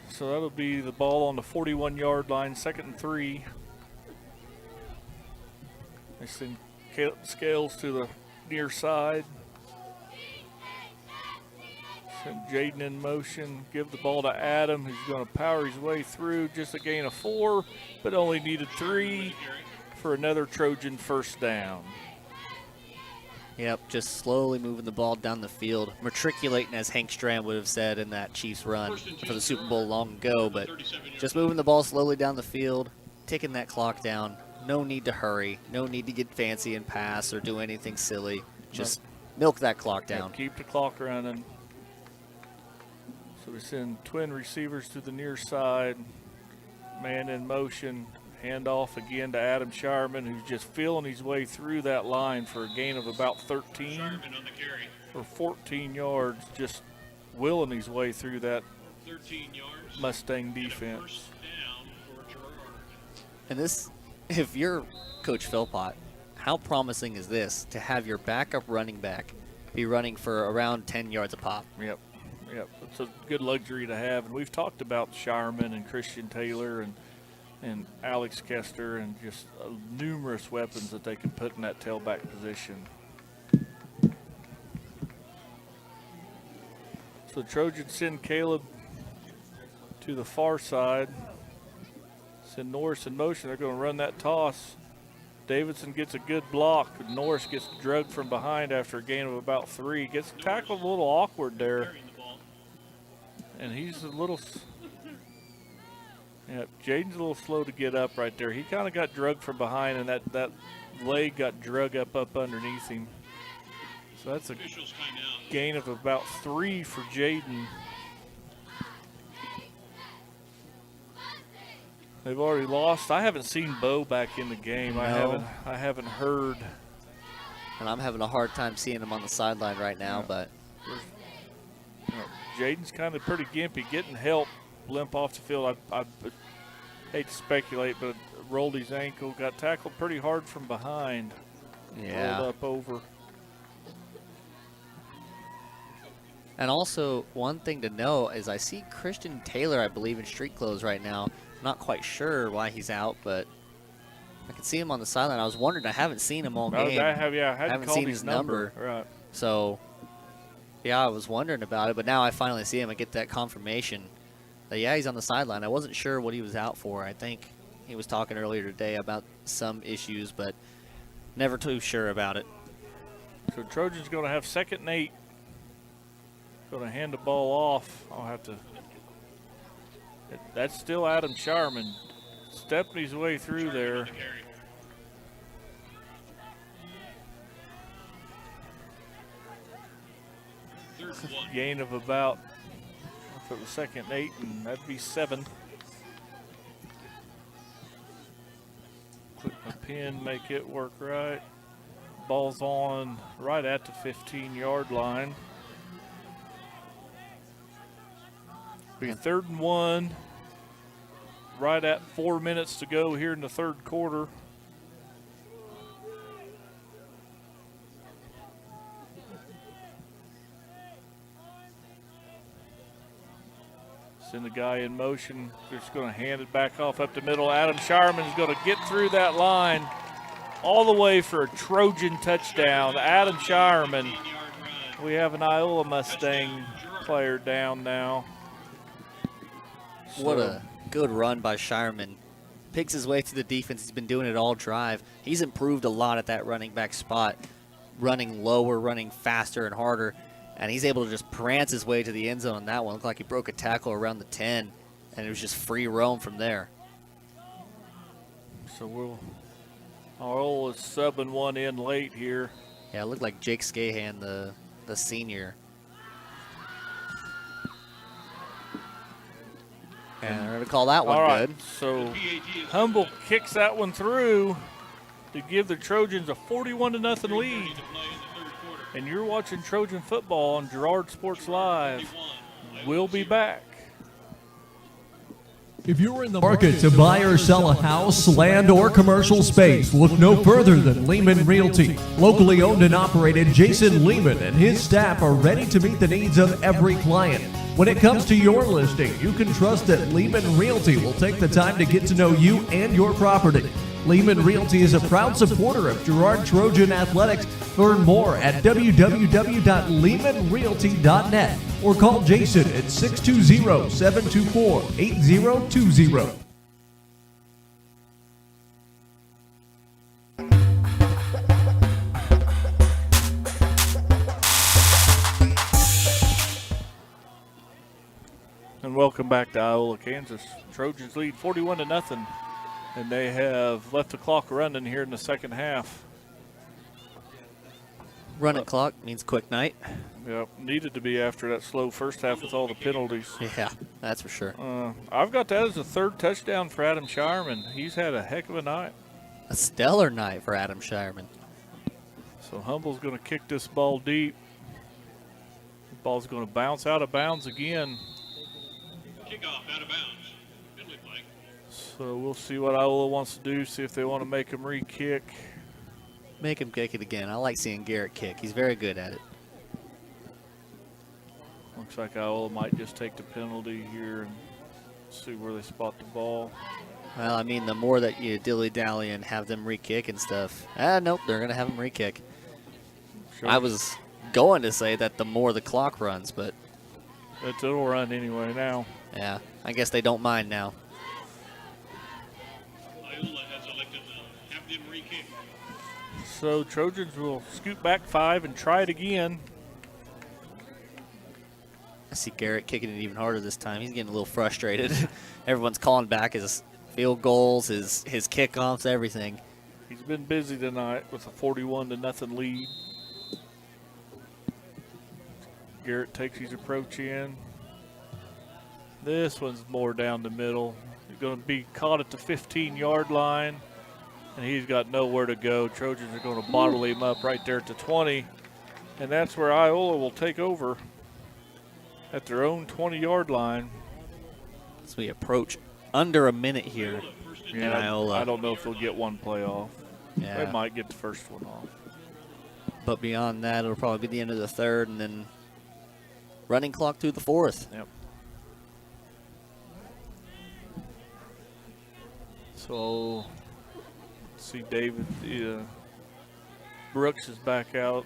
So that'll be the ball on the 41-yard line, 2nd and 3. They send Caleb Scales to the near side. Send Jaden in motion, give the ball to Adam, who's going to power his way through. Just a gain of 4, but only needed 3 for another Trojan first down. Yep, just slowly moving the ball down the field, matriculating, as Hank Strand would have said in that Chiefs run for the Super Bowl long ago, but just moving the ball slowly down the field. ticking that clock down. No need to hurry. No need to get fancy and pass or do anything silly. Just milk that clock down. Keep the clock running. So we send twin receivers to the near side. Man in motion. Handoff again to Adam Shireman, who's just feeling his way through that line for a gain of about 13 or 14 yards, just willing his way through that 13 yards. Mustang defense. And this, if you're Coach Philpott, how promising is this to have your backup running back be running for around 10 yards a pop? Yep. It's a good luxury to have. And we've talked about Shireman and Christian Taylor and Alex Kester and just numerous weapons that they can put in that tailback position. So the Trojans send Caleb to the far side. Send Norris in motion. They're going to run that toss. Davidson gets a good block. Norris gets drugged from behind after a gain of about 3. Gets tackled a little awkward there. And he's a little... Yeah, Jaden's a little slow to get up right there. He kind of got drugged from behind, and that leg got drug up underneath him. So that's a gain of about 3 for Jaden. They've already lost. I haven't seen Bo back in the game. No. I haven't heard. And I'm having a hard time seeing him on the sideline right now, but Jaden's kind of pretty gimpy, getting help. Limp off the field. I hate to speculate, but rolled his ankle, got tackled pretty hard from behind. Yeah. Rolled up over. And also, one thing to know is I see Christian Taylor, I believe, in street clothes right now. Not quite sure why he's out, but I can see him on the sideline. I was wondering, I haven't seen him all game. I haven't seen his number. Right. So, yeah, I was wondering about it, but now I finally see him. I get that confirmation. Yeah, he's on the sideline. I wasn't sure what he was out for. I think he was talking earlier today about some issues, but never too sure about it. So Trojan's going to have 2nd and 8. Going to hand the ball off. I'll have to. That's still Adam Shireman stepping his way through there. Gain of about, if it was 2nd and 8, and that'd be 7. Click my pin, make it work right. Ball's on right at the 15-yard line. Be 3rd and 1. Right at 4 minutes to go here in the 3rd quarter. Send the guy in motion. They're just going to hand it back off up the middle. Adam Shireman is going to get through that line all the way for a Trojan touchdown. Adam Shireman. We have an Iola Mustang player down now. What a good run by Shireman. Picks his way through the defense. He's been doing it all drive. He's improved a lot at that running back spot. Running lower, running faster and harder. And he's able to just prance his way to the end zone on that one. Looked like he broke a tackle around the 10. And it was just free roam from there. So Iola is subbing one in late here. Yeah, it looked like Jake Scahan, the senior. And they're going to call that one good. So Humble kicks that one through to give the Trojans a 41-0 lead. And you're watching Trojan football on Girard Sports Live. We'll be back. If you're in the market to buy or sell a house, land, or commercial space, look no further than Lehman Realty. Locally owned and operated, Jason Lehman and his staff are ready to meet the needs of every client. When it comes to your listing, you can trust that Lehman Realty will take the time to get to know you and your property. Lehman Realty is a proud supporter of Girard Trojan Athletics. Learn more at www.lehmanrealty.net or call Jason at 620-724-8020. And welcome back to Iola, Kansas. Trojans lead 41-0. And they have left the clock running here in the second half. Running clock means quick night. Yep, needed to be after that slow first half with all the penalties. Yeah, that's for sure. I've got that as the third touchdown for Adam Shireman. He's had a heck of a night. A stellar night for Adam Shireman. So Humble's going to kick this ball deep. The ball's going to bounce out of bounds again. Kickoff out of bounds. Penalty flag. So we'll see what Iola wants to do, see if they want to make him re-kick. Make him kick it again. I like seeing Garrett kick. He's very good at it. Looks like Iola might just take the penalty here and see where they spot the ball. Well, I mean, the more that you dilly-dally and have them re-kick and stuff. Nope, they're going to have them re-kick. Sure. I was going to say that the more the clock runs, but... It'll run anyway now. Yeah, I guess they don't mind now. Iola has elected to have them re-kick. So Trojans will scoot back 5 and try it again. I see Garrett kicking it even harder this time. He's getting a little frustrated. Everyone's calling back his field goals, his kickoffs, everything. He's been busy tonight with a 41-0 lead. Garrett takes his approach in. This one's more down the middle. He's going to be caught at the 15-yard line, and he's got nowhere to go. Trojans are going to bottle him up right there at the 20, and that's where Iola will take over at their own 20-yard line. As we approach under a minute here in Yeah, Iola. I don't know if they'll get one play off. Yeah. They might get the first one off. But beyond that, it'll probably be the end of the third, and then running clock through the fourth. Yep. So, let's see, David Brooks is back out.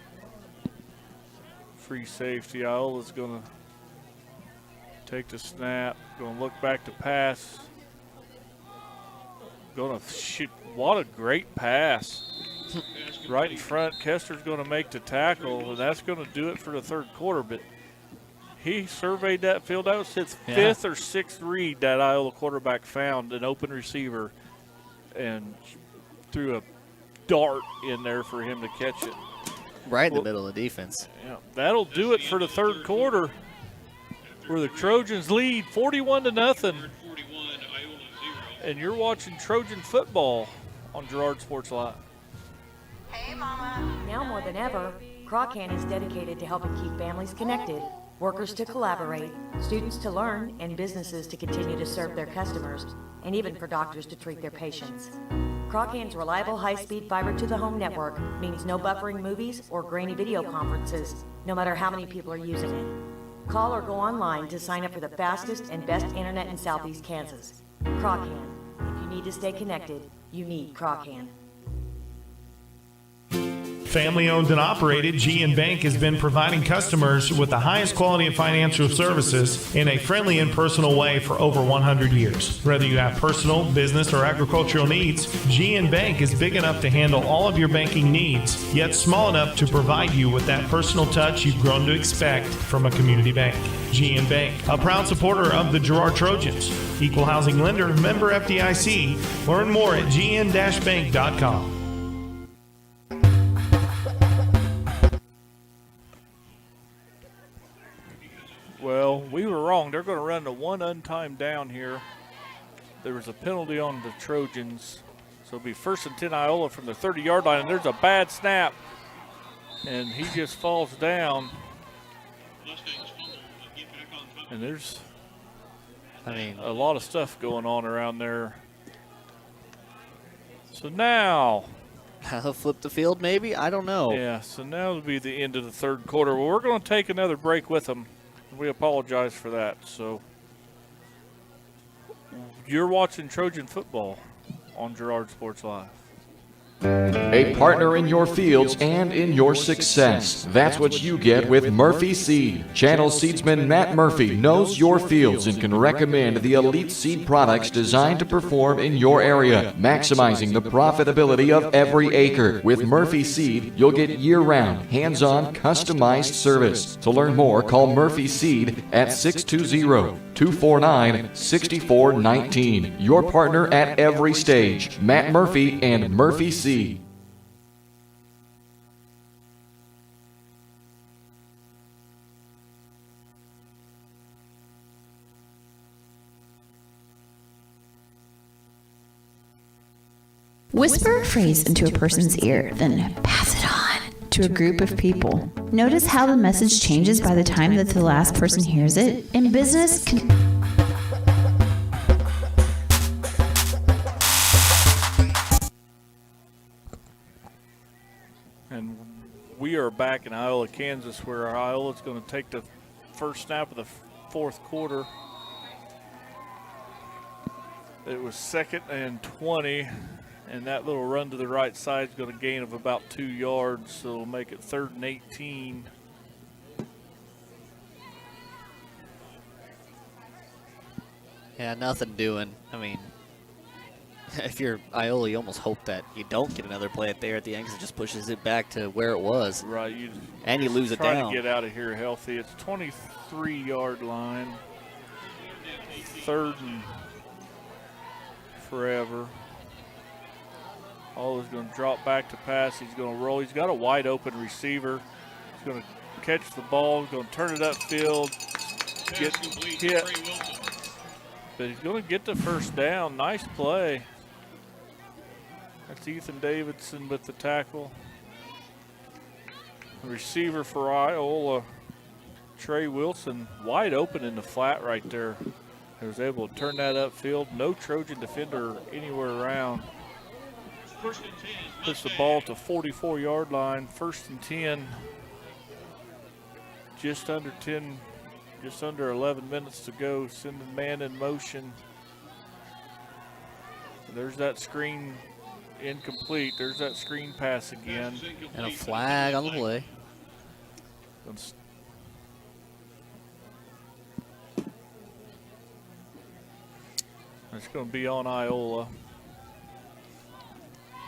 Free safety. Iola's going to take the snap. Going to look back to pass. Going to shoot. What a great pass. Right in front. Kester's going to make the tackle, and that's going to do it for the third quarter. But he surveyed that field. That was his fifth or sixth read that Iola quarterback found, an open receiver, and threw a dart in there for him to catch it. Right in the middle of the defense. Yeah, that'll do it for the third quarter, where the Trojans lead 41-0. And you're watching Trojan football on Girard Sports Live. Hey, Mama. Now more than ever, Croccan is dedicated to helping keep families connected, workers to collaborate, students to learn, and businesses to continue to serve their customers, and even for doctors to treat their patients. Croccan's reliable high-speed fiber-to-the-home network means no buffering movies or grainy video conferences, no matter how many people are using it. Call or go online to sign up for the fastest and best internet in Southeast Kansas. Croccan. If you need to stay connected, you need Croccan. Family owned and operated, GN Bank has been providing customers with the highest quality of financial services in a friendly and personal way for over 100 years. Whether you have personal, business, or agricultural needs, GN Bank is big enough to handle all of your banking needs, yet small enough to provide you with that personal touch you've grown to expect from a community bank. GN Bank, a proud supporter of the Girard Trojans. Equal housing lender, member FDIC. Learn more at gn-bank.com. Well, we were wrong. They're going to run the one untimed down here. There was a penalty on the Trojans. So it'll be 1st and 10 Iola from the 30-yard line, and there's a bad snap. And he just falls down. And there's a lot of stuff going on around there. So now. I'll flip the field maybe? I don't know. Yeah, so now it'll be the end of the third quarter. Well, we're going to take another break with them. We apologize for that. So you're watching Trojan football on Girard Sports Live. A partner in your fields and in your success. That's what you get with Murphy Seed. Channel seedsman Matt Murphy knows your fields and can recommend the elite seed products designed to perform in your area, maximizing the profitability of every acre. With Murphy Seed, you'll get year-round, hands-on, customized service. To learn more, call Murphy Seed at 620 249-6419. Your partner at every stage, Matt Murphy and Murphy C. Whisper a phrase into a person's ear, then pass it on to a group of people. Notice how the message changes by the time that the last person hears it. In business, And we are back in Iola, Kansas, where Iola's going to take the first snap of the fourth quarter. It was 2nd and 20, and that little run to the right side is going to gain of about 2 yards, so it'll make it 3rd and 18. Yeah, nothing doing. I mean, if you're Iola, you almost hope that you don't get another play at there at the end because it just pushes it back to where it was. Right. And you lose it down. down. Try to get out of here healthy. It's 23-yard line. 3rd and forever. Iola's going to drop back to pass. He's going to roll. He's got a wide open receiver. He's going to catch the ball. He's going to turn it upfield. Get hit. But he's going to get the first down. Nice play. That's Ethan Davidson with the tackle. The receiver for Iola, Trey Wilson, wide open in the flat right there. He was able to turn that upfield. No Trojan defender anywhere around. Puts the ball to 44-yard line. 1st and 10. Just under 11 minutes to go. Sending man in motion. There's that screen incomplete. There's that screen pass again. And a flag on the play. It's going to be on Iola.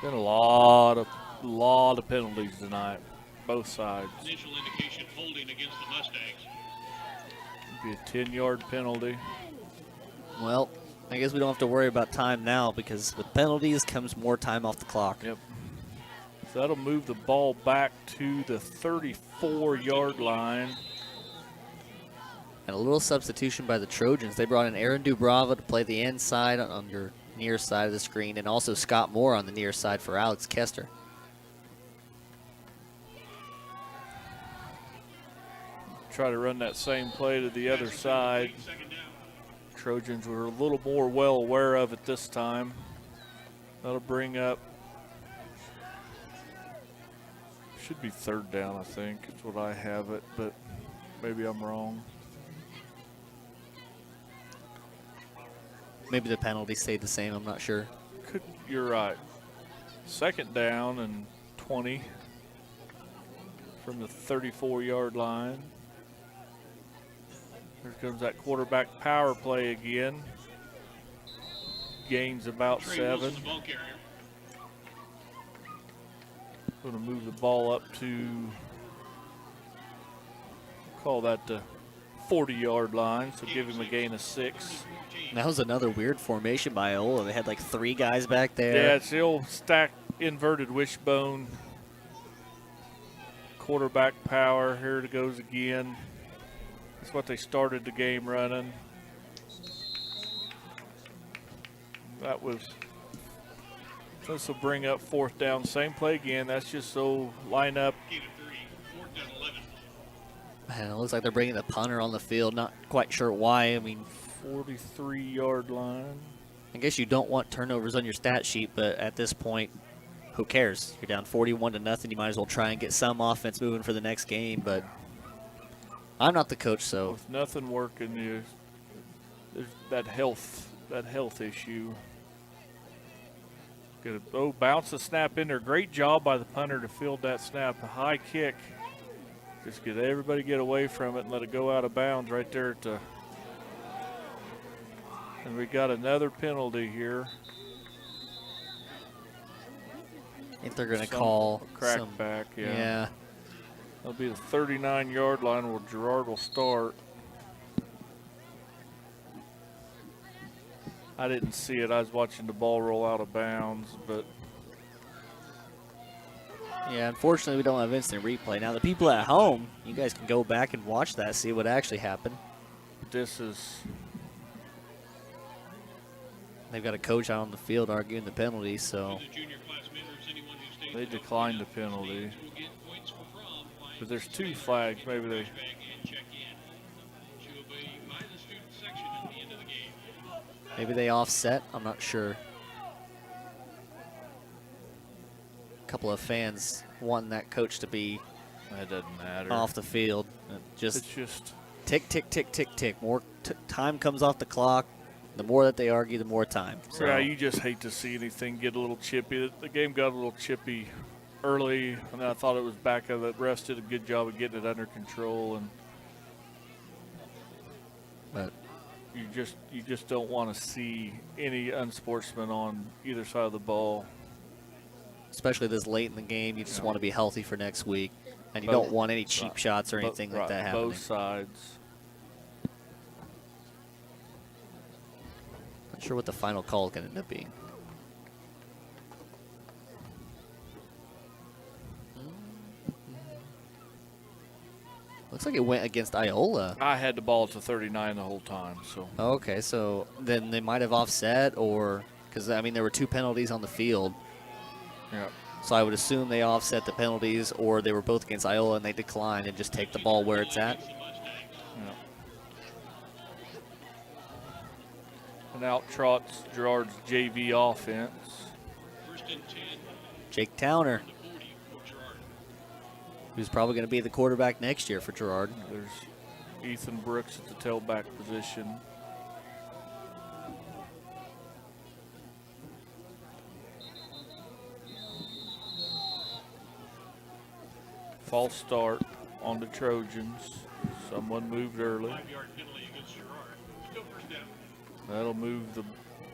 Been a lot of penalties tonight, both sides. Initial indication holding against the Mustangs. Be a 10-yard penalty. Well, I guess we don't have to worry about time now because with penalties comes more time off the clock. Yep. So that'll move the ball back to the 34-yard line. And a little substitution by the Trojans. They brought in Aaron Dubrava to play the inside on your near side of the screen, and also Scott Moore on the near side for Alex Kester. Try to run that same play to the other side. Trojans were a little more well aware of it this time. That'll bring up, should be 3rd down, I think. It's what I have it, but maybe I'm wrong. Maybe the penalty stayed the same, I'm not sure. You're right. 2nd down and 20 from the 34-yard line. Here comes that quarterback power play again. Gains about 7. Going to move the ball up to, call that the 40-yard line, so give him a gain of 6. That was another weird formation by Iola. They had like 3 guys back there. Yeah, it's the old stacked inverted wishbone. Quarterback power, here it goes again. That's what they started the game running. This will bring up 4th down. Same play again. That's just so line up. Man, it looks like they're bringing the punter on the field. Not quite sure why. I mean, 43-yard line. I guess you don't want turnovers on your stat sheet, but at this point, who cares? You're down 41-0. You might as well try and get some offense moving for the next game, but I'm not the coach, so. With nothing working, there's that health issue. Bounce the snap in there. Great job by the punter to field that snap. A high kick. Just get everybody get away from it and let it go out of bounds right there at the. And we got another penalty here. I think they're going to call crackback. Yeah. That'll be the 39-yard line where Girard will start. I didn't see it. I was watching the ball roll out of bounds, but Yeah, unfortunately, we don't have instant replay. Now, the people at home, you guys can go back and watch that, see what actually happened. this is They've got a coach out on the field arguing the penalty, so. they declined the penalty. But there's 2 flags. Maybe they. Maybe they offset. I'm not sure. A couple of fans wanting that coach to be That doesn't matter. off the field. It's just tick, tick, tick, tick, tick. More time comes off the clock. The more that they argue, the more time. So. Yeah, you just hate to see anything get a little chippy. The game got a little chippy early, and I thought it was back of it. Refs did a good job of getting it under control, and but you just don't want to see any unsportsman on either side of the ball. Especially this late in the game, you just want to be healthy for next week, and you don't want any cheap shots or anything like that happening. Both sides. Not sure what the final call is going to end up being. Looks like it went against Iola. I had the ball to 39 the whole time. So. Okay, so then they might have offset, or because I mean there were 2 penalties on the field. Yeah. So I would assume they offset the penalties, or they were both against Iola and they declined and just take the ball where it's at. Yeah. And out trots Girard's JV offense. Jake Towner, who's probably going to be the quarterback next year for Girard. There's Ethan Brooks at the tailback position. False start on the Trojans. Someone moved early. That'll move the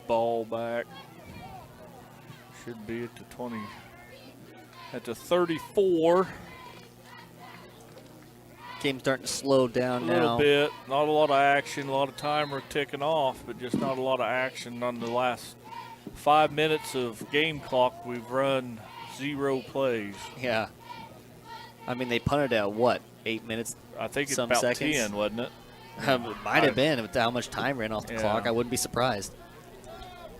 ball back. Should be at the 20. At the 34. Game's starting to slow down now. A little bit. Not a lot of action. A lot of timer ticking off, but just not a lot of action on the last 5 minutes of game clock. We've run 0 plays. Yeah. I mean, they punted at what, 8 minutes? I think it's some about seconds? 10, wasn't it? Might have been with how much time ran off the clock. I wouldn't be surprised.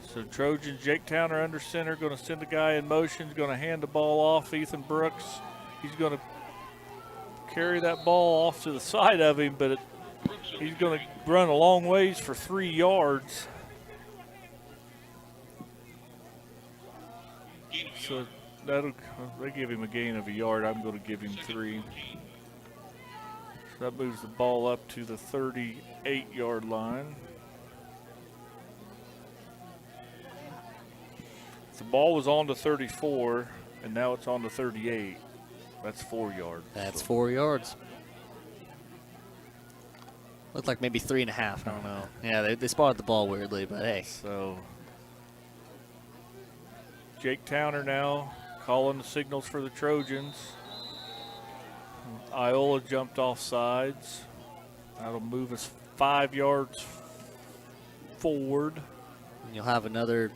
So Trojans, Jake Towner under center, going to send a guy in motion, going to hand the ball off. Ethan Brooks, he's going to carry that ball off to the side of him, but he's going to run a long ways for 3 yards. So they give him a gain of a yard. I'm going to give him 3. So that moves the ball up to the 38-yard line. The ball was on to 34, and now it's on to 38. That's 4 yards. That's 4 yards. Looked like maybe 3.5. I don't know. Yeah, they spotted the ball weirdly, but hey. So Jake Towner now calling the signals for the Trojans. Iola jumped off sides. That'll move us 5 yards forward. And you'll have another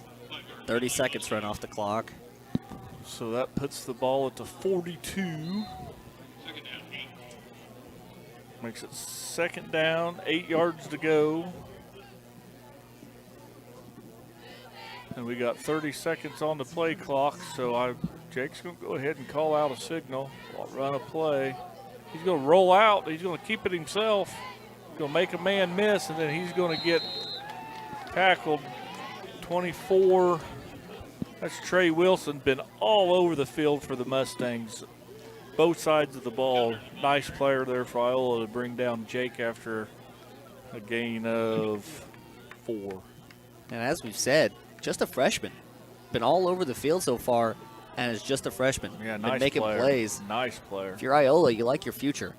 30 seconds run off the clock. So that puts the ball at the 42. Makes it 2nd down, 8 yards to go. And we got 30 seconds on the play clock, so Jake's going to go ahead and call out a signal, run a play. He's going to roll out. He's going to keep it himself. He's going to make a man miss, and then he's going to get tackled. 24. That's Trey Wilson. Been all over the field for the Mustangs. Both sides of the ball. Nice player there for Iola to bring down Jake after a gain of 4. And as we've said, just a freshman. Been all over the field so far, and is just a freshman. Yeah, Been nice making player. plays. Nice player. If you're Iola, you like your future.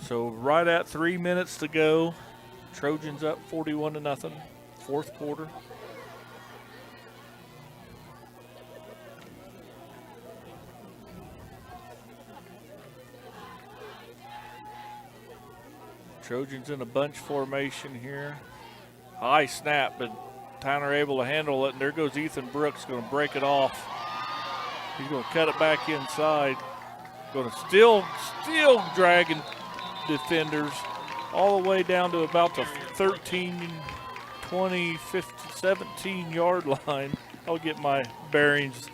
So right at 3 minutes to go. Trojans up 41-0. 4th quarter. Trojans in a bunch formation here. High snap, but Tyner able to handle it, and there goes Ethan Brooks, going to break it off. He's going to cut it back inside. Going to still dragging defenders all the way down to about the 13, 20, 15, 17-yard line. I'll get my bearings.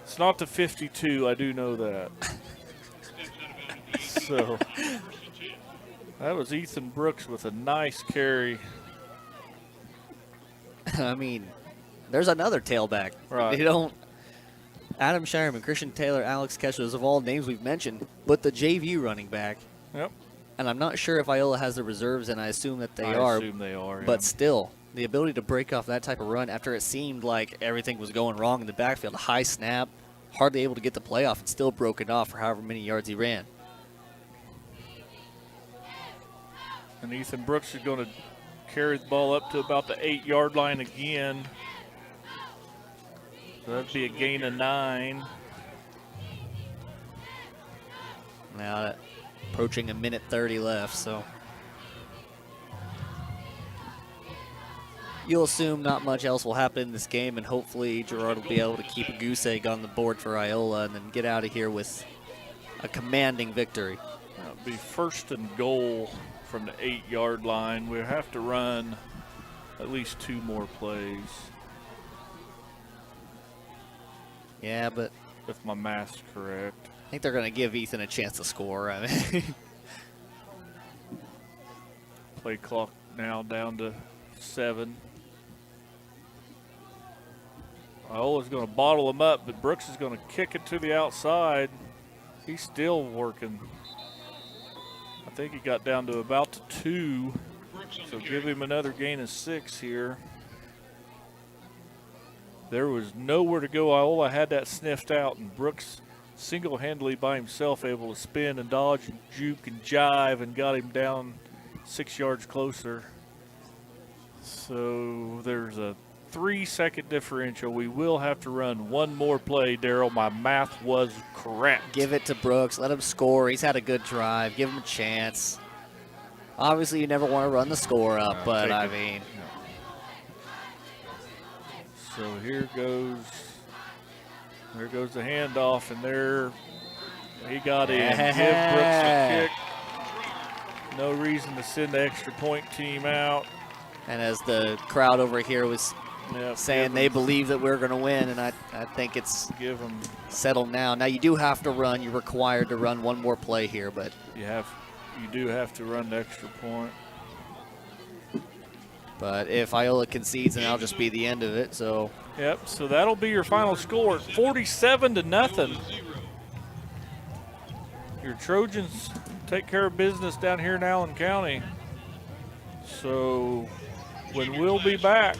It's not the 52, I do know that. So that was Ethan Brooks with a nice carry. I mean, there's another tailback. Right. You don't. Adam Shireman, Christian Taylor, Alex Ketch, those of all names we've mentioned, but the JV running back. Yep. And I'm not sure if Iola has the reserves, and I assume that they are. I assume they are, But still, the ability to break off that type of run after it seemed like everything was going wrong in the backfield, a high snap, hardly able to get the playoff, and still broke it off for however many yards he ran. And Ethan Brooks is going to carry the ball up to about the 8-yard line again. So that'd be a gain of 9. Now approaching a minute 30 left, so you'll assume not much else will happen in this game, and hopefully Girard will be able to keep a goose egg on the board for Iola and then get out of here with a commanding victory. That'll be 1st and goal from the 8-yard line. We'll have to run at least 2 more plays. Yeah, but if my math's correct, I think they're going to give Ethan a chance to score. I mean, play clock now down to 7. Iola's going to bottle him up, but Brooks is going to kick it to the outside. He's still working. I think he got down to about 2, so give him another gain of 6 here. There was nowhere to go. Iola had that sniffed out, and Brooks single-handedly by himself able to spin and dodge and juke and jive and got him down 6 yards closer. So there's a 3-second differential. We will have to run 1 more play, Daryl. My math was correct. Give it to Brooks. Let him score. He's had a good drive. Give him a chance. Obviously, you never want to run the score up, but I mean. So here goes the handoff, and there he got in. Give Brooks a kick. No reason to send the extra point team out. And as the crowd over here was saying they believe that we're going to win, and I think it's settled now. Now you do have to run. You're required to run 1 more play here, but you do have to run the extra point. But if Iola concedes, then that'll just be the end of it. So. Yep. So that'll be your final score, 47-0. Your Trojans take care of business down here in Allen County. So when we'll be back,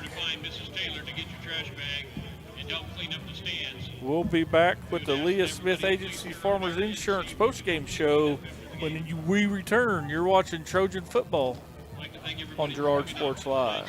we'll be back with the Leah Smith Agency Farmers Insurance postgame show. When we return, you're watching Trojan football on Girard Sports Live.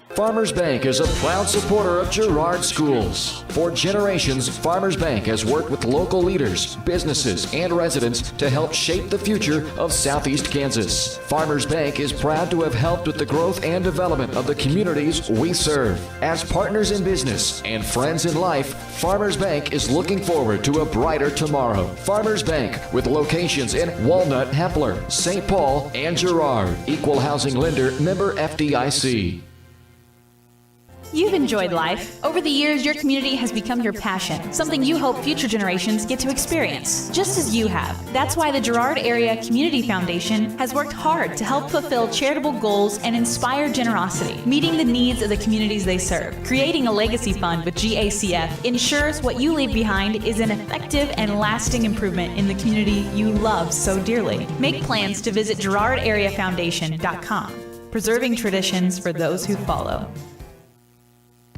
Farmers Bank is a proud supporter of Girard schools. For generations, Farmers Bank has worked with local leaders, businesses, and residents to help shape the future of Southeast Kansas. Farmers Bank is proud to have helped with the growth and development of the communities we serve. As partners in business and friends in life, Farmers Bank is looking forward to a brighter tomorrow. Farmers Bank, with locations in Walnut, Hepler, St. Paul, and Girard. Equal housing lender, member FDIC. You've enjoyed life. Over the years, your community has become your passion, something you hope future generations get to experience, just as you have. That's why the Girard Area Community Foundation has worked hard to help fulfill charitable goals and inspire generosity, meeting the needs of the communities they serve. Creating a legacy fund with GACF ensures what you leave behind is an effective and lasting improvement in the community you love so dearly. Make plans to visit GirardAreaFoundation.com, preserving traditions for those who follow.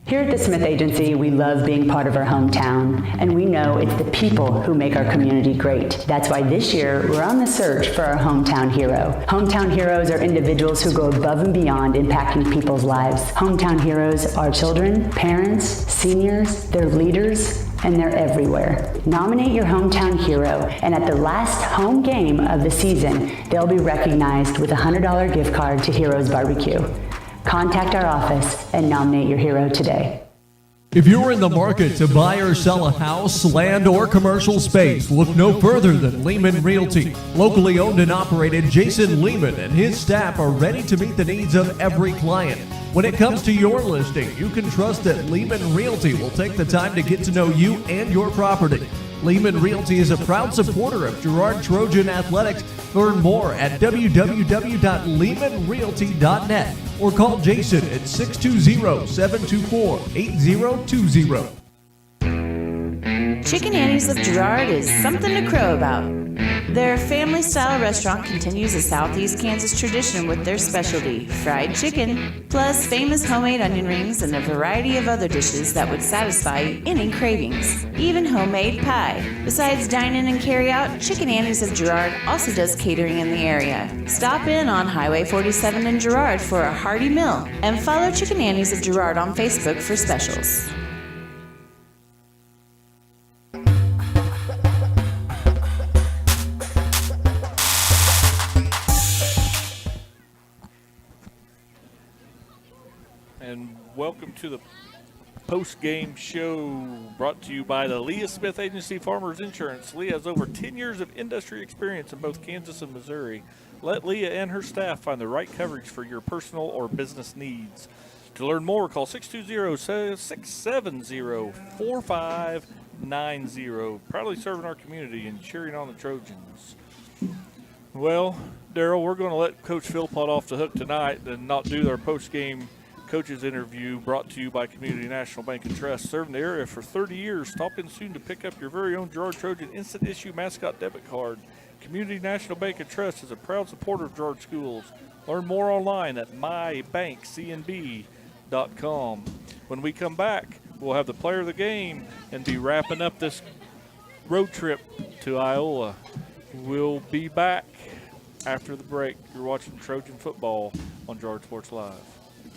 Here at the Smith Agency, we love being part of our hometown, and we know it's the people who make our community great. That's why this year, we're on the search for our hometown hero. Hometown heroes are individuals who go above and beyond impacting people's lives. Hometown heroes are children, parents, seniors, their leaders, and they're everywhere. Nominate your hometown hero, and at the last home game of the season, they'll be recognized with a $100 gift card to Heroes Barbecue. Contact our office and nominate your hero today. If you're in the market to buy or sell a house, land, or commercial space, look no further than Lehman Realty. Locally owned and operated, Jason Lehman and his staff are ready to meet the needs of every client. When it comes to your listing, you can trust that Lehman Realty will take the time to get to know you and your property. Lehman Realty is a proud supporter of Girard Trojan Athletics. Learn more at www.lehmanrealty.net or call Jason at 620-724-8020. Chicken Annie's of Girard is something to crow about. Their family-style restaurant continues a Southeast Kansas tradition with their specialty, fried chicken, plus famous homemade onion rings and a variety of other dishes that would satisfy any cravings, even homemade pie. Besides dine-in and carry-out, Chicken Annie's of Girard also does catering in the area. Stop in on Highway 47 in Girard for a hearty meal, and follow Chicken Annie's of Girard on Facebook for specials. And welcome to the post-game show brought to you by the Leah Smith Agency Farmers Insurance. Leah has over 10 years of industry experience in both Kansas and Missouri. Let Leah and her staff find the right coverage for your personal or business needs. To learn more, call 620-670-4590. Proudly serving our community and cheering on the Trojans. Well, Daryl, we're going to let Coach Philpott off the hook tonight and not do our post-game coaches interview brought to you by Community National Bank and Trust. Serving the area for 30 years. Stop in soon to pick up your very own Girard Trojan instant issue mascot debit card. Community National Bank and Trust is a proud supporter of Girard schools. Learn more online at mybankcnb.com. When we come back, we'll have the player of the game and be wrapping up this road trip to Iola. We'll be back after the break. You're watching Trojan football on Girard Sports Live.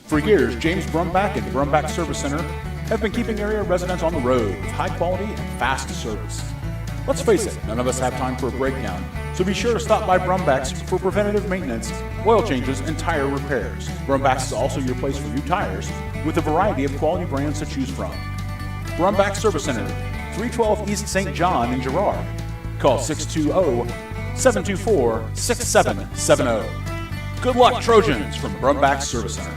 For years, James Brumback and the Brumback Service Center have been keeping area residents on the road with high quality and fast service. Let's face it, none of us have time for a breakdown, so be sure to stop by Brumback's for preventative maintenance, oil changes, and tire repairs. Brumback's is also your place for new tires with a variety of quality brands to choose from. Brumback Service Center, 312 East St. John in Girard. Call 620-724-6770. Good luck, Trojans, from Brumback Service Center.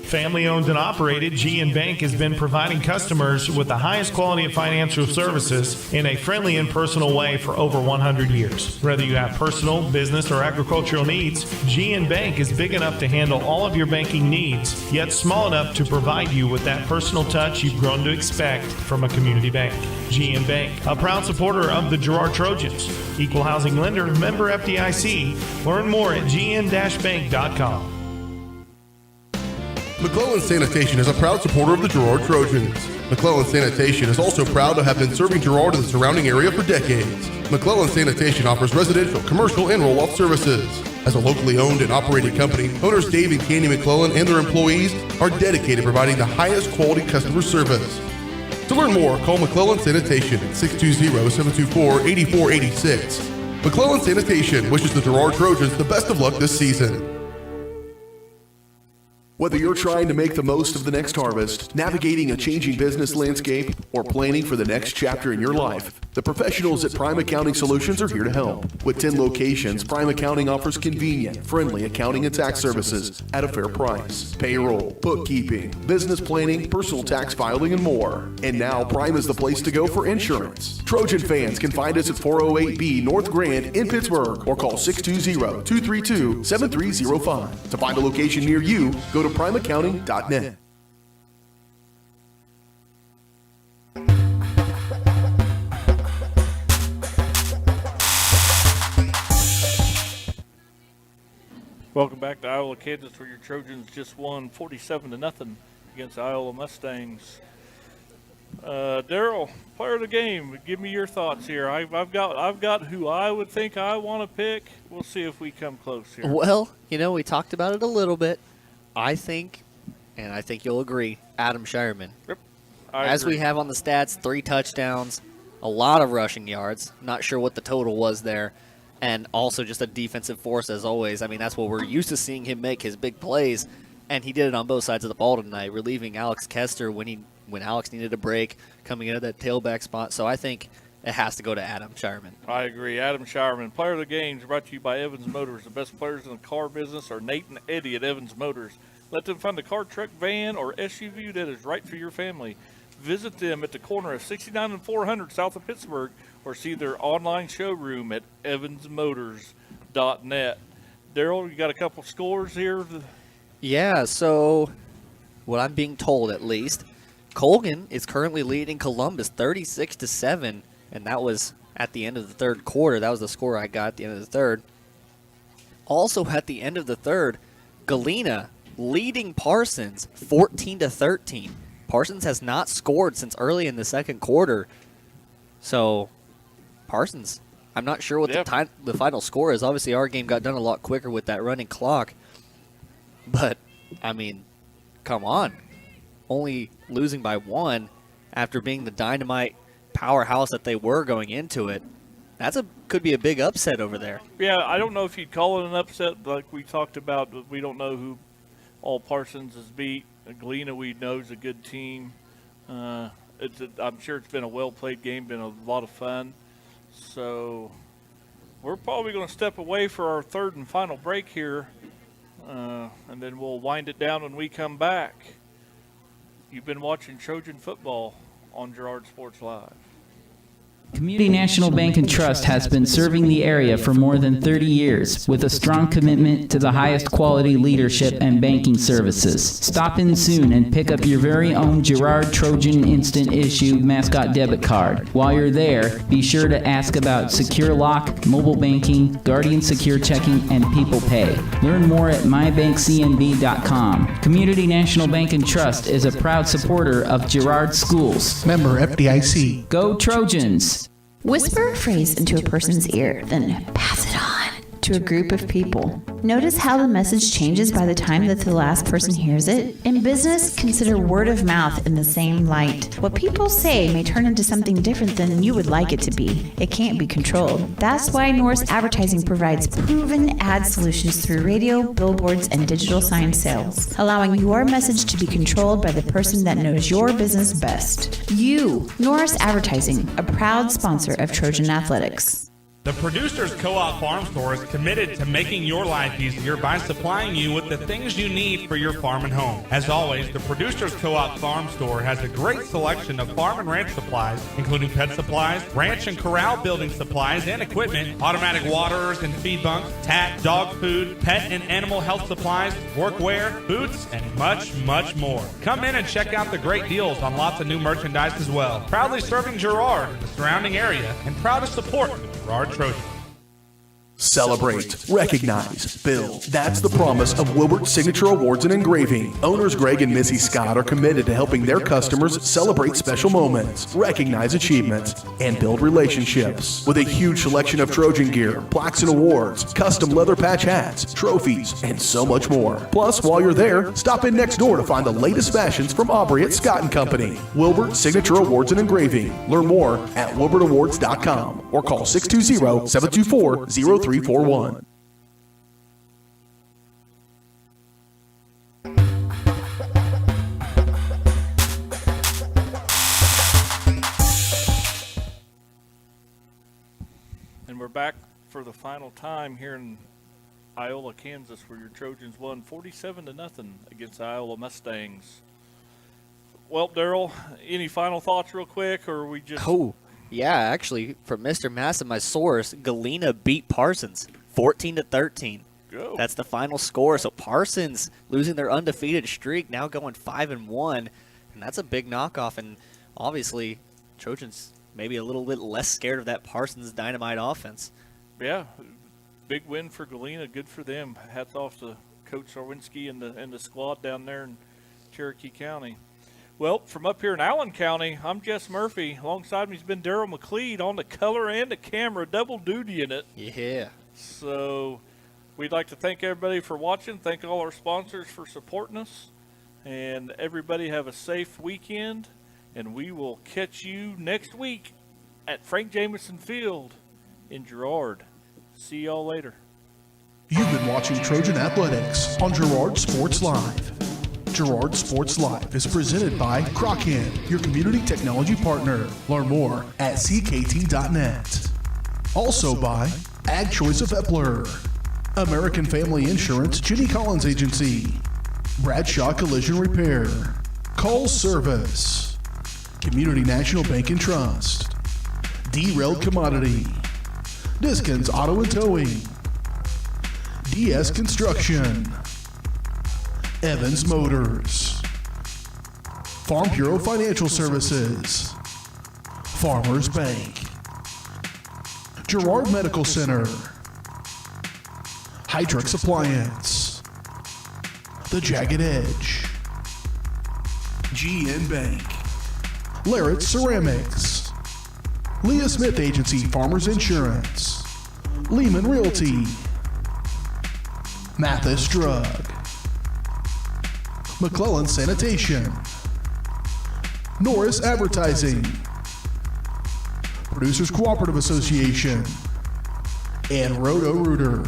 Family owned and operated, G&N Bank has been providing customers with the highest quality of financial services in a friendly and personal way for over 100 years. Whether you have personal, business, or agricultural needs, G&N Bank is big enough to handle all of your banking needs, yet small enough to provide you with that personal touch you've grown to expect from a community bank. G&N Bank, a proud supporter of the Girard Trojans. Equal housing lender, member FDIC. Learn more at gn-bank.com. McClellan Sanitation is a proud supporter of the Girard Trojans. McClellan Sanitation is also proud to have been serving Girard and the surrounding area for decades. McClellan Sanitation offers residential, commercial, and roll-off services. As a locally owned and operated company, owners Dave and Candy McClellan and their employees are dedicated to providing the highest quality customer service. To learn more, call McClellan Sanitation at 620-724-8486. McClellan Sanitation wishes the Girard Trojans the best of luck this season. Whether you're trying to make the most of the next harvest, navigating a changing business landscape, or planning for the next chapter in your life, the professionals at Prime Accounting Solutions are here to help. With 10 locations, Prime Accounting offers convenient, friendly accounting and tax services at a fair price. Payroll, bookkeeping, business planning, personal tax filing, and more. And now Prime is the place to go for insurance. Trojan fans can find us at 408B North Grand in Pittsburgh or call 620-232-7305. To find a location near you, go to primeaccounting.net. Welcome back to Iola, Kansas, where your Trojans just won 47-0 against the Iola Mustangs. Daryl, player of the game, give me your thoughts here. I've got who I would think I want to pick. We'll see if we come close here. Well, we talked about it a little bit. I think you'll agree, Adam Shireman. Yep. As we have on the stats, 3 touchdowns, a lot of rushing yards. Not sure what the total was there. And also just a defensive force as always. I mean, that's what we're used to seeing him make, his big plays. And he did it on both sides of the ball tonight, relieving Alex Kester when Alex needed a break, coming into that tailback spot. So I think it has to go to Adam Shireman. I agree. Adam Shireman, player of the game, is brought to you by Evans Motors. The best players in the car business are Nate and Eddie at Evans Motors. Let them find a car, truck, van, or SUV that is right for your family. Visit them at the corner of 69 and 400 south of Pittsburgh, or see their online showroom at evansmotors.net. Daryl, you got a couple scores here? Yeah, so what I'm being told at least, Colgan is currently leading Columbus 36-7, and that was at the end of the third quarter. That was the score I got at the end of the third. Also at the end of the third, Galena leading Parsons 14-13. Parsons has not scored since early in the second quarter. So, Parsons, I'm not sure what the final score is. Obviously, our game got done a lot quicker with that running clock. But, I mean, come on. Only losing by 1 after being the dynamite powerhouse that they were going into it. Could be a big upset over there. Yeah, I don't know if you'd call it an upset like we talked about. But we don't know who all Parsons has beat. Galena, we know, is a good team. I'm sure it's been a well-played game, been a lot of fun. So we're probably going to step away for our third and final break here, and then we'll wind it down when we come back. You've been watching Trojan football on Girard Sports Live. Community National Bank and Trust has been serving the area for more than 30 years with a strong commitment to the highest quality leadership and banking services. Stop in soon and pick up your very own Girard Trojan Instant Issue mascot debit card. While you're there, be sure to ask about Secure Lock, mobile banking, Guardian Secure Checking, and People Pay. Learn more at mybankcnb.com. Community National Bank and Trust is a proud supporter of Girard Schools. Member FDIC. Go Trojans! Whisper a phrase into a person's ear, then pass it on to a group of people. Notice how the message changes by the time that the last person hears it? In business, consider word of mouth in the same light. What people say may turn into something different than you would like it to be. It can't be controlled. That's why Norris Advertising provides proven ad solutions through radio, billboards, and digital sign sales, allowing your message to be controlled by the person that knows your business best. You, Norris Advertising, a proud sponsor of Trojan Athletics. The Producers Co-op Farm Store is committed to making your life easier by supplying you with the things you need for your farm and home. As always, the Producers Co-op Farm Store has a great selection of farm and ranch supplies, including pet supplies, ranch and corral building supplies and equipment, automatic waterers and feed bunks, tack, dog food, pet and animal health supplies, workwear, boots, and much, much more. Come in and check out the great deals on lots of new merchandise as well. Proudly serving Girard and the surrounding area, and proud to support Girard Trojan. Celebrate, recognize, build. That's the promise of Wilbert Signature Awards and Engraving. Owners Greg and Missy Scott are committed to helping their customers celebrate special moments, recognize achievements, and build relationships. With a huge selection of Trojan gear, plaques and awards, custom leather patch hats, trophies, and so much more. Plus, while you're there, stop in next door to find the latest fashions from Aubrey at Scott & Company. Wilbert Signature Awards and Engraving. Learn more at wilbertawards.com or call 620-724-0341. And we're back for the final time here in Iola, Kansas, where your Trojans won 47-0 against the Iola Mustangs. Well, Daryl, any final thoughts real quick, or are we just... Oh, yeah, actually, from Mr. Massa, my source, Galena beat Parsons 14-13. Go. That's the final score. So Parsons losing their undefeated streak, now going 5-1, and that's a big knockoff. And obviously, Trojans maybe a little bit less scared of that Parsons dynamite offense. Yeah, big win for Galena. Good for them. Hats off to Coach Sarwinski and the squad down there in Cherokee County. Well, from up here in Allen County, I'm Jess Murphy. Alongside me has been Daryl McLeod on the color and the camera, double duty in it. Yeah. So we'd like to thank everybody for watching. Thank all our sponsors for supporting us. And everybody have a safe weekend. And we will catch you next week at Frank Jameson Field in Girard. See y'all later. You've been watching Trojan Athletics on Girard Sports Live. Girard Sports Live is presented by Crocan, your community technology partner. Learn more at ckt.net. Also by Ag Choice of Epler, American Family Insurance, Ginny Collins Agency, Bradshaw Collision Repair, Call Service, Community National Bank and Trust, Derailed Commodity, Diskins Auto and Towing, DS Construction, Evans Motors, Farm Bureau Financial Services, Farmers Bank, Girard Medical Center, Hydrix Appliance, The Jagged Edge, GN Bank, Larrett Ceramics, Leah Smith Agency Farmers Insurance, Lehman Realty, Mathis Drug, McClellan Sanitation, Norris Advertising, Producers Cooperative Association, and Roto-Rooter.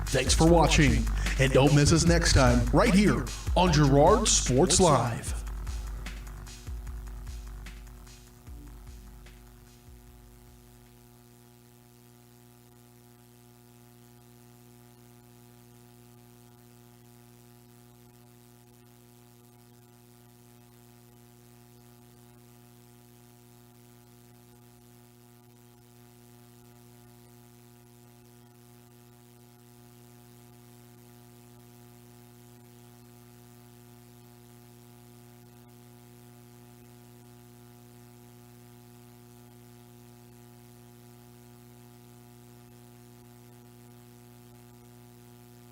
Thanks for watching, and don't miss us next time right here on Girard Sports Live.